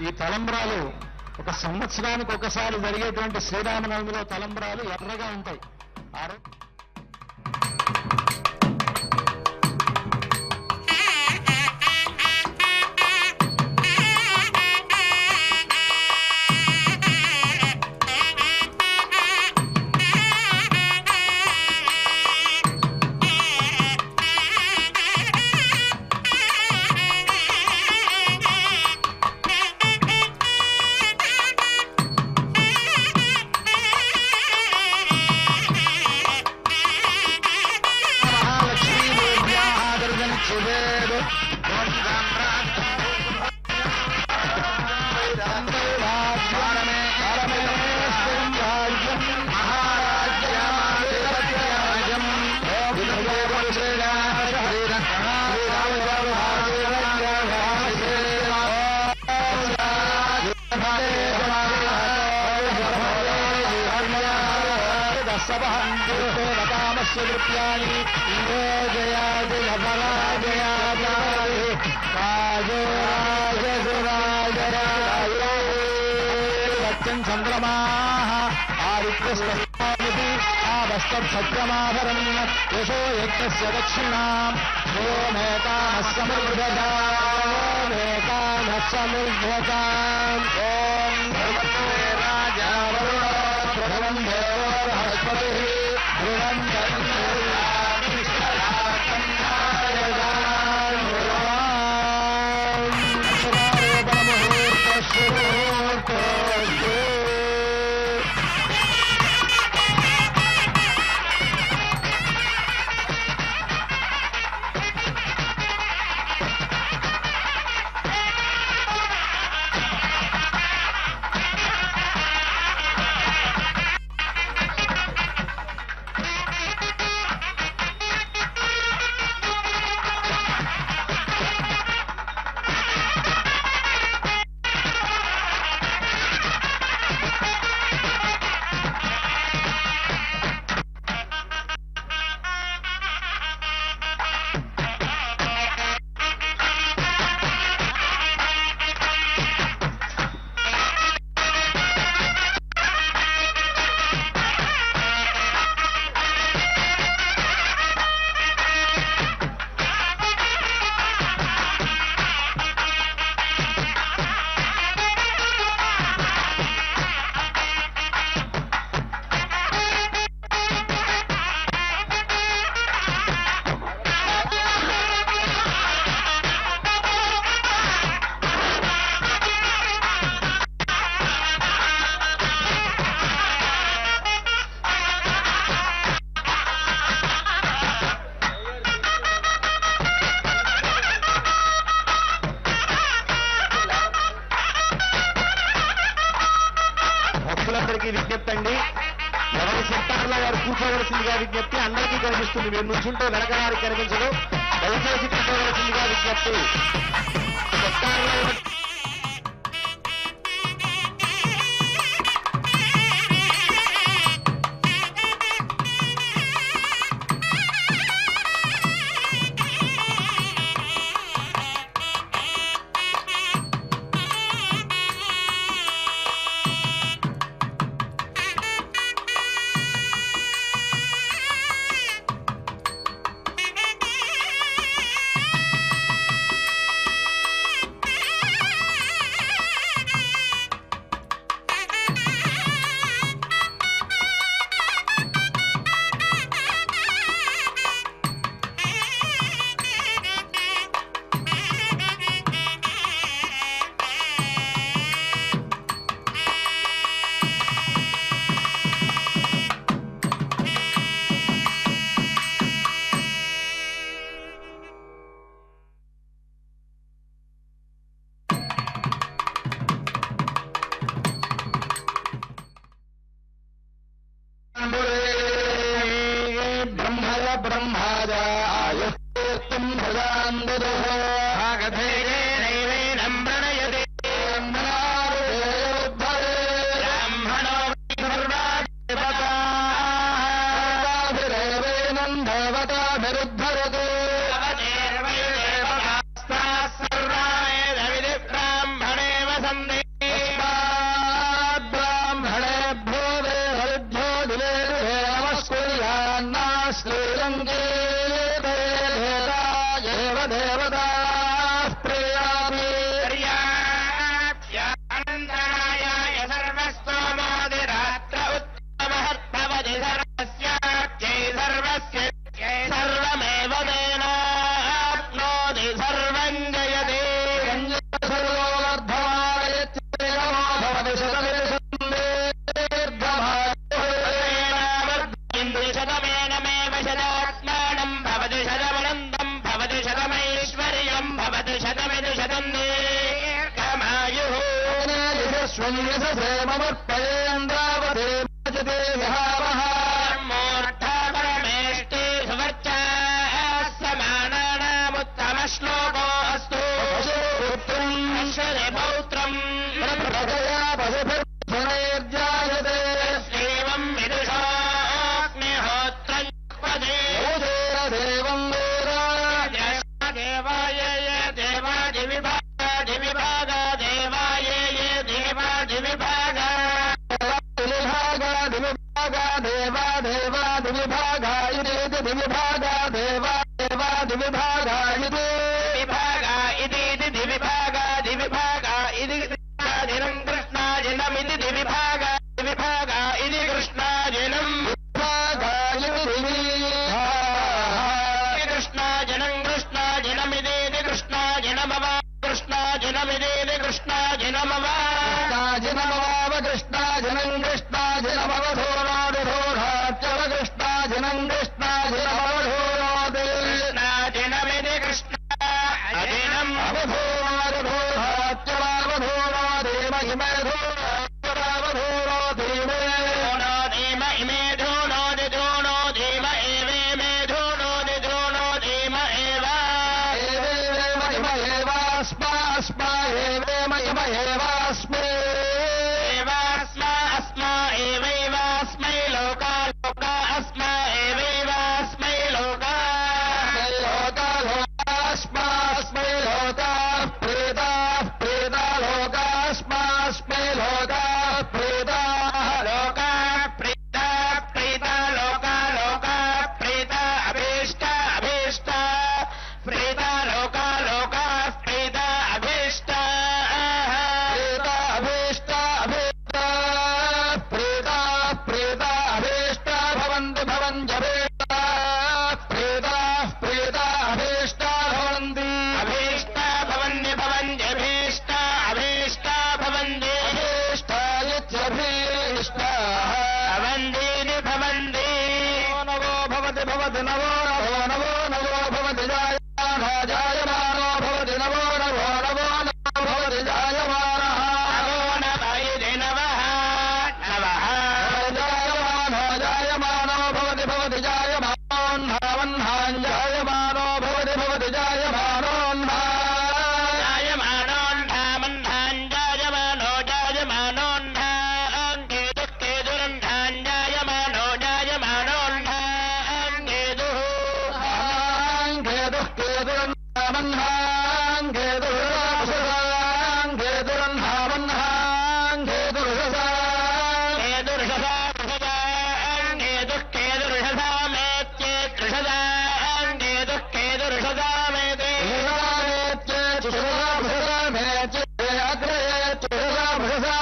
ఈ తలంబ్రాలు ఒక సంవత్సరానికి ఒకసారి జరిగేటువంటి శ్రీరామనవమిలో తలంబ్రాలు ఎర్రగా ఉంటాయి. చంద్రమా ఆదిత్యమాభరం యశో యజ్ఞస్య దక్షిణాం ఓమేకామసముద్భతాం ఓం రాజా భగవం దేవో బృహస్పతి అందరికీ విజ్ఞప్తి అండి. ఎవరి సెక్టార్లో వారు కూర్చోవలసిందిగా విజ్ఞప్తి. అందరికీ కనిపిస్తుంది, మీరు నుంచుంటే వెనక వారికి కనిపించదు. దయచేసి కూర్చోవలసిందిగా విజ్ఞప్తి. సెక్టార్లో బ్రహ్మయ బ్రహ్మాజాయ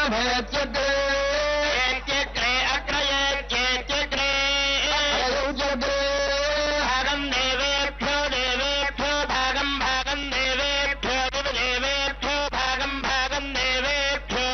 ఏత్యగ్రే అగ్రయేత్యేత్యగ్రే భాగం దేవేభ్యో దేవేభ్యో భాగం భాగం దేవేభ్యో దేవేభ్యో భాగం భాగం దేవేభ్యో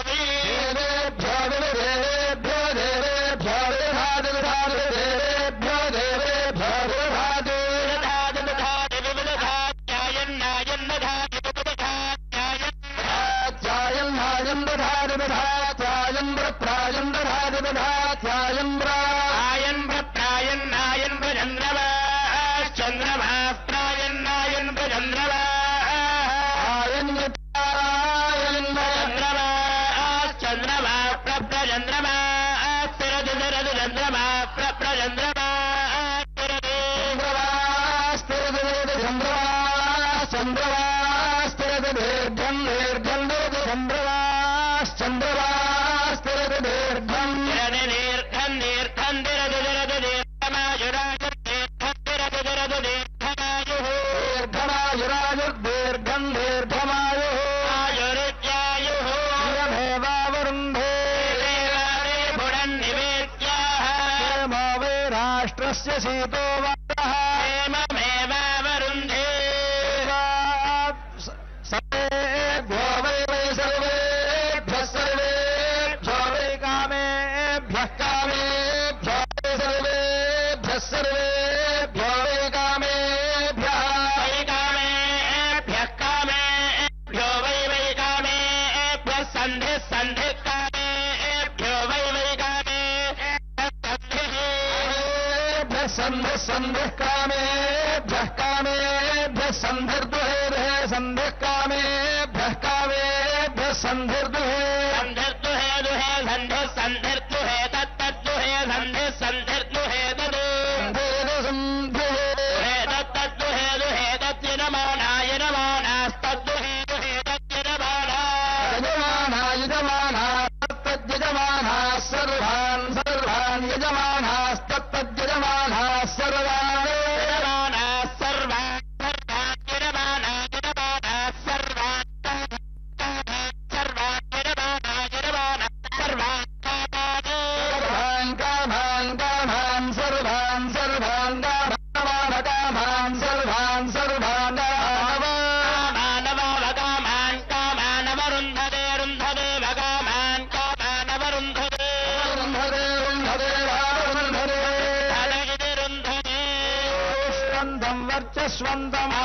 सीतो वरुन्धे सर्वेभ्यो वै सर्वेभ्यः सर्वेभ्यो वै कामेभ्यः कामेभ्यो वै सर्वेभ्यः सर्वेभ्यो वै कामेभ्यः कामेभ्यो वै कामेभ्यः सन्धि सन्धि कामेभ्यो वै सन्धि सन्धिः कामेभ्यः कामेभ्यः सन्धिर्दुहे सन्धिः कामेभ्यः कामेभ्यः सन्धिर्दुहे सन्धिर्दुहे दुहे सन्धि सन्धिर्दुहे तत्तद्दुहे सन्धि सन्धिर्दुहे ददु सन्धिः तत्तद्दुहे दुहे तद्यजमानास्तद्दुहे दुहे यजमानास्तद्यजमानाः सर्वान् सर्वान् यजमानास्तत्तद्यजमानाः सर्वान् वर्चस्वन्दम्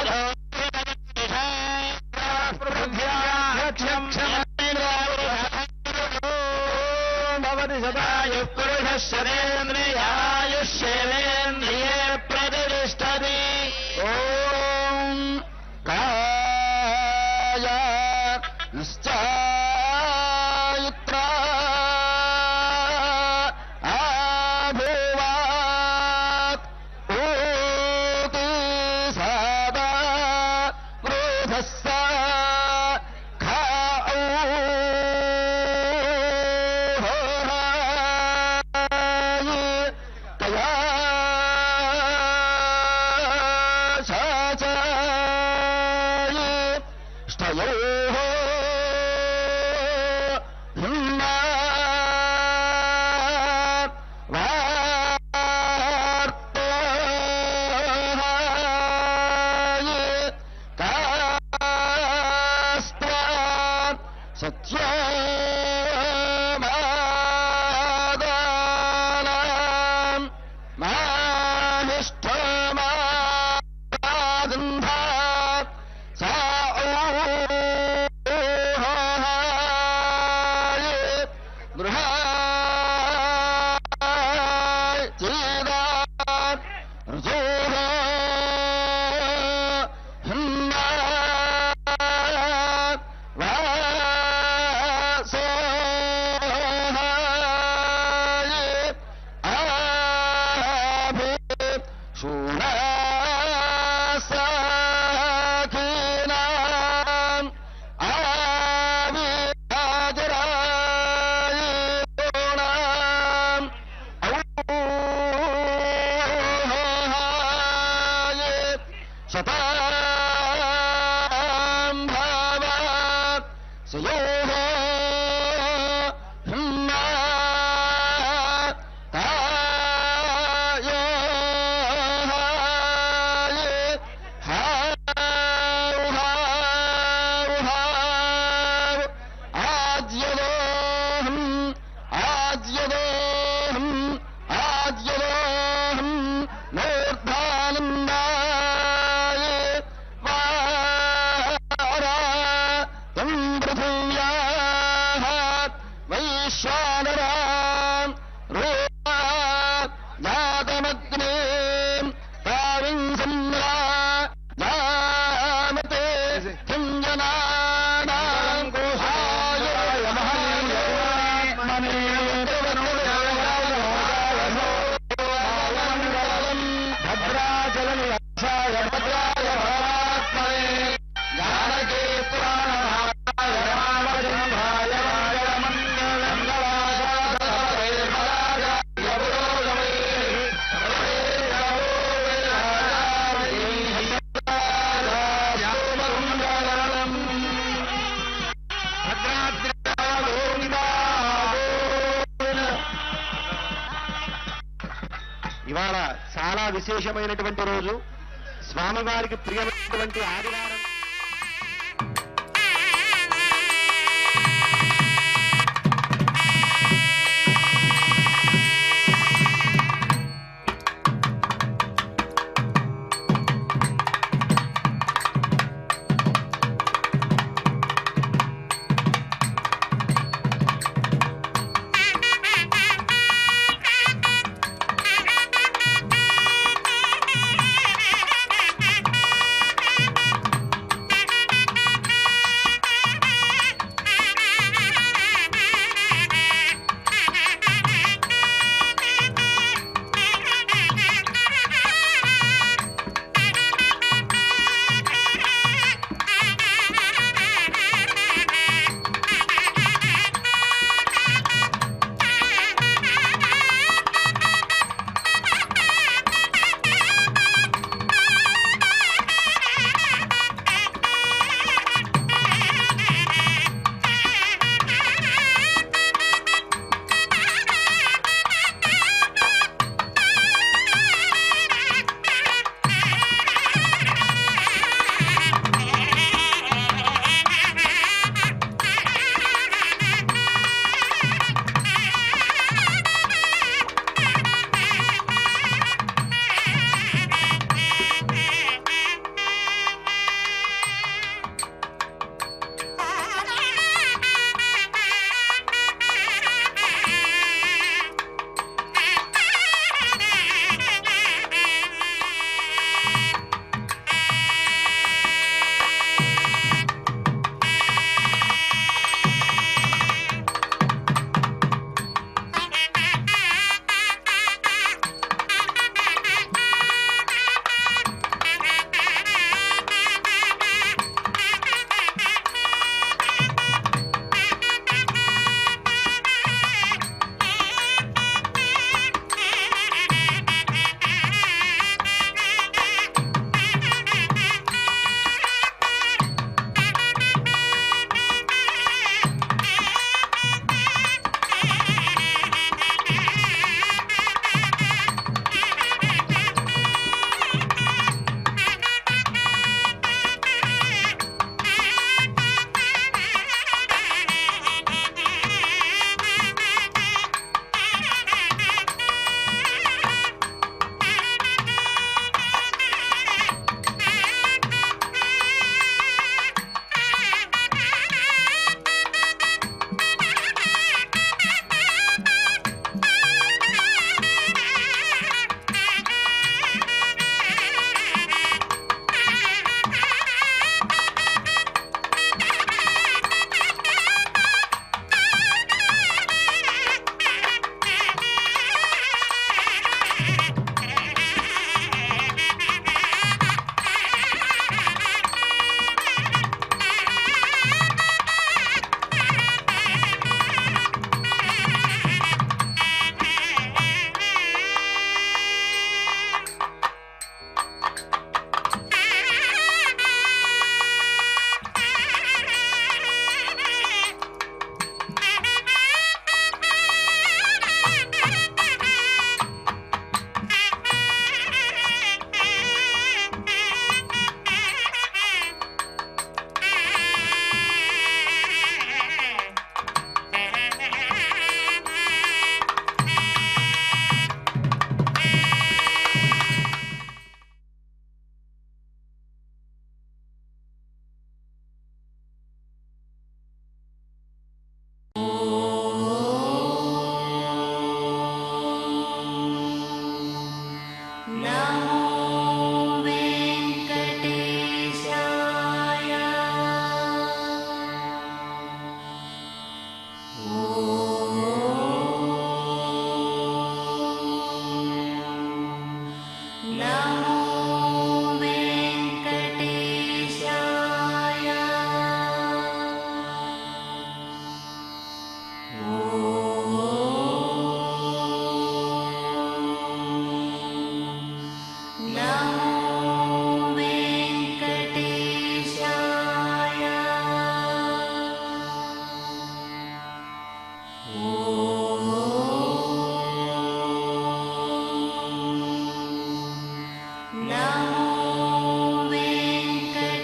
भवति सदायुः पुरुषः शरेन्द्रियायुष्येवेन्द्रिये प्रतिष्ठति ॐ काय निश्चायुत्रा आभूवात् ऊति सदा क्रोधस्सा सत्यमादानां मानिष्ठमादन्धात् सा गृहाय चेदात् रजोः हिन्नात् वासो వైశ్వానరాం రూపా జాతమగ్నే తావిం సంరా జామతే కింజనానాం కోశాయ భద్రాచలనివాసాయ భద్రాయ పరమాత్మనే జానకీ పురాణాయ రామచంద్రాయ ఇవాళ చాలా విశేషమైనటువంటి రోజు, స్వామివారికి ప్రియమైనటువంటి ఆదివారం. नमो वेङ्कटेशाय।